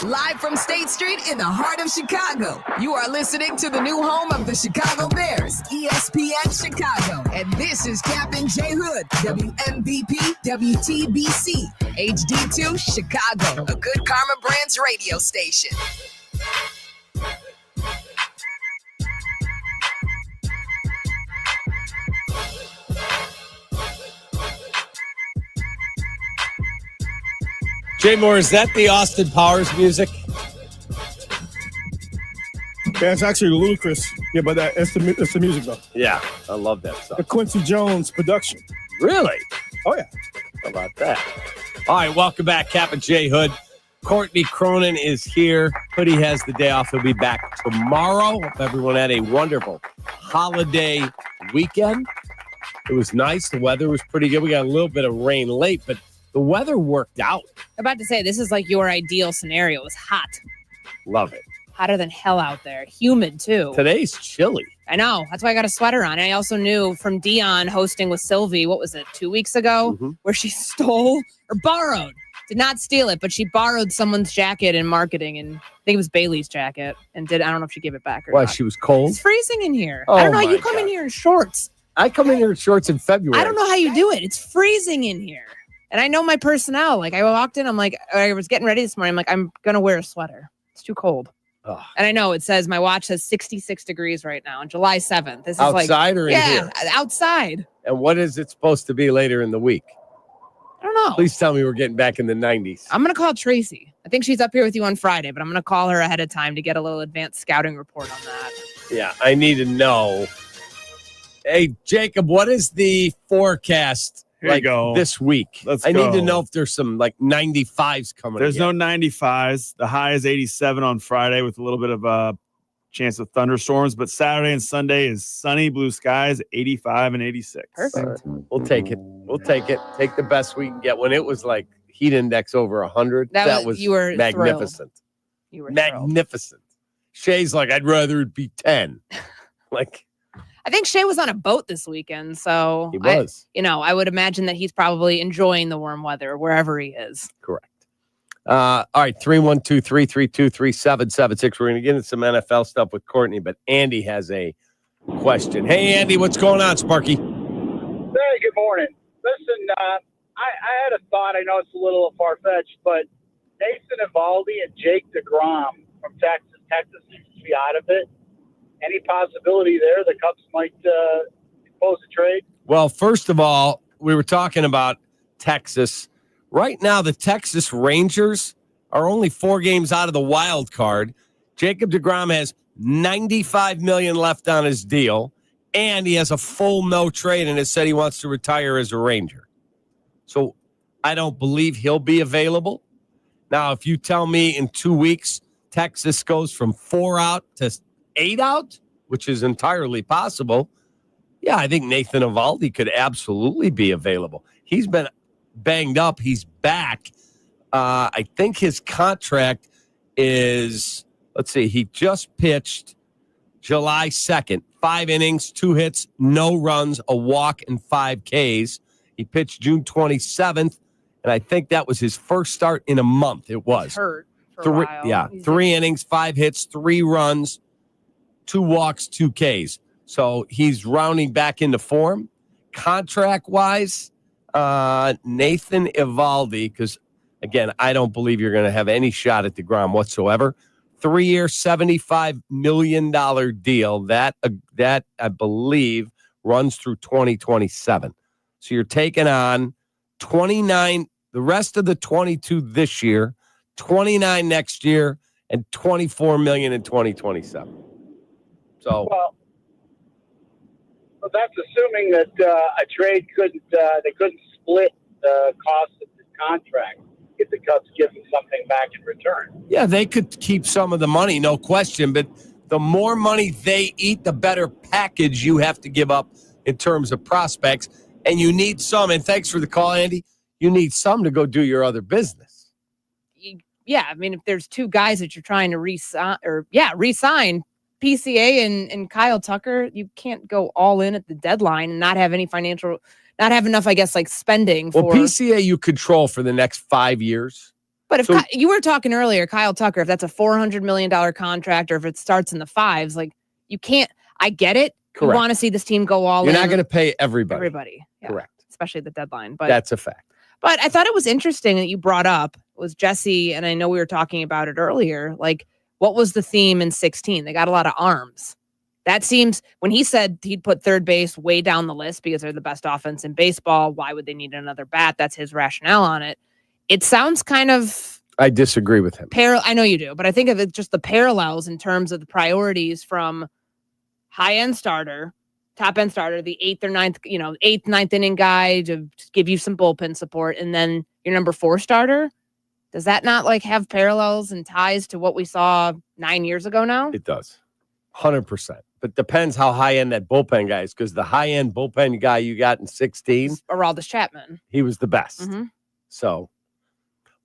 Live from State Street in the heart of Chicago, you are listening to the new home of the Chicago Bears, ESPN Chicago. And this is Captain J. Hood, WMVP, WTBC, HD2, Chicago, a good Carmen Brands radio station.
Jay Moore, is that the Austin Powers music?
Yeah, it's actually ludicrous. Yeah, but it's the music though.
Yeah, I love that stuff.
The Quincy Jones production.
Really?
Oh yeah.
How about that? All right, welcome back, Kap and J Hood. Courtney Cronin is here. Hoodie has the day off. He'll be back tomorrow. Hope everyone had a wonderful holiday weekend. It was nice. The weather was pretty good. We got a little bit of rain late, but the weather worked out.
I'm about to say, this is like your ideal scenario. It was hot.
Love it.
Hotter than hell out there. Humid, too.
Today's chilly.
I know. That's why I got a sweater on. I also knew from Dion hosting with Silvy, what was it, 2 weeks ago, where she stole or borrowed. Did not steal it, but she borrowed someone's jacket in marketing, and I think it was Bailey's jacket, and I don't know if she gave it back or
Why,
not.
she was cold?
It's freezing in here.
Oh,
I don't know how you
my
come in
God.
here in shorts.
I come in here in shorts in February.
I don't know how you do it. It's freezing in here. And I know my personnel. Like, I walked in, I was getting ready this morning. I'm like, I'm going to wear a sweater. It's too cold.
Ugh.
And I know it says, my watch says 66 degrees right now on July 7th. This is
Outside or in here?
Yeah, outside.
And what is it supposed to be later in the week?
I don't know.
Please tell me we're getting back in the 90s.
I'm going to call Tracy. I think she's up here with you on Friday, but I'm going to call her ahead of time to get a little advanced scouting report on that.
Yeah, I need to know. Hey, Jacob, what is the forecast
Here you go.
this week?
Let's
I need to
go.
know if there's some 95s coming.
There's
again.
no 95s. The high is 87 on Friday with a little bit of a chance of thunderstorms, but Saturday and Sunday is sunny, blue skies, 85 and 86.
Perfect.
We'll take it. We'll take it. Take the best we can get. When it was like heat index over 100, that was
you were
magnificent.
thrilled. You were
magnificent. Shay's like, I'd rather it be 10.
I think Shay was on a boat this weekend, so
He was.
I would imagine that he's probably enjoying the warm weather wherever he is.
Correct. All right, 312-332-3776. We're going to get into some NFL stuff with Courtney, but Andy has a question. Hey, Andy, what's going on, Sparky?
Hey, good morning. Listen, I had a thought. I know it's a little far-fetched, but Nathan Evaldi and Jake DeGrom from Texas seems to be out of it. Any possibility there the Cubs might propose a trade?
Well, first of all, we were talking about Texas. Right now, the Texas Rangers are only 4 games out of the wild card. Jacob DeGrom has $95 million left on his deal, and he has a full no trade and has said he wants to retire as a Ranger. So I don't believe he'll be available. Now, if you tell me in 2 weeks, Texas goes from 4 out to 8 out, which is entirely possible, yeah, I think Nathan Evaldi could absolutely be available. He's been banged up. He's back. I think his contract is, let's see, he just pitched July 2nd, 5 innings, 2 hits, no runs, a walk, and 5 Ks. He pitched June 27th, and I think that was his first start in a month. It was.
He's hurt for a while.
Yeah, 3 innings, 5 hits, 3 runs, 2 walks, 2 Ks. So he's rounding back into form. Contract-wise, Nathan Evaldi, because, again, I don't believe you're going to have any shot at DeGrom whatsoever. 3-year, $75 million deal. That I believe, runs through 2027. So you're taking on 29, the rest of the 22 this year, 29 next year, and $24 million in 2027. So,
well, that's assuming that a trade couldn't split the cost of the contract if the Cubs give them something back in return.
yeah, they could keep some of the money, no question, but the more money they eat, the better package you have to give up in terms of prospects. And you need some, and thanks for the call, Andy, you need some to go do your other business.
Yeah, I mean, if there's 2 guys that you're trying to re-sign, PCA and Kyle Tucker, you can't go all in at the deadline and not have any not have enough, I guess, spending for.
Well, PCA you control for the next 5 years.
But if you were talking earlier, Kyle Tucker, if that's a $400 million contract or if it starts in the 5s, you can't. I get it.
Correct.
You want to see this team go all in.
You're not going to pay everybody.
Everybody. Yeah,
correct.
Especially at the deadline. But
that's a fact.
But I thought it was interesting that you brought up was Jesse, and I know we were talking about it earlier, what was the theme in 16? They got a lot of arms. That seems, when he said he'd put third base way down the list because they're the best offense in baseball, why would they need another bat? That's his rationale on it. It sounds kind of
I disagree with him.
I know you do, but I think of it just the parallels in terms of the priorities from high-end starter, top-end starter, the eighth, ninth inning guy to give you some bullpen support, and then your number 4 starter. Does that not have parallels and ties to what we saw 9 years ago now?
It does. 100%. But depends how high-end that bullpen guy is, because the high-end bullpen guy you got in 16,
Aroldis Chapman.
he was the best.
Mm-hmm.
So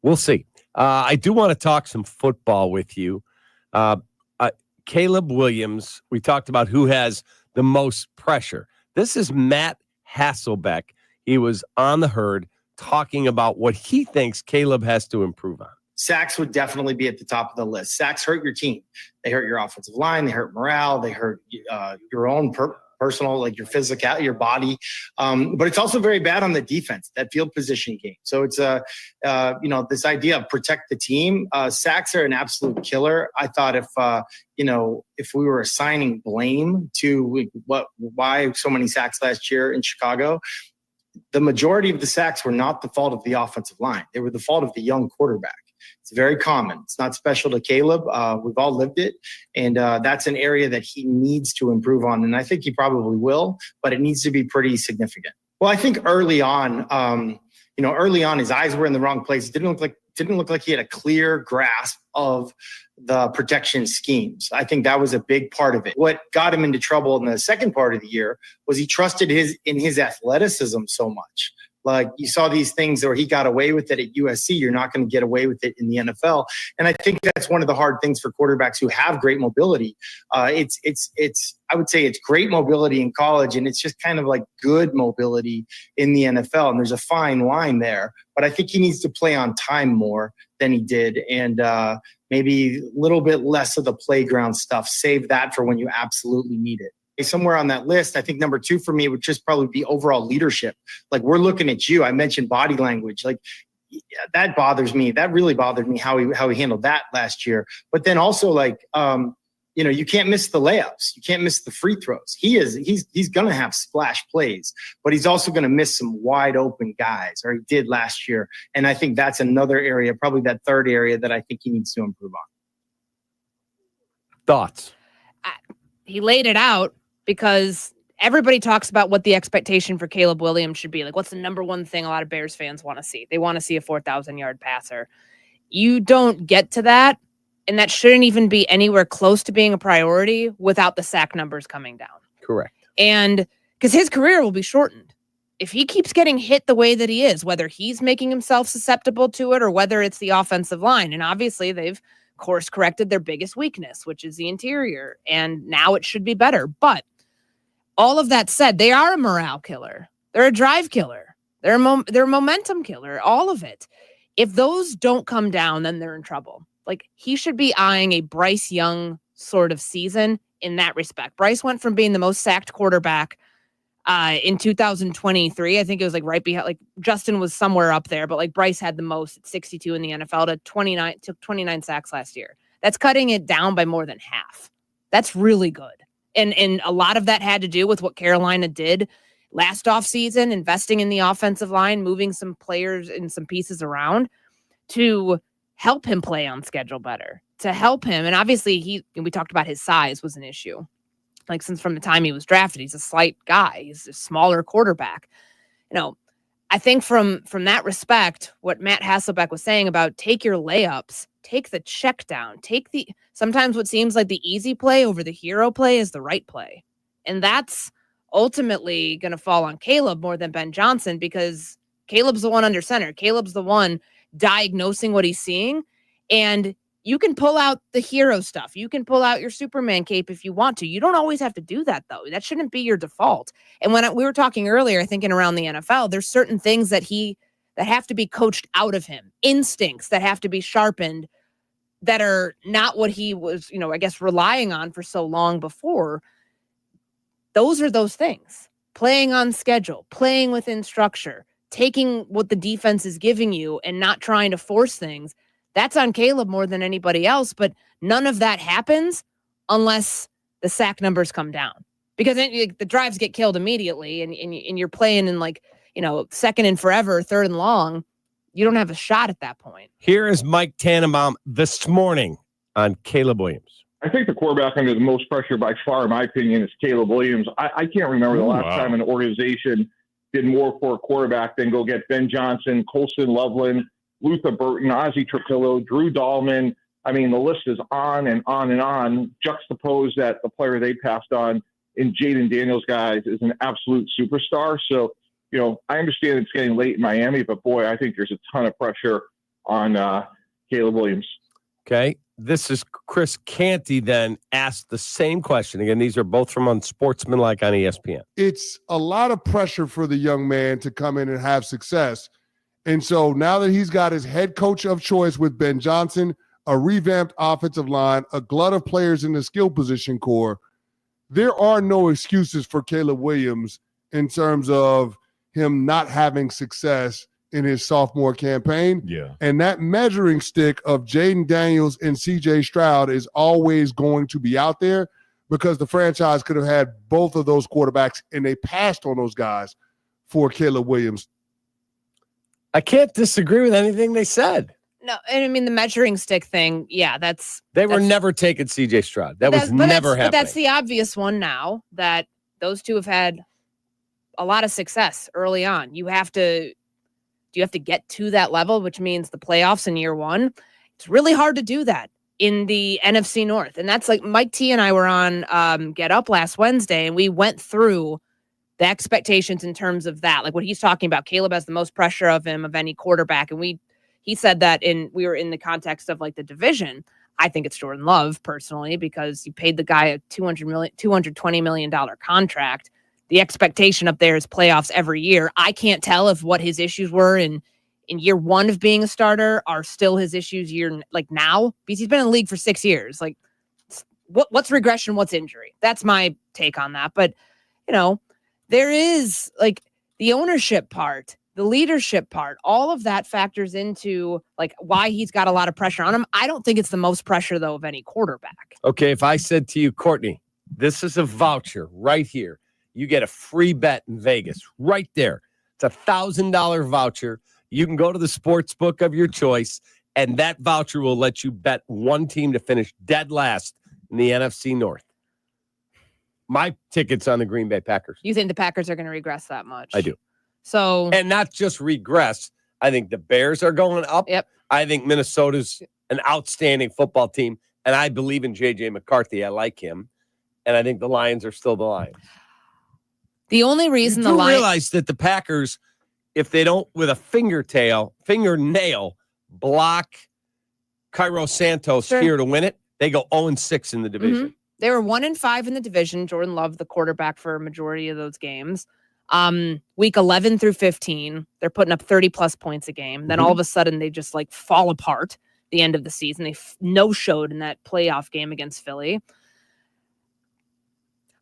we'll see. I do want to talk some football with you. Caleb Williams, we talked about who has the most pressure. This is Matt Hasselbeck. He was on the Herd talking about what he thinks Caleb has to improve on.
Sacks would definitely be at the top of the list. Sacks hurt your team. They hurt your offensive line. They hurt morale. They hurt your own personal, your physical, your body. But it's also very bad on the defense, that field position game. So it's this idea of protect the team. Sacks are an absolute killer. I thought if we were assigning blame to why so many sacks last year in Chicago, the majority of the sacks were not the fault of the offensive line. They were the fault of the young quarterback. It's very common. It's not special to Caleb. We've all lived it. And that's an area that he needs to improve on. And I think he probably will, but it needs to be pretty significant. Well, I think early on, his eyes were in the wrong place. It didn't look like he had a clear grasp of the protection schemes. I think that was a big part of it. What got him into trouble in the second part of the year was he trusted in his athleticism so much. Like, you saw these things where he got away with it at USC. You're not going to get away with it in the NFL. And I think that's one of the hard things for quarterbacks who have great mobility. I would say it's great mobility in college, and it's just kind of like good mobility in the NFL. And there's a fine line there. But I think he needs to play on time more than he did. And maybe a little bit less of the playground stuff. Save that for when you absolutely need it. Somewhere on that list, I think number 2 for me would just probably be overall leadership. Like, we're looking at you. I mentioned body language. Like, that bothers me. That really bothered me how he handled that last year. But then also, you can't miss the layups. You can't miss the free throws. He's going to have splash plays, but he's also going to miss some wide open guys, or he did last year. And I think that's another area, probably that third area, that I think he needs to improve on.
Thoughts?
He laid it out, because everybody talks about what the expectation for Caleb Williams should be. Like, what's the number one thing a lot of Bears fans want to see? They want to see a 4,000-yard passer. You don't get to that, and that shouldn't even be anywhere close to being a priority without the sack numbers coming down.
Correct.
And because his career will be shortened. If he keeps getting hit the way that he is, whether he's making himself susceptible to it or whether it's the offensive line, and obviously they've course corrected their biggest weakness, which is the interior, and now it should be better. But all of that said, they are a morale killer. They're a drive killer. They're a momentum killer. All of it. If those don't come down, then they're in trouble. Like, he should be eyeing a Bryce Young sort of season in that respect. Bryce went from being the most sacked quarterback in 2023. I think it was right behind, Justin was somewhere up there, but Bryce had the most at 62 in the NFL to 29 sacks last year. That's cutting it down by more than half. That's really good. And a lot of that had to do with what Carolina did last offseason, investing in the offensive line, moving some players and some pieces around to help him play on schedule better, to help him. And obviously we talked about his size was an issue. Since from the time he was drafted, he's a slight guy. He's a smaller quarterback. I think from that respect, what Matt Hasselbeck was saying about take your layups, take the check down, sometimes what seems like the easy play over the hero play is the right play. And that's ultimately going to fall on Caleb more than Ben Johnson, because Caleb's the one under center. Caleb's the one diagnosing what he's seeing. And you can pull out the hero stuff. You can pull out your Superman cape if you want to. You don't always have to do that, though. That shouldn't be your default. And when we were talking earlier, I think around the NFL, there's certain things that have to be coached out of him, instincts that have to be sharpened, that are not what he was, relying on for so long before. Those are those things. Playing on schedule, playing within structure, taking what the defense is giving you and not trying to force things. That's on Caleb more than anybody else, but none of that happens unless the sack numbers come down, because then the drives get killed immediately, and you're playing in second and forever, third and long. you don't have a shot at that point.
Here is Mike Tannenbaum this morning on Caleb Williams.
I think the quarterback under the most pressure by far, in my opinion, is Caleb Williams. I can't remember the last time an organization did more for a quarterback than go get Ben Johnson, Colson Loveland, Luther Burton, Ozzie Trapillo, Drew Dahlman. I mean, the list is on and on and on. Juxtapose that the player they passed on in Jaden Daniels, guys, is an absolute superstar. So, you know, I understand it's getting late in Miami, but boy, I think there's a ton of pressure on Caleb Williams.
Okay. This is Chris Canty then asked the same question. Again, these are both from Unsportsmanlike on ESPN.
It's a lot of pressure for the young man to come in and have success. And so now that he's got his head coach of choice with Ben Johnson, a revamped offensive line, a glut of players in the skill position core, there are no excuses for Caleb Williams in terms of him not having success in his sophomore campaign.
Yeah.
And that measuring stick of Jaden Daniels and C.J. Stroud is always going to be out there because the franchise could have had both of those quarterbacks and they passed on those guys for Caleb Williams.
I can't disagree with anything they said.
No, and I mean the measuring stick thing. Yeah,
they were never taking C.J. Stroud. That was never happening.
But that's the obvious one now that those two have had a lot of success early on. You have to get to that level, which means the playoffs in year one. It's really hard to do that in the NFC North, and that's like Mike T and I were on Get Up last Wednesday, and we went through the expectations in terms of that, like what he's talking about. Caleb has the most pressure of him of any quarterback, and he said that we were in the context of like the division. I think it's Jordan Love personally, because you paid the guy a $220 million contract. The expectation up there is playoffs every year. I can't tell if what his issues were in year one of being a starter are still his issues now, because he's been in the league for 6 years. Like what's regression? What's injury? That's my take on that. But you know, there is like the ownership part, the leadership part, all of that factors into like why he's got a lot of pressure on him. I don't think it's the most pressure though of any quarterback.
Okay. If I said to you, Courtney, this is a voucher right here. You get a free bet in Vegas right there. It's $1,000 voucher. You can go to the sports book of your choice, and that voucher will let you bet one team to finish dead last in the NFC North. My ticket's on the Green Bay Packers.
You think the Packers are going to regress that much?
I do.
So,
and not just regress. I think the Bears are going up.
Yep.
I think Minnesota's an outstanding football team, and I believe in J.J. McCarthy. I like him, and I think the Lions are still the Lions.
The only reason
you realize that the Packers, if they don't with a fingernail block Cairo Santos here to win it, they go 0-6 in the division.
Mm-hmm. They were 1-5 in the division. Jordan Love, the quarterback for a majority of those games. Week 11 through 15, they're putting up 30 plus points a game. Then all of a sudden they just like fall apart at the end of the season. They no-showed in that playoff game against Philly.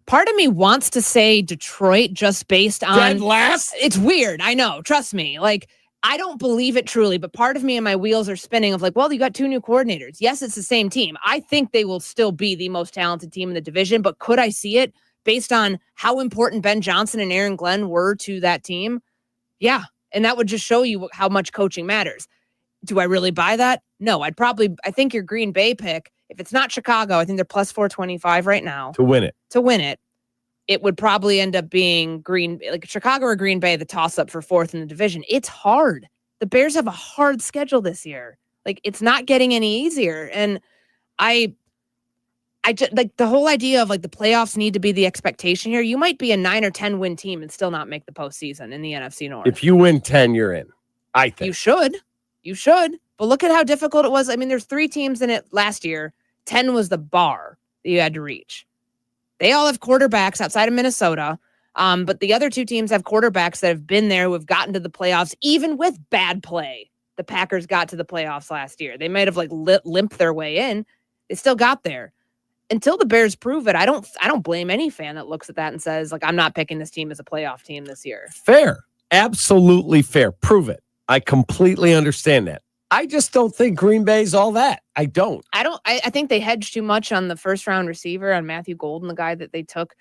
Part of me wants to say Detroit just based on
dead last.
It's weird. I know. Trust me. Like, I don't believe it truly, but part of me and my wheels are spinning of like, well, you got two new coordinators. Yes, it's the same team. I think they will still be the most talented team in the division, but could I see it based on how important Ben Johnson and Aaron Glenn were to that team? Yeah. And that would just show you how much coaching matters. Do I really buy that? No, I think your Green Bay pick, if it's not Chicago, I think they're plus 425 right now.
To win it.
It would probably end up being Chicago or Green Bay, the toss-up for fourth in the division. It's hard. The Bears have a hard schedule this year. Like, it's not getting any easier. And I just like the whole idea of like the playoffs need to be the expectation here. You might be a 9 or 10 win team and still not make the postseason in the NFC North.
If you win 10, you're in. I think
you should. But look at how difficult it was. I mean, there's 3 teams in it last year. 10 was the bar that you had to reach. They all have quarterbacks outside of Minnesota. But the other 2 teams have quarterbacks that have been there, who have gotten to the playoffs, even with bad play. The Packers got to the playoffs last year. They might have like limped their way in. They still got there. Until the Bears prove it, I don't blame any fan that looks at that and says, like, I'm not picking this team as a playoff team this year.
Fair. Absolutely fair. Prove it. I completely understand that. I just don't think Green Bay's all that. I don't.
I think they hedged too much on the first round receiver, on Matthew Golden, the guy that they took.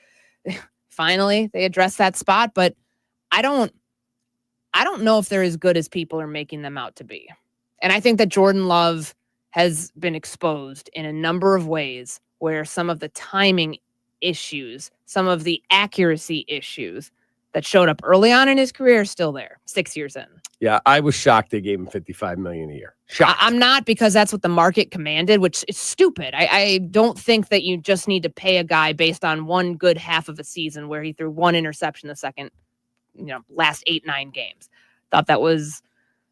Finally, they addressed that spot, but I don't I don't know if they're as good as people are making them out to be. And I think that Jordan Love has been exposed in a number of ways where some of the timing issues, some of the accuracy issues that showed up early on in his career are still there 6 years in.
Yeah, I was shocked they gave him $55 million a year. Shocked.
I'm not, because that's what the market commanded, which is stupid. I don't think that you just need to pay a guy based on one good half of a season where he threw one interception the second, last 8-9 games. Thought that was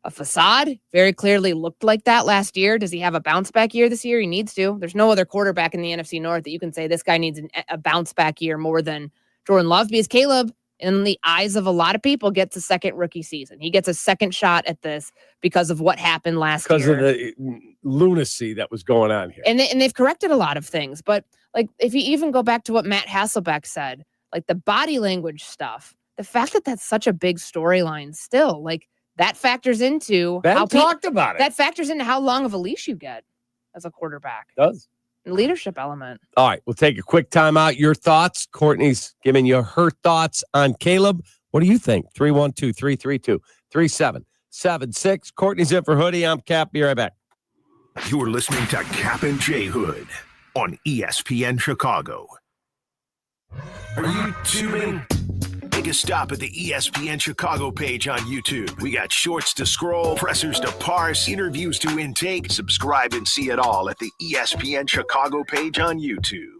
a facade. Very clearly looked like that last year. Does he have a bounce back year this year? He needs to. There's no other quarterback in the NFC North that you can say this guy needs a bounce back year more than Jordan Love, because Caleb, in the eyes of a lot of people, gets a second rookie season. He gets a second shot at this because of what happened last year.
Because of the lunacy that was going on here.
And they've corrected a lot of things. But like, if you even go back to what Matt Hasselbeck said, like the body language stuff, the fact that that's such a big storyline still, like that factors into
Ben talked about it.
That factors into how long of a leash you get as a quarterback.
It does.
Leadership element.
All right, we'll take a quick time out. Your thoughts. Courtney's giving you her thoughts on Caleb. What do you think? 312-332-3776. Courtney's in for Hoodie. I'm Cap. Be right back.
You're listening to Cap and J Hood on ESPN Chicago. Are you tuning? Take a stop at the ESPN Chicago page on YouTube. We got shorts to scroll, pressers to parse, interviews to intake. Subscribe and see it all at the ESPN Chicago page on YouTube.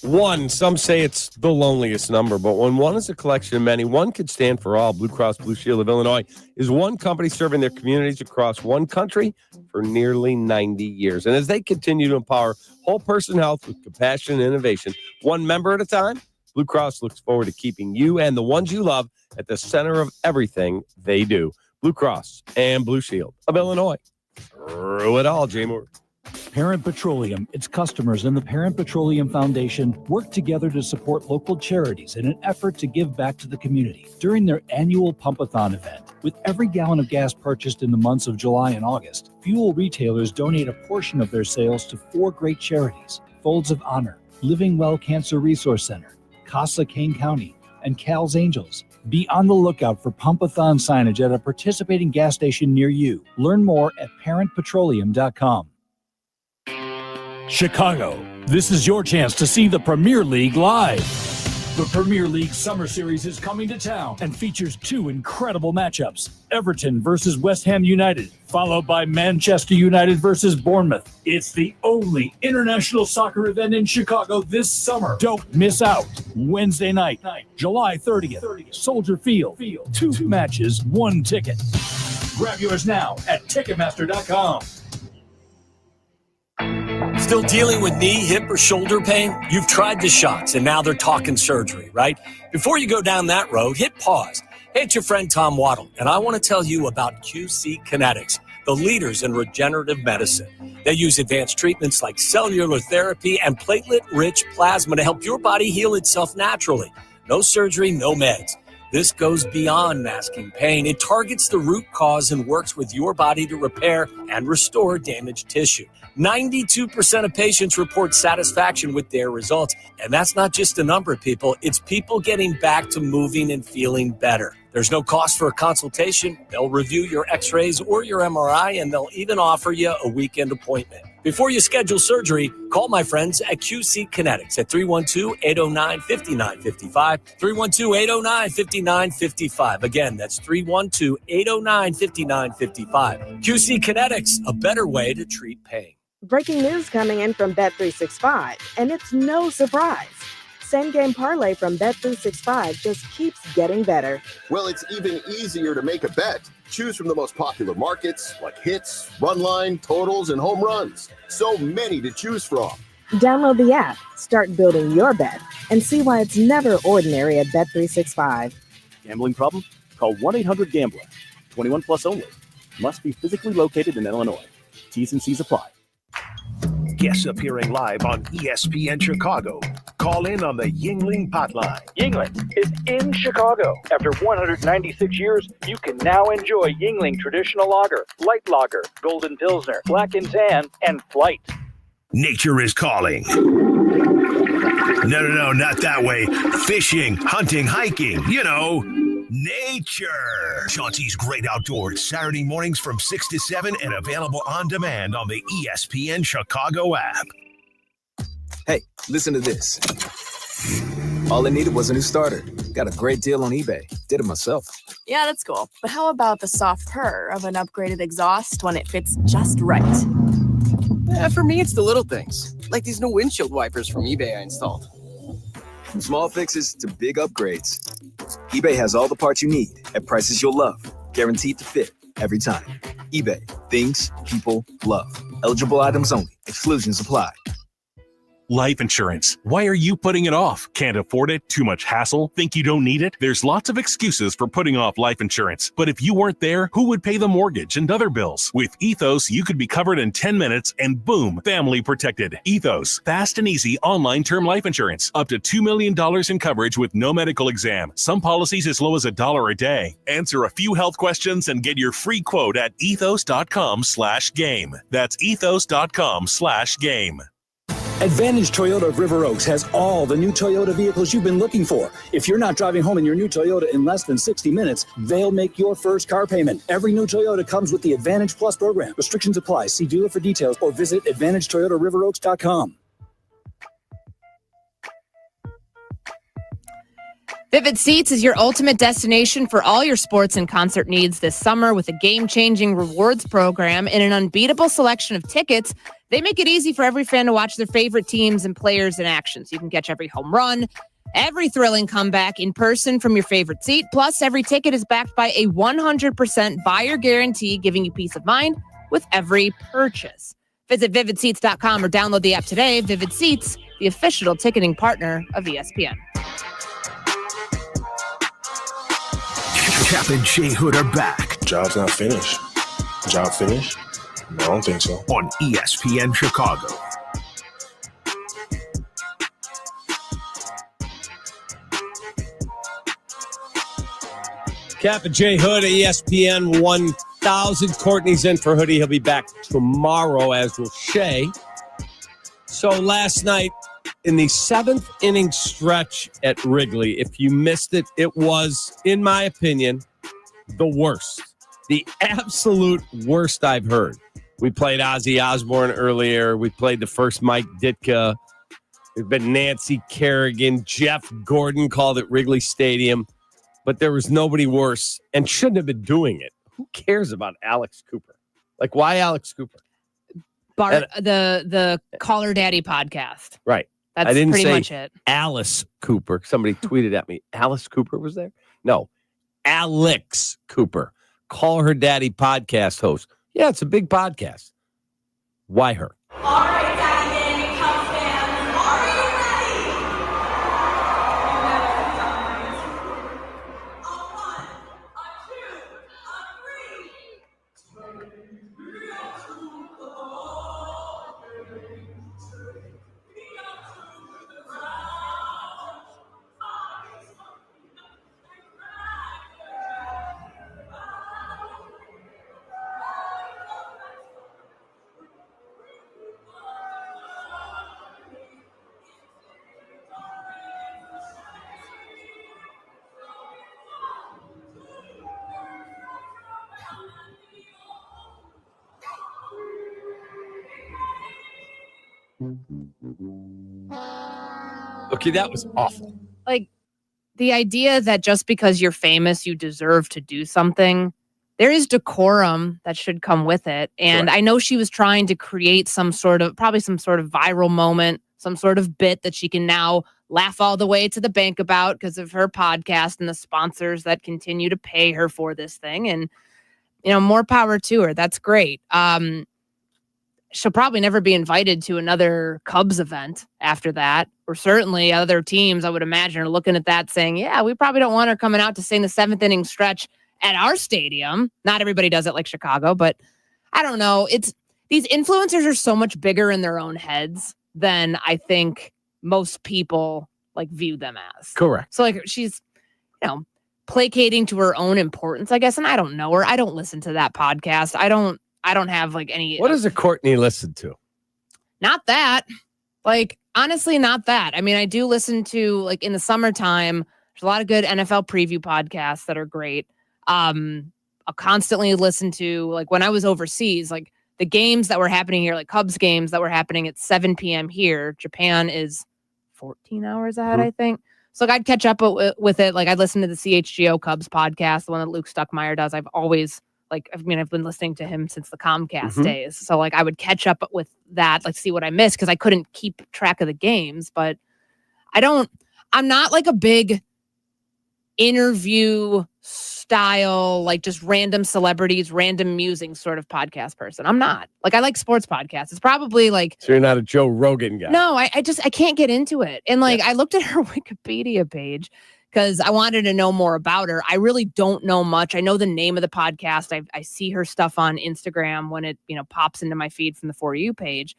One, some say it's the loneliest number, but when one is a collection of many, one could stand for all. Blue Cross Blue Shield of Illinois is one company serving their communities across one country for nearly 90 years. And as they continue to empower whole person health with compassion and innovation, one member at a time, Blue Cross looks forward to keeping you and the ones you love at the center of everything they do. Blue Cross and Blue Shield of Illinois. Through it all, Jay Moore.
Parent Petroleum, its customers, and the Parent Petroleum Foundation work together to support local charities in an effort to give back to the community during their annual Pump-a-thon event. With every gallon of gas purchased in the months of July and August, fuel retailers donate a portion of their sales to 4 great charities: Folds of Honor, Living Well Cancer Resource Center, CASA Kane County, and Cal's Angels. Be on the lookout for Pump-a-thon signage at a participating gas station near you. Learn more at parentpetroleum.com. Chicago, this is your chance to see the Premier League live. The Premier League Summer Series is coming to town and features 2 incredible matchups: Everton versus West Ham United, followed by Manchester United versus Bournemouth. It's the only international soccer event in Chicago this summer. Don't miss out. Wednesday night, July 30th, Soldier Field. 2 matches, 1 ticket. Grab yours now at Ticketmaster.com.
Still dealing with knee, hip, or shoulder pain? You've tried the shots, and now they're talking surgery, right? Before you go down that road, hit pause. Hey, it's your friend Tom Waddle, and I want to tell you about QC Kinetics, the leaders in regenerative medicine. They use advanced treatments like cellular therapy and platelet-rich plasma to help your body heal itself naturally. No surgery, no meds. This goes beyond masking pain. It targets the root cause and works with your body to repair and restore damaged tissue. 92% of patients report satisfaction with their results. And that's not just a number of people. It's people getting back to moving and feeling better. There's no cost for a consultation. They'll review your x-rays or your MRI, and they'll even offer you a weekend appointment. Before you schedule surgery, call my friends at QC Kinetics at 312-809-5955, 312-809-5955. Again, that's 312-809-5955. QC Kinetics, a better way to treat pain.
Breaking news coming in from Bet365, and it's no surprise. Same game parlay from Bet365 just keeps getting better.
Well, it's even easier to make a bet. Choose from the most popular markets like hits, run line, totals, and home runs. So many to choose from.
Download the app, start building your bet, and see why it's never ordinary at Bet365.
Gambling problem? Call 1-800-GAMBLER. 21 plus only. Must be physically located in Illinois. T's and C's apply.
Guests appearing live on ESPN Chicago. Call in on the Yuengling Hotline.
Yuengling is in Chicago. After 196 years, you can now enjoy Yuengling Traditional Lager, Light Lager, Golden Pilsner, Black and Tan, and Flight.
Nature is calling. No, not that way. Fishing, hunting, hiking, nature. Chauncey's Great Outdoors, Saturday mornings from 6 to 7 and available on demand on the ESPN Chicago app.
Hey, listen to this. All I needed was a new starter. Got a great deal on eBay. Did it myself.
Yeah, that's cool. But how about the soft purr of an upgraded exhaust when it fits just right?
For me, it's the little things, like these new windshield wipers from eBay I installed.
From small fixes to big upgrades, eBay has all the parts you need at prices you'll love. Guaranteed to fit every time. eBay. Things people love. Eligible items only. Exclusions apply.
Life insurance. Why are you putting it off? Can't afford it? Too much hassle? Think you don't need it? There's lots of excuses for putting off life insurance. But if you weren't there, who would pay the mortgage and other bills? With Ethos, you could be covered in 10 minutes and boom, family protected. Ethos. Fast and easy online term life insurance. Up to $2 million in coverage with no medical exam. Some policies as low as $1 a day. Answer a few health questions and get your free quote at ethos.com/game. That's ethos.com/game.
Advantage Toyota of River Oaks has all the new Toyota vehicles you've been looking for. If you're not driving home in your new Toyota in less than 60 minutes, they'll make your first car payment. Every new Toyota comes with the Advantage Plus program. Restrictions apply. See dealer for details or visit AdvantageToyotaRiverOaks.com.
Vivid Seats is your ultimate destination for all your sports and concert needs this summer with a game-changing rewards program and an unbeatable selection of tickets. They make it easy for every fan to watch their favorite teams and players in action. So you can catch every home run, every thrilling comeback in person from your favorite seat. Plus, every ticket is backed by a 100% buyer guarantee, giving you peace of mind with every purchase. Visit vividseats.com or download the app today. Vivid Seats, the official ticketing partner of ESPN.
Kap and Jay Hood are back.
Job's not finished. Job finished? No, I don't think so.
On ESPN Chicago.
Kap and Jay Hood at ESPN 1000. Courtney's in for Hoodie. He'll be back tomorrow, as will Shay. So last night, in the 7th inning stretch at Wrigley, if you missed it, it was, in my opinion, the worst. The absolute worst I've heard. We played Ozzy Osbourne earlier. We played the first Mike Ditka. There's been Nancy Kerrigan. Jeff Gordon called it Wrigley Stadium. But there was nobody worse and shouldn't have been doing it. Who cares about Alex Cooper? Like, why Alex Cooper?
The Caller Daddy podcast.
Right.
That's
I didn't
pretty
say
much it.
Alice Cooper. Somebody tweeted at me. Alice Cooper was there? No. Alex Cooper. Call Her Daddy podcast host. Yeah, it's a big podcast. Why her?
All right, Daddy, Cubs fans, are you ready?
Okay, that was awful.
Like, the idea that just because you're famous, you deserve to do something. There is decorum that should come with it. And I know she was trying to create some sort of viral moment, some sort of bit that she can now laugh all the way to the bank about because of her podcast and the sponsors that continue to pay her for this thing. And, more power to her. That's great. She'll probably never be invited to another Cubs event after that, or certainly other teams, I would imagine, are looking at that saying, yeah, we probably don't want her coming out to sing the 7th inning stretch at our stadium. Not everybody does it like Chicago, but I don't know. These influencers are so much bigger in their own heads than I think most people view them as.
Correct.
So she's, placating to her own importance, I guess. And I don't know her. I don't listen to that podcast. I don't have any.
What does a Courtney listen to?
Not that. I honestly not that. I mean, I do listen to, like, in the summertime, there's a lot of good NFL preview podcasts that are great. I'll constantly listen to, like, when I was overseas, like the games that were happening here, like Cubs games that were happening at 7 p.m. here. Japan is 14 hours ahead, I think. So like, I'd catch up with it. Like, I'd listen to the CHGO Cubs podcast, the one that Luke Stuckmeyer does. I've been listening to him since the Comcast days. So like, I would catch up with that, like see what I missed, because I couldn't keep track of the games. But I'm not like a big interview style, like just random celebrities, random musings sort of podcast person. I'm not. Like, I like sports podcasts. It's probably like...
So you're not a Joe Rogan guy?
No, I can't get into it. And like, I looked at her Wikipedia page because I wanted to know more about her. I really don't know much. I know the name of the podcast. I see her stuff on Instagram when it, pops into my feed from the For You page.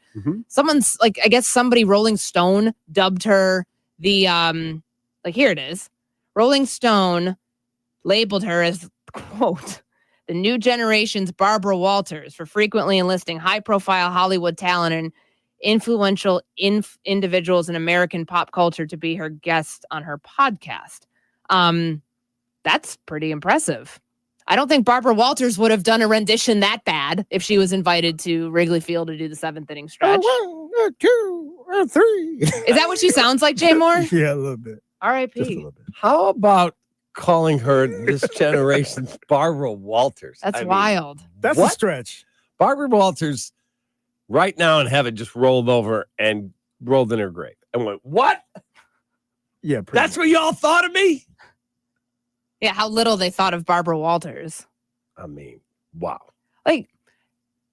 Someone's like, I guess somebody, Rolling Stone, dubbed her the, like, here it is. Rolling Stone labeled her as, quote, the new generation's Barbara Walters for frequently enlisting high-profile Hollywood talent and influential individuals in American pop culture to be her guest on her podcast. That's pretty impressive. I don't think Barbara Walters would have done a rendition that bad if she was invited to Wrigley Field to do the 7th inning stretch.
1, 2, 3.
Is that what she sounds like, Jay Moore?
Yeah, a little bit.
R.I.P.
How about calling her this generation's Barbara Walters?
That's wild.
That's a stretch.
Barbara Walters right now in heaven just rolled over and rolled in her grave and went, what?
Yeah.
That's what y'all thought of me?
Yeah, how little they thought of Barbara Walters.
I mean, wow.
Like,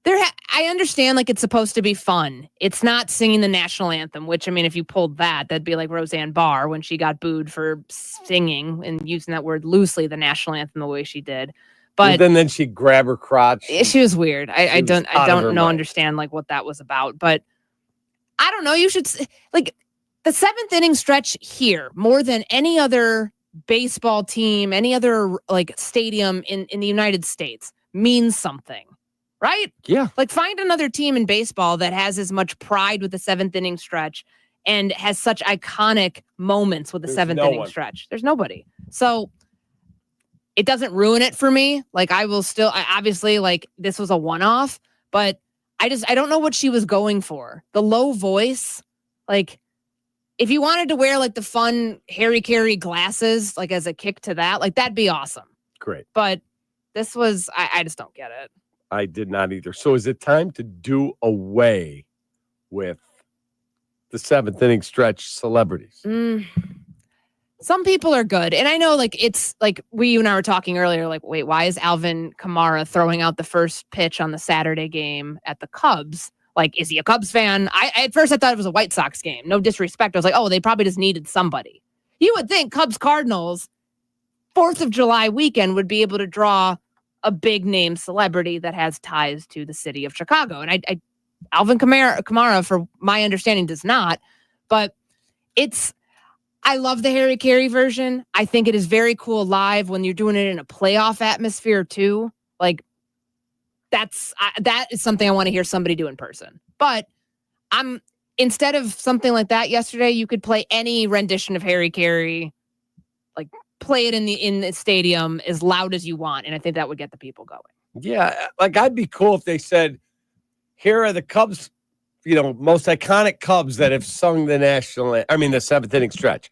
I understand, like, it's supposed to be fun. It's not singing the national anthem, which, I mean, if you pulled that'd be like Roseanne Barr when she got booed for singing and using that word loosely, the national anthem, the way she did. But
then she'd grab her crotch.
She was weird. I don't understand like what that was about. But I don't know. You should, like, the 7th inning stretch here more than any other baseball team, any other like stadium in the United States means something. Right?
Yeah.
Like, find another team in baseball that has as much pride with the 7th inning stretch and has such iconic moments with the 7th inning stretch. There's nobody. So it doesn't ruin it for me. Like, I obviously, like, this was a one-off, but I don't know what she was going for. The low voice, like, if you wanted to wear like the fun Harry Carey glasses, like as a kick to that, like, that'd be awesome.
Great.
But this was, I just don't get it.
I did not either. So is it time to do away with the 7th inning stretch celebrities?
Some people are good. And I know, like, it's like you and I were talking earlier, like, wait, why is Alvin Kamara throwing out the first pitch on the Saturday game at the Cubs? Like, is he a Cubs fan? At first I thought it was a White Sox game. No disrespect. I was like, oh, they probably just needed somebody. You would think Cubs Cardinals 4th of July weekend would be able to draw a big name celebrity that has ties to the city of Chicago. And Alvin Kamara, for my understanding, does not. But I love the Harry Carey version. I think it is very cool live when you're doing it in a playoff atmosphere too. Like, that is something I want to hear somebody do in person. But instead of something like that yesterday, you could play any rendition of Harry Carey, like, play it in the stadium as loud as you want, and I think that would get the people going.
Yeah, like, I'd be cool if they said, here are the Cubs, most iconic Cubs that have sung the the 7th inning stretch.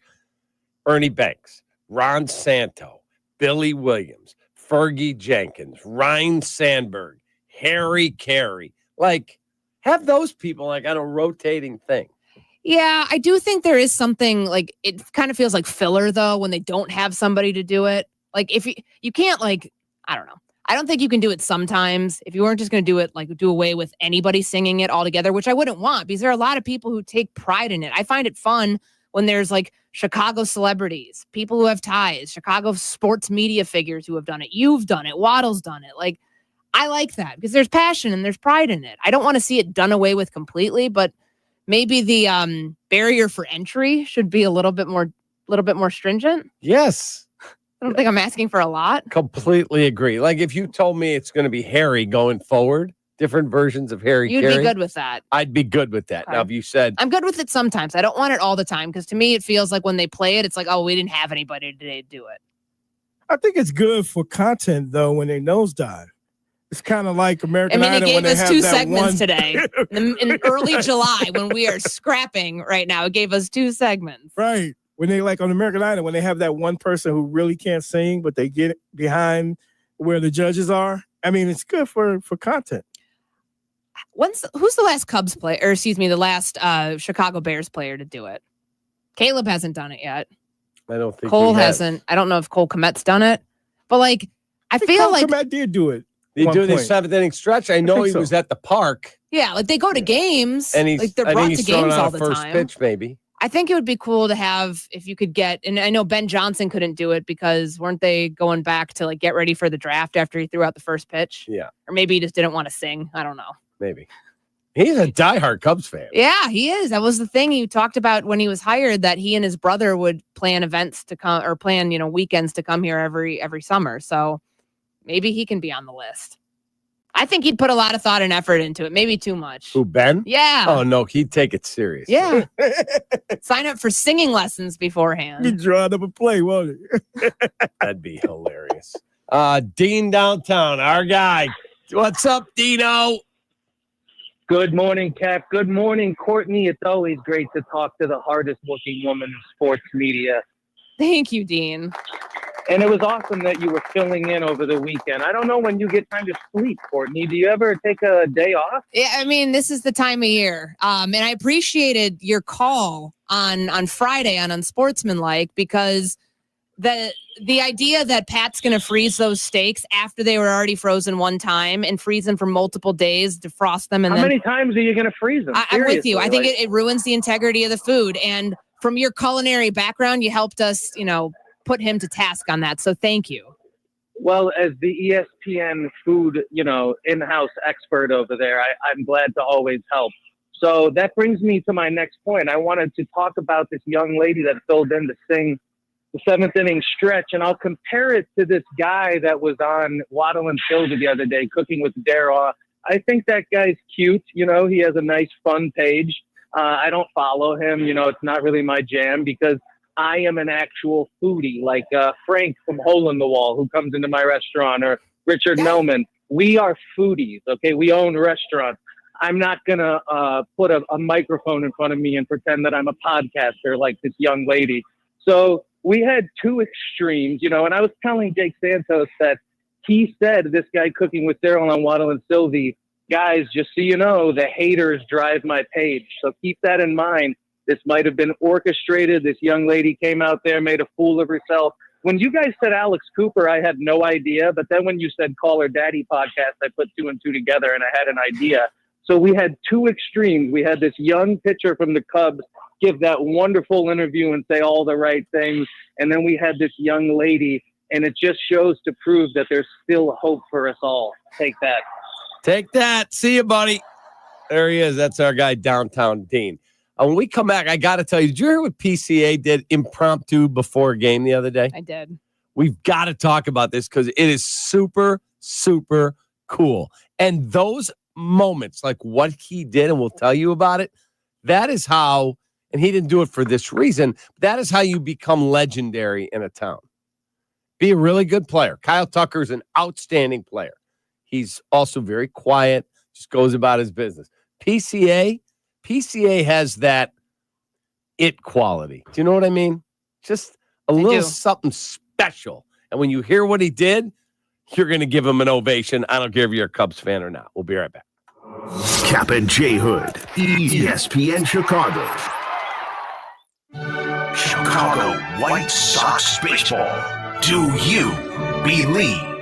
Ernie Banks, Ron Santo, Billy Williams, Fergie Jenkins, Ryne Sandberg, Harry Carey. Like, have those people like on a rotating thing.
Yeah, I do think there is something, like, it kind of feels like filler, though, when they don't have somebody to do it. Like, if you can't, like, I don't know. I don't think you can do it sometimes. If you weren't just going to do it, like, do away with anybody singing it altogether, which I wouldn't want, because there are a lot of people who take pride in it. I find it fun when there's, like, Chicago celebrities, people who have ties, Chicago sports media figures who have done it. You've done it. Waddle's done it. Like, I like that because there's passion and there's pride in it. I don't want to see it done away with completely, but maybe the barrier for entry should be a little bit more stringent.
Yes.
I don't think I'm asking for a lot.
Completely agree. Like, if you told me it's going to be Harry going forward, different versions of Harry
You'd
Carey.
be good with that.
I'd be good with that.
Okay.
Now, if you said,
I'm good with it sometimes. I don't want it all the time because to me, it feels like when they play it, it's like, oh, we didn't have anybody today to do it.
I think it's good for content, though, when they nosedive. It's kind of like American Idol
it
when
gave
they
us
have
2
that
segments
one...
today. In early July, when we are scrapping right now, it gave us 2 segments.
Right. When they like on American Idol, when they have that one person who really can't sing, but they get behind where the judges are. I mean, it's good for content.
Who's the last Cubs player, or excuse me, the last Chicago Bears player to do it? Caleb hasn't done it yet.
I don't think
Cole
he has.
hasn't. I don't know if Cole Kmet's done it, but like, I feel like
Komet did do it.
They
one
do the
point.
7th inning stretch. I know he was at the park.
yeah, like they go to games,
And he's,
like they're
I
brought
think
to
he's throwing
games all
out
the
a first
time.
pitch, maybe.
I think it would be cool to have if you could get, and I know Ben Johnson couldn't do it because weren't they going back to like get ready for the draft after he threw out the first pitch?
Yeah,
or maybe he just didn't want to sing. I don't know.
maybe. He's a diehard Cubs fan.
Yeah, he is. That was the thing he talked about when he was hired, that he and his brother would plan events to come or plan, weekends to come here every summer. So maybe he can be on the list. I think he'd put a lot of thought and effort into it. Maybe too much.
Who, Ben?
Yeah.
Oh, no, he'd take it serious.
Yeah. Sign up for singing lessons
He
beforehand.
drawing up a play, won't he?
That'd be hilarious. Dean downtown, our guy. What's up, Dino?
Good morning, Cap. Good morning, Courtney. It's always great to talk to the hardest working woman in sports media.
Thank you, Dean.
And it was awesome that you were filling in over the weekend. I don't know when you get time to sleep, Courtney. Do you ever take a day off?
Yeah, I mean, this is the time of year. And I appreciated your call on Friday on Unsportsmanlike, because the idea that Pat's going to freeze those steaks after they were already frozen one time and freeze them for multiple days, defrost them, and
How many times are you going to freeze them?
I'm with you. I think
Seriously,
it ruins the integrity of the food. And from your culinary background, you helped us, put him to task on that. So thank you.
Well, as the ESPN food, in-house expert over there, I'm glad to always help. So that brings me to my next point. I wanted to talk about this young lady that filled in to sing the 7th inning stretch, and I'll compare it to this guy that was on Waddle and Silvy the other day, Cooking with Dara. I think that guy's cute. He has a nice, fun page. I don't follow him. It's not really my jam because I am an actual foodie, like Frank from Hole in the Wall, who comes into my restaurant, or Richard Melman. We are foodies, okay? We own restaurants. I'm not going to put a microphone in front of me and pretend that I'm a podcaster like this young lady. So we had 2 extremes, and I was telling Jake Santos that he said, this guy Cooking with Daryl on Waddle and Silvy, guys, just so you know, the haters drive my page. So keep that in mind. This might have been orchestrated. This young lady came out there, made a fool of herself. When you guys said Alex Cooper, I had no idea. But then when you said Call Her Daddy podcast, I put 2 and 2 together and I had an idea. So we had 2 extremes. We had this young pitcher from the Cubs give that wonderful interview and say all the right things. And then we had this young lady, and it just shows to prove that there's still hope for us all. Take that.
Take that. See you, buddy. There he is. That's our guy, Downtown Dean. When we come back, I got to tell you, did you hear what PCA did impromptu before a game the other day?
I did.
We've got to talk about this because it is super, super cool. And those moments, like what he did, and we'll tell you about it, that is how, and he didn't do it for this reason, that is how you become legendary in a town. Be a really good player. Kyle Tucker is an outstanding player. He's also very quiet, just goes about his business. PCA has that it quality. Do you know what I mean? Just a little something special. And when you hear what he did, you're going to give him an ovation. I don't care if you're a Cubs fan or not. We'll be right back.
Cap and J Hood, ESPN Chicago. Chicago White Sox baseball. Do you believe?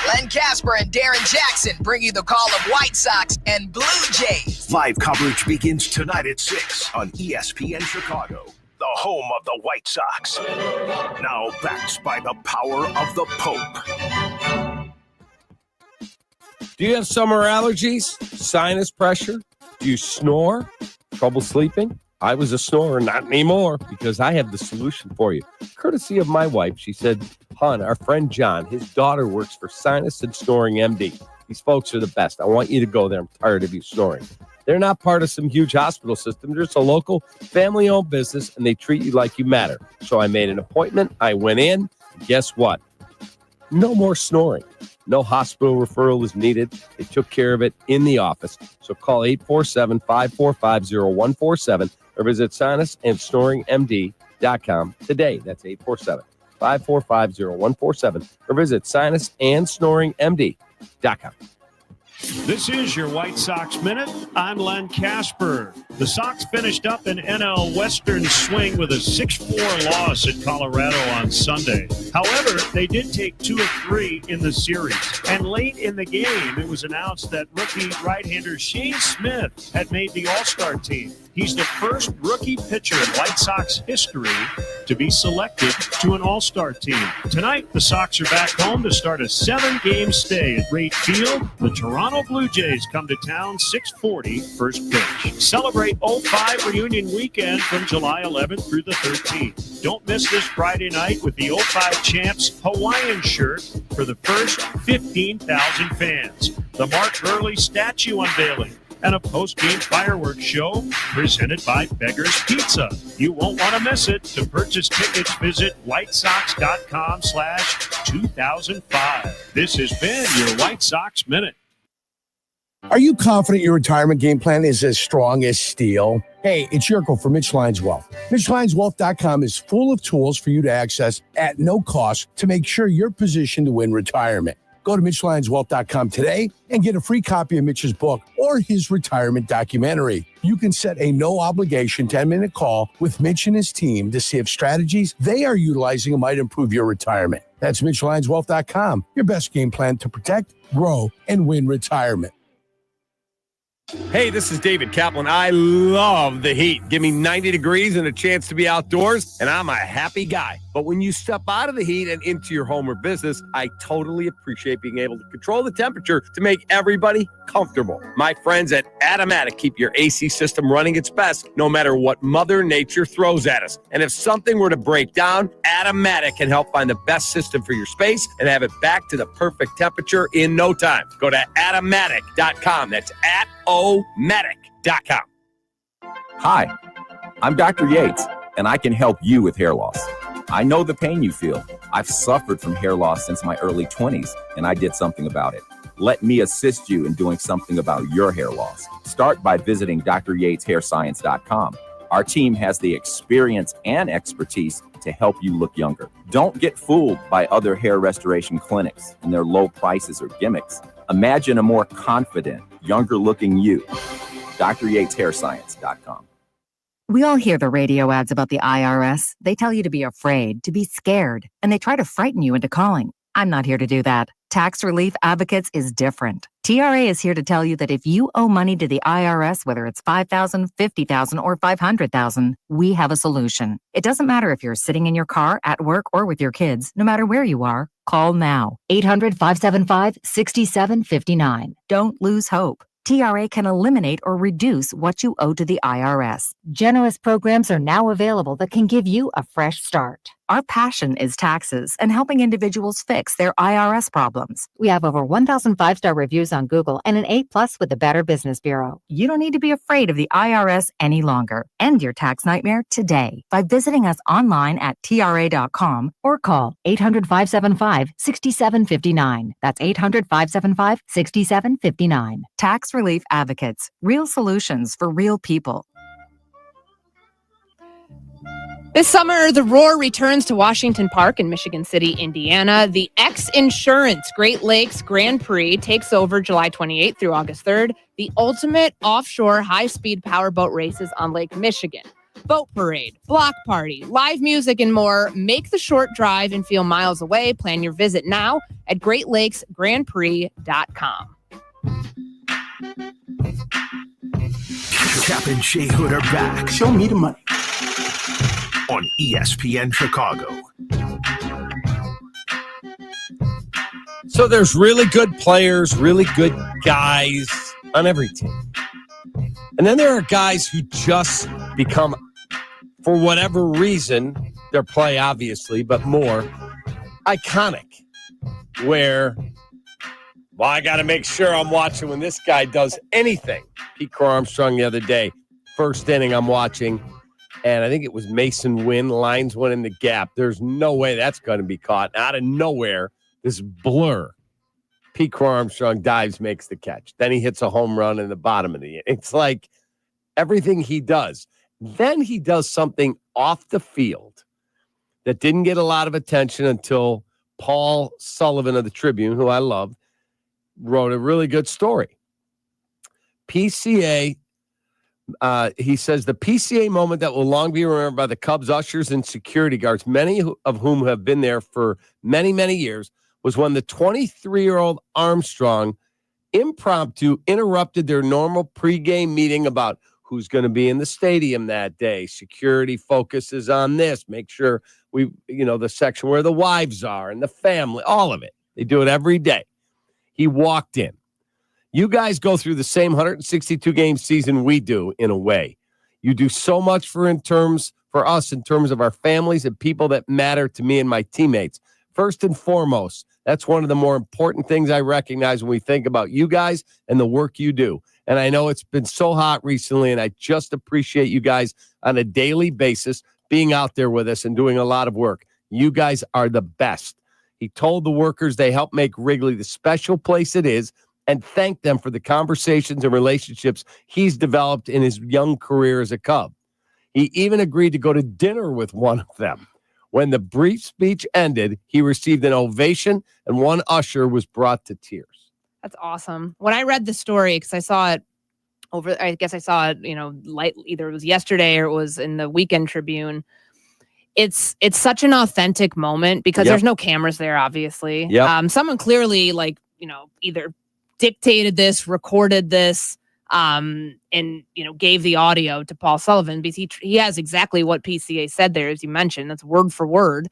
Len Casper and Darren Jackson bring you the call of White Sox and Blue Jays.
Live coverage begins tonight at 6 on ESPN Chicago, the home of the White Sox. Now backed by the power of the Pope.
Do you have summer allergies? Sinus pressure? Do you snore? Trouble sleeping? I was a snorer, not anymore, because I have the solution for you. Courtesy of my wife, she said, hon, our friend John, his daughter works for Sinus and Snoring MD. These folks are the best. I want you to go there. I'm tired of you snoring. They're not part of some huge hospital system. They're just a local family-owned business, and they treat you like you matter. So I made an appointment. I went in. Guess what? No more snoring. No hospital referral is needed. They took care of it in the office. So call 847-545-0147 or visit sinusandsnoringmd.com today. That's 847-545-0147 or visit sinusandsnoringmd.com.
This is your White Sox Minute. I'm Len Casper. The Sox finished up an NL Western swing with a 6-4 loss at Colorado on Sunday. However, they did take 2 of 3 in the series. And late in the game, it was announced that rookie right-hander Shane Smith had made the All-Star team. He's the first rookie pitcher in White Sox history to be selected to an All-Star team. Tonight, the Sox are back home to start a 7-game stay at Wright Field. The Toronto Blue Jays come to town 6:40 first pitch. Celebrate 05 reunion weekend from July 11th through the 13th. Don't miss this Friday night with the 05 champs Hawaiian shirt for the first 15,000 fans. The Mark Burley statue unveiling and a post-game fireworks show presented by Beggar's Pizza. You won't want to miss it. To purchase tickets, visit whitesox.com/2005. This has been your White Sox Minute.
Are you confident your retirement game plan is as strong as steel? Hey, it's Jurko for Mitch Lyons Wealth. MitchLyonsWealth.com is full of tools for you to access at no cost to make sure you're positioned to win retirement. Go to MitchLyonsWealth.com today and get a free copy of Mitch's book or his retirement documentary. You can set a no-obligation 10-minute call with Mitch and his team to see if strategies they are utilizing might improve your retirement. That's MitchLyonsWealth.com, your best game plan to protect, grow, and win retirement.
Hey, this is David Kaplan. I love the heat. Give me 90 degrees and a chance to be outdoors, and I'm a happy guy. But when you step out of the heat and into your home or business, I totally appreciate being able to control the temperature to make everybody comfortable. My friends at Automatic keep your AC system running its best no matter what Mother Nature throws at us. And if something were to break down, Automatic can help find the best system for your space and have it back to the perfect temperature in no time. Go to Automatic.com. That's Automatic.com.
Hi, I'm Dr. Yates, and I can help you with hair loss. I know the pain you feel. I've suffered from hair loss since my early 20s, and I did something about it. Let me assist you in doing something about your hair loss. Start by visiting DrYatesHairScience.com. Our team has the experience and expertise to help you look younger. Don't get fooled by other hair restoration clinics and their low prices or gimmicks. Imagine a more confident, younger-looking you. DrYatesHairScience.com.
We all hear the radio ads about the IRS. They tell you to be afraid, to be scared, and they try to frighten you into calling. I'm not here to do that. Tax Relief Advocates is different. TRA is here to tell you that if you owe money to the IRS, whether it's $5,000, $50,000, or $500,000, we have a solution. It doesn't matter if you're sitting in your car, at work, or with your kids. No matter where you are, call now. 800-575-6759. Don't lose hope. TRA can eliminate or reduce what you owe to the IRS. Generous programs are now available that can give you a fresh start. Our passion is taxes and helping individuals fix their IRS problems. We have over 1,000 5-star reviews on Google and an A+ with the Better Business Bureau. You don't need to be afraid of the IRS any longer. End your tax nightmare today by visiting us online at TRA.com or call 800-575-6759. That's 800-575-6759. Tax Relief Advocates. Real solutions for real people.
This summer, the Roar returns to Washington Park in Michigan City, Indiana. The X Insurance Great Lakes Grand Prix takes over July 28th through August 3rd. The ultimate offshore high-speed powerboat races on Lake Michigan. Boat parade, block party, live music, and more. Make the short drive and feel miles away. Plan your visit now at GreatLakesGrandPrix.com.
Cap and Shea Hood are back. Show me the money. On ESPN Chicago.
So there's really good players, really good guys on every team. And then there are guys who just become, for whatever reason, their play obviously, but more iconic, where Well, I got to make sure I'm watching when this guy does anything. Pete Crow-Armstrong the other day, first inning I'm watching, and I think it was Mason Wynn, lines one in the gap. There's no way that's going to be caught. Out of nowhere, this blur. Pete Crow-Armstrong dives, makes the catch. Then he hits a home run in the bottom of the inning. It's like everything he does. Then he does something off the field that didn't get a lot of attention until Paul Sullivan of the Tribune, who I love, wrote a really good story. PCA, he says, the PCA moment that will long be remembered by the Cubs ushers and security guards, many of whom have been there for many, many years, was when the 23-year-old Armstrong impromptu interrupted their normal pregame meeting about who's going to be in the stadium that day. Security focuses on this. Make sure the section where the wives are and the family, all of it. They do it every day. He walked in. You guys go through the same 162-game season we do in a way. You do so much for us in terms of our families and people that matter to me and my teammates. First and foremost, that's one of the more important things I recognize when we think about you guys and the work you do. And I know it's been so hot recently, and I just appreciate you guys on a daily basis being out there with us and doing a lot of work. You guys are the best. He told the workers they helped make Wrigley the special place it is and thanked them for the conversations and relationships he's developed in his young career as a Cub. He even agreed to go to dinner with one of them. When the brief speech ended, he received an ovation, and one usher was brought to tears.
That's awesome. When I read the story, because I saw it either it was yesterday or it was in the Weekend Tribune. It's such an authentic moment because there's no cameras there, obviously.
Yep.
Someone clearly either dictated this, recorded this, and gave the audio to Paul Sullivan because he has exactly what PCA said there, as you mentioned. That's word for word.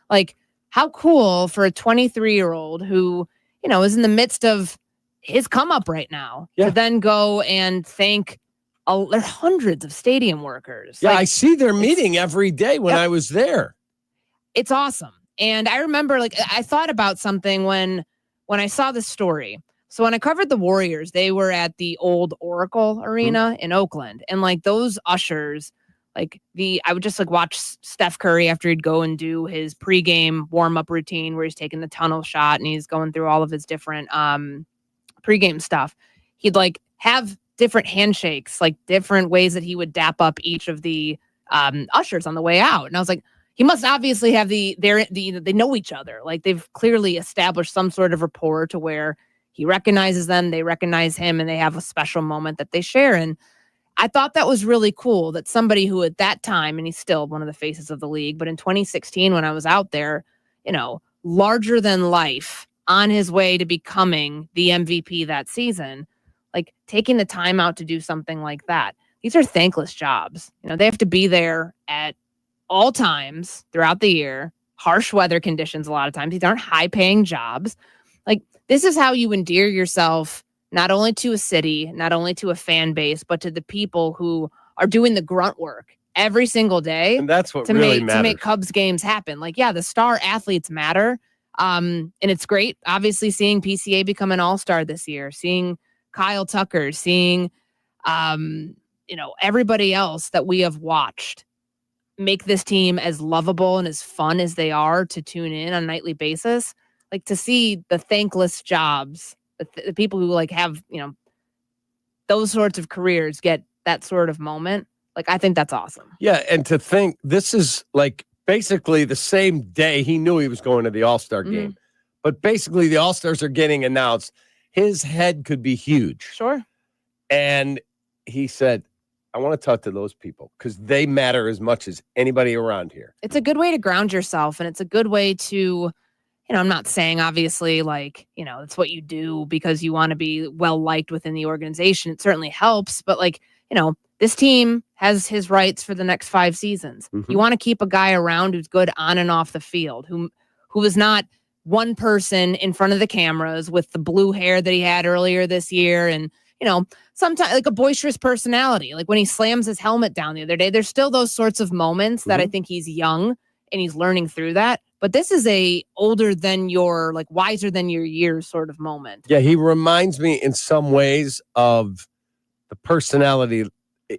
Like, how cool for a 23-year-old who, is in the midst of his come up right now to then go and thank hundreds of stadium workers.
Yeah, I see their meeting every day when I was there.
It's awesome. And I remember, I thought about something when I saw this story. So when I covered the Warriors, they were at the old Oracle Arena in Oakland. And those ushers, I would just watch Steph Curry after he'd go and do his pregame warm-up routine where he's taking the tunnel shot and he's going through all of his different pregame stuff. He'd have different handshakes, different ways that he would dap up each of the ushers on the way out. And I was like, he must obviously have they know each other. They've clearly established some sort of rapport to where he recognizes them, they recognize him, and they have a special moment that they share. And I thought that was really cool that somebody who at that time, and he's still one of the faces of the league, but in 2016, when I was out there, larger than life, on his way to becoming the MVP that season, taking the time out to do something like that. These are thankless jobs. They have to be there at all times throughout the year, harsh weather conditions a lot of times. These aren't high-paying jobs. This is how you endear yourself not only to a city, not only to a fan base, but to the people who are doing the grunt work every single day.
And that's what
to
really
make
matters.
To make Cubs games happen. The star athletes matter. And it's great, obviously, seeing PCA become an all-star this year, seeing Kyle Tucker, seeing, everybody else that we have watched make this team as lovable and as fun as they are to tune in on a nightly basis. To see the thankless jobs, the people who have, those sorts of careers get that sort of moment. I think that's awesome.
Yeah. And to think this is basically the same day he knew he was going to the All-Star game, but basically the All-Stars are getting announced. His head could be huge.
Sure.
And he said, I want to talk to those people because they matter as much as anybody around here.
It's a good way to ground yourself. And it's a good way to, I'm not saying obviously it's what you do because you want to be well liked within the organization. It certainly helps, but this team has his rights for the next 5 seasons. You want to keep a guy around who's good on and off the field, who is not one person in front of the cameras with the blue hair that he had earlier this year. And, sometimes a boisterous personality, when he slams his helmet down the other day. There's still those sorts of moments that I think he's young and he's learning through that. But this is a older than your, like wiser than your years sort of moment.
Yeah, he reminds me in some ways of the personality.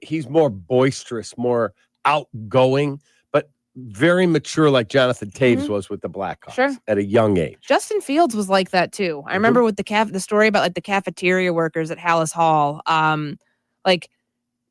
He's more boisterous, more outgoing, but very mature, like Jonathan Taves was with the Blackhawks at a young age.
Justin Fields was like that too. I remember with the story about like the cafeteria workers at Hallis Hall. Like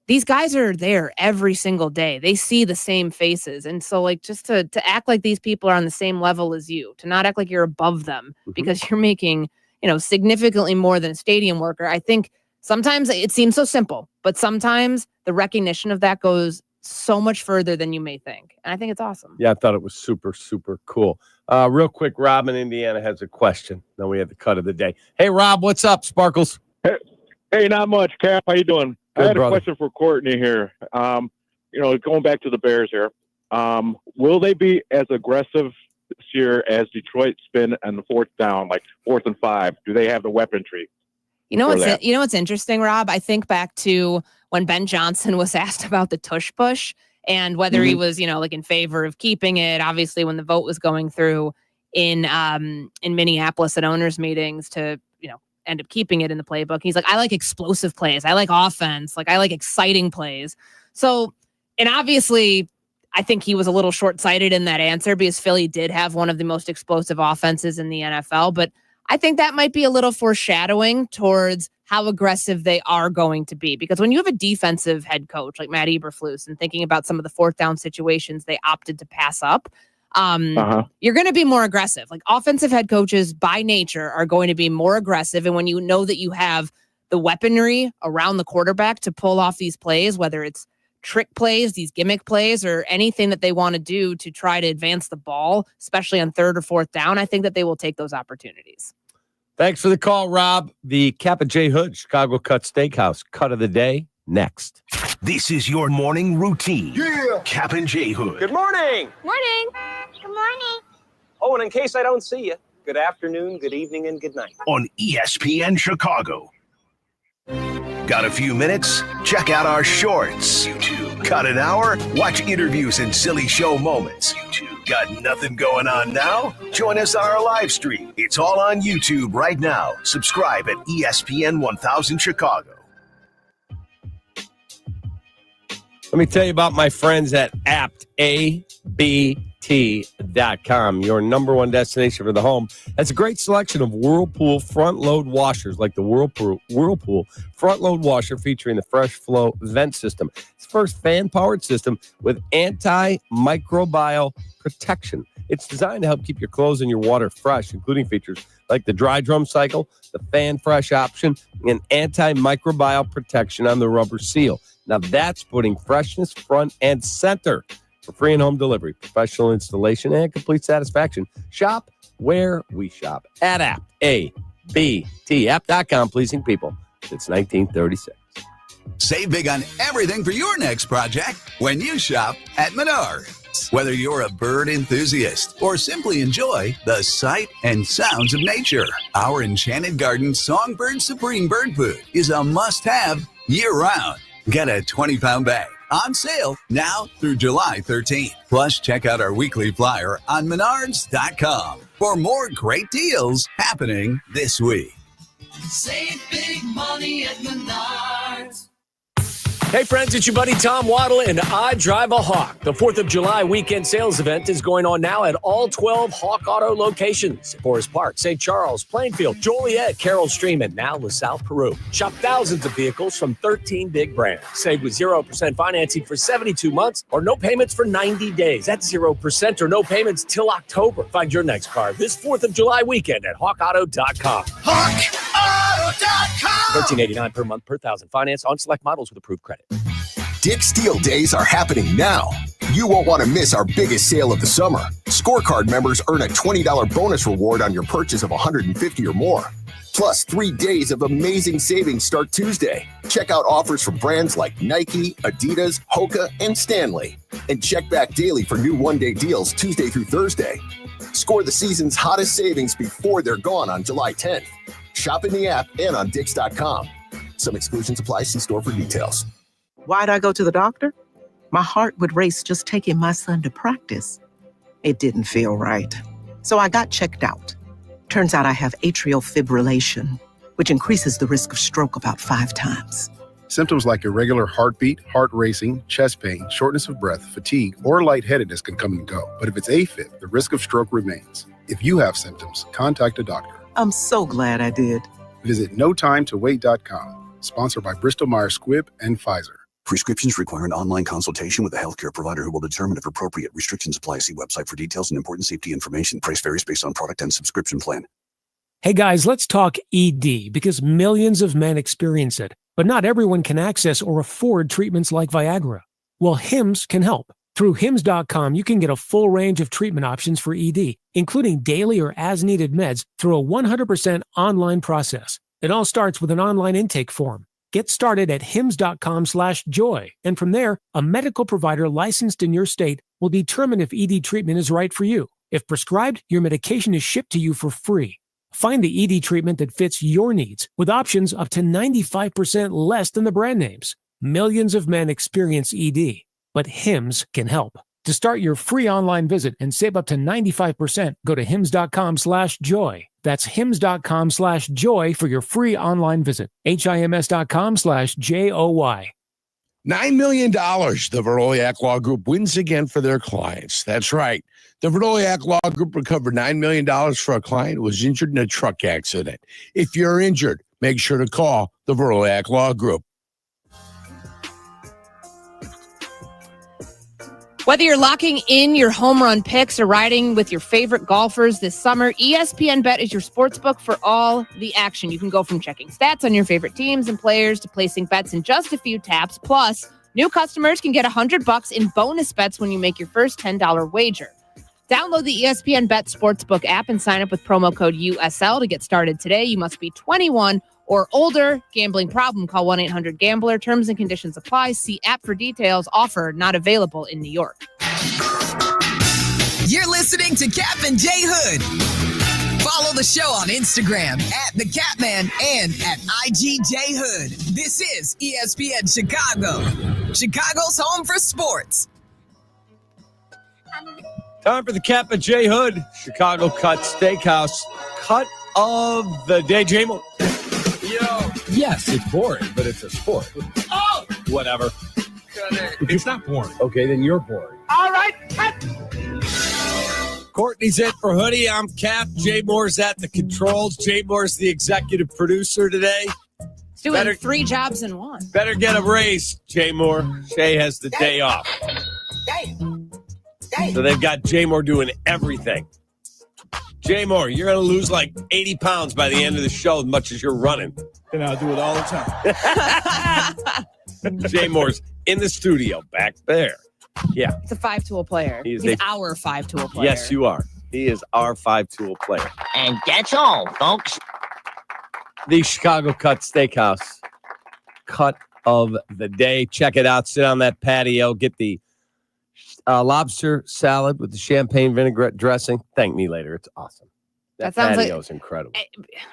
these guys are there every single day. They see the same faces. And so like just to act like these people are on the same level as you, to not act like you're above them because you're making, significantly more than a stadium worker. I think sometimes it seems so simple, but sometimes the recognition of that goes so much further than you may think. And I think it's awesome.
Yeah, I thought it was super, super cool. Real quick, Rob in Indiana has a question. Then we have the cut of the day. Hey, Rob, what's up, Sparkles?
Hey, not much, Cap. How you doing?
Good,
I had
brother.
a question for Courtney here. Going back to the Bears here, will they be as aggressive this year as Detroit's been on the fourth down, like 4th and 5? Do they have the weaponry?
What's interesting, Rob? I think back to when Ben Johnson was asked about the tush push and whether he was, like in favor of keeping it. Obviously, when the vote was going through in Minneapolis at owners' meetings to, end up keeping it in the playbook. He's like, I like explosive plays. I like offense. Like I like exciting plays. So, and obviously, I think he was a little short-sighted in that answer because Philly did have one of the most explosive offenses in the NFL. But I think that might be a little foreshadowing towards how aggressive they are going to be. Because when you have a defensive head coach like Matt Eberflus and thinking about some of the fourth down situations they opted to pass up, you're going to be more aggressive. Like offensive head coaches by nature are going to be more aggressive. And when you know that you have the weaponry around the quarterback to pull off these plays, whether it's trick plays, these gimmick plays, or anything that they want to do to try to advance the ball, especially on 3rd or 4th down, I think that they will take those opportunities.
Thanks for the call, Rob. The Kappa J. Hood Chicago Cut Steakhouse cut of the day next.
This is your morning routine. Yeah. Kap and J. Hood.
Good morning.
Morning. Good morning.
Oh, and in case I don't see you, good afternoon, good evening, and good night.
On ESPN Chicago. Got a few minutes? Check out our shorts. YouTube. Got an hour? Watch interviews and silly show moments. YouTube. Got nothing going on now? Join us on our live stream. It's all on YouTube right now. Subscribe at ESPN 1000 Chicago.
Let me tell you about my friends at aptabt.com, your number one destination for the home. That's a great selection of Whirlpool front-load washers, like the Whirlpool front-load washer featuring the Fresh Flow vent system. It's the first fan-powered system with antimicrobial protection. It's designed to help keep your clothes and your water fresh, including features like the dry drum cycle, the fan fresh option, and antimicrobial protection on the rubber seal. Now that's putting freshness front and center. For free and home delivery, professional installation, and complete satisfaction. Shop where we shop at app.com, pleasing people since 1936.
Save big on everything for your next project when you shop at Menards. Whether you're a bird enthusiast or simply enjoy the sight and sounds of nature, our Enchanted Garden Songbird Supreme Bird Food is a must-have year-round. Get a 20-pound bag on sale now through July 13th. Plus, check out our weekly flyer on Menards.com for more great deals happening this week.
Save big money at Menards.
Hey friends, it's your buddy Tom Waddle, and I drive a Hawk. The 4th of July weekend sales event is going on now at all 12 Hawk Auto locations. Forest Park, St. Charles, Plainfield, Joliet, Carroll Stream, and now LaSalle, Peru. Shop thousands of vehicles from 13 big brands. Save with 0% financing for 72 months or no payments for 90 days. That's 0% or no payments till October. Find your next car this 4th of July weekend at hawkauto.com.
HawkAuto.com!
$13.89 per month per thousand. Finance on select models with approved credit.
Dick Steele Days are happening now. You won't want to miss our biggest sale of the summer. Scorecard members earn a $20 bonus reward on your purchase of $150 or more. Plus 3 days of amazing savings start Tuesday. Check out offers from brands like Nike, Adidas, Hoka, and Stanley. And check back daily for new one-day deals Tuesday through Thursday. Score the season's hottest savings before they're gone on July 10th. Shop in the app and on Dix.com. Some exclusions apply. See store for details.
Why'd I go to the doctor? My heart would race just taking my son to practice.
It didn't feel right. So I got checked out. Turns out I have atrial fibrillation, which increases the risk of stroke about 5 times.
Symptoms like irregular heartbeat, heart racing, chest pain, shortness of breath, fatigue, or lightheadedness can come and go. But if it's AFib, the risk of stroke remains. If you have symptoms, contact a doctor.
I'm so glad I did.
Visit notimetowait.com. Sponsored by Bristol-Myers Squibb and Pfizer.
Prescriptions require an online consultation with a healthcare provider who will determine if appropriate. Restrictions apply. See website for details and important safety information. Price varies based on product and subscription plan.
Hey guys, let's talk ED because millions of men experience it, but not everyone can access or afford treatments like Viagra. Well, Hims can help. Through Hims.com, you can get a full range of treatment options for ED, including daily or as-needed meds through a 100% online process. It all starts with an online intake form. Get started at hims.com/joy, and from there, a medical provider licensed in your state will determine if ED treatment is right for you. If prescribed, your medication is shipped to you for free. Find the ED treatment that fits your needs with options up to 95% less than the brand names. Millions of men experience ED, but Hims can help. To start your free online visit and save up to 95%, go to hims.com/joy. That's hims.com/joy for your free online visit. HIMS.com/JOY.
$9 million the Veroliak Law Group wins again for their clients. That's right. The Veroliak Law Group recovered $9 million for a client who was injured in a truck accident. If you're injured, make sure to call the Veroliak Law Group.
Whether you're locking in your home run picks or riding with your favorite golfers this summer, ESPN Bet is your sportsbook for all the action. You can go from checking stats on your favorite teams and players to placing bets in just a few taps. Plus, new customers can get $100 in bonus bets when you make your first $10 wager. Download the ESPN Bet Sportsbook app and sign up with promo code USL to get started today. You must be 21 or older. Gambling problem? Call 1-800-GAMBLER. Terms and conditions apply. See app for details. Offer not available in New York.
You're listening to Kap and Jay Hood. Follow the show on Instagram at The Catman and at IGJ Hood. This is ESPN Chicago, Chicago's home for sports.
Time for the Kap and Jay Hood, Chicago Cut Steakhouse cut of the day. J-Mo. Yes, it's boring, but it's a sport. Oh! Whatever. It's not boring. Okay, then you're boring.
All right, cut.
Courtney's in for Hoodie. I'm Kap. Jay Moore's at the controls. Jay Moore's the executive producer today.
He's doing 3 jobs in one.
Better get a raise, Jay Moore. Shay has the day off. So they've got Jay Moore doing everything. Jay Moore, you're going to lose like 80 pounds by the end of the show as much as you're running.
And I'll do it all the time.
Jay Moore's in the studio back there. Yeah.
He's a 5-tool player. He's our 5-tool player.
Yes, you are. He is our 5-tool player.
And that's all, folks.
The Chicago Cut Steakhouse cut of the day. Check it out. Sit on that patio. Get the lobster salad with the champagne vinaigrette dressing. Thank me later. It's awesome. That
sounds
patio is incredible.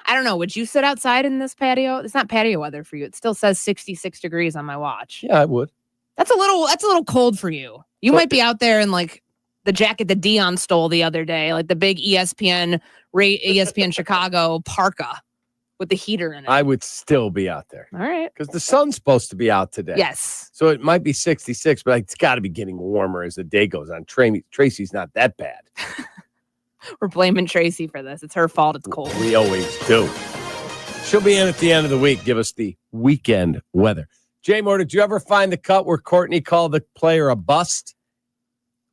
I don't know. Would you sit outside in this patio? It's not patio weather for you. It still says 66 degrees on my watch.
Yeah, I would.
That's a little cold for you. You might be out there in like the jacket that Dion stole the other day, like the big ESPN Chicago parka with the heater in it.
I would still be out there.
All right.
Because the sun's supposed to be out today.
Yes.
So it might be 66, but it's got to be getting warmer as the day goes on. Tracy's not that bad.
We're blaming Tracy for this. It's her fault. It's cold.
We always do. She'll be in at the end of the week. Give us the weekend weather. Jay Moore, did you ever find the cut where Courtney called the player a bust?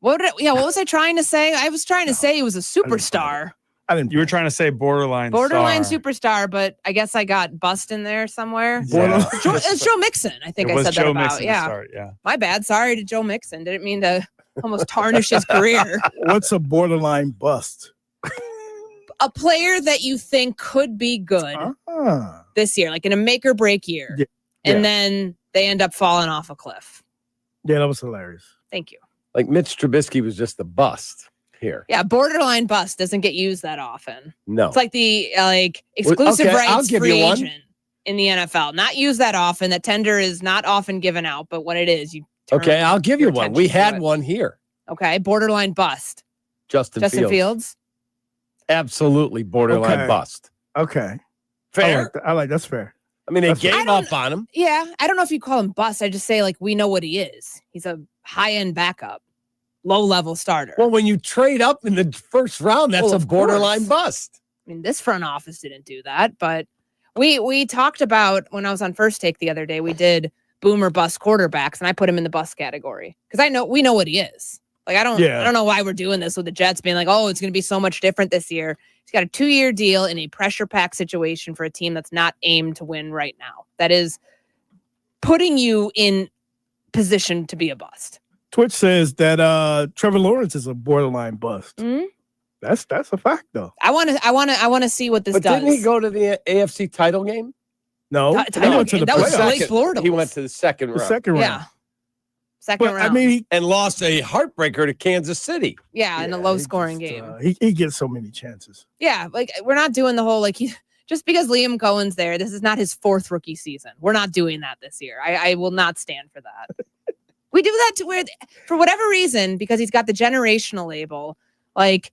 What was I trying to say? I was trying to say he was a superstar.
You were trying to say borderline
superstar, but I guess I got bust in there somewhere.
Yeah.
It's Joe Mixon. I think I said that about.
Mixon
Yeah.
Yeah.
My bad. Sorry to Joe Mixon. Didn't mean to almost tarnish his career.
What's a borderline bust?
A player that you think could be good this year, like in a make or break year.
Yeah.
And then they end up falling off a cliff.
Yeah, that was hilarious.
Thank you.
Like Mitch Trubisky was just the bust here.
Yeah, borderline bust doesn't get used that often.
No.
It's like the exclusive rights
give
free
you one.
agent in the NFL. Not used that often. That tender is not often given out, but when it is, you turn
Okay, I'll give you
your
one.
attention
We
to
had
it.
one here.
Okay, borderline bust.
Justin
Fields.
Absolutely borderline
Okay.
bust.
Okay.
Fair.
I like that's fair.
I mean, they
That's
gave up on him.
Yeah, I don't know if you call him bust. I just say like we know what he is. He's a high-end backup, low-level starter.
Well, when you trade up in the first round, that's
Well,
a
of
borderline
course.
bust.
I mean, this front office didn't do that, but we talked about when I was on First Take the other day. We did boom or bust quarterbacks, and I put him in the bust category because we know what he is. Like I don't know why we're doing this with the Jets being like, oh, it's going to be so much different this year. He's got a 2-year deal in a pressure-packed situation for a team that's not aimed to win right now. That is putting you in position to be a bust.
Twitch says that Trevor Lawrence is a borderline bust.
Mm-hmm.
That's a fact though.
I want to see what this
But
does.
didn't he go to the AFC title game?
No,
He went to the that was Blake Bortles.
He went to the second round.
The second round.
Yeah. Second round.
I mean,
and lost a heartbreaker to Kansas City.
Yeah, in a low-scoring game.
He gets so many chances.
Yeah, like we're not doing the whole like just because Liam Cohen's there. This is not his 4th rookie season. We're not doing that this year. I will not stand for that. We do that to where, for whatever reason, because he's got the generational label. Like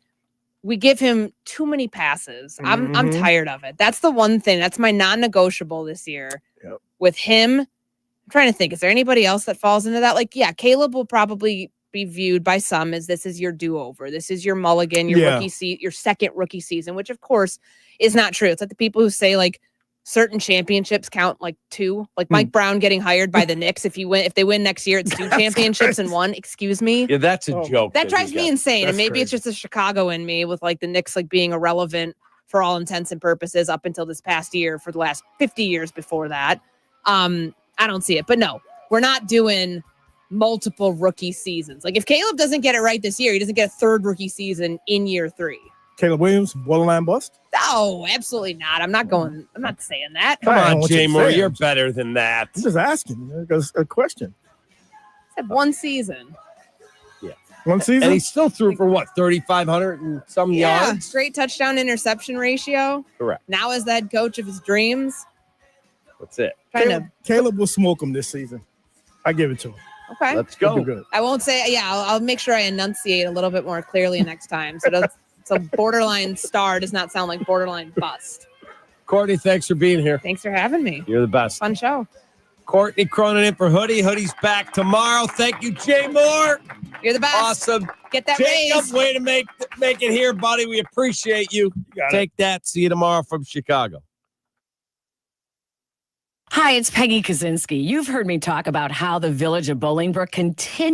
we give him too many passes. I'm tired of it. That's the one thing. That's my non-negotiable this year.
Yep.
With him, I'm trying to think. Is there anybody else that falls into that? Like, yeah, Caleb will probably be viewed by some as this is your do-over. This is your mulligan, your your second rookie season, which of course is not true. It's like the people who say like certain championships count like 2. Like Mike Brown getting hired by the Knicks. If they win next year, it's 2 championships and 1. Excuse me.
Yeah, that's a joke.
That drives me insane.
That's
And maybe
crazy.
it's just a Chicago in me with like the Knicks like being irrelevant for all intents and purposes up until this past year for the last 50 years before that. I don't see it. But no, we're not doing multiple rookie seasons. Like if Caleb doesn't get it right this year, he doesn't get a 3rd rookie season in year 3.
Caleb Williams, borderline bust?
No, absolutely not. I'm not saying that.
Come
I don't
on,
want you to
Jay Moore,
say it.
you're better than that.
I'm just asking because a question.
I said 1 season.
One season?
And he still threw for what, 3,500 and some
Yeah,
yards?
great touchdown interception ratio.
Correct.
Now is the head coach of his dreams.
That's it.
Caleb will smoke him this season. I give it to him.
Okay.
Let's
He'll
go.
be good.
I won't say, I'll make sure I enunciate a little bit more clearly next time. So borderline star does not sound like borderline bust.
Courtney, thanks for being here.
Thanks for having me.
You're the best.
Fun show.
Courtney Cronin in for Hoodie. Hoodie's back tomorrow. Thank you, Jay Moore.
You're the best.
Awesome.
Get that
Jacob,
raise.
way to make it here, buddy. We appreciate you. Take that. See you tomorrow from Chicago.
Hi, it's Peggy Kaczynski. You've heard me talk about how the Village of Bolingbrook continues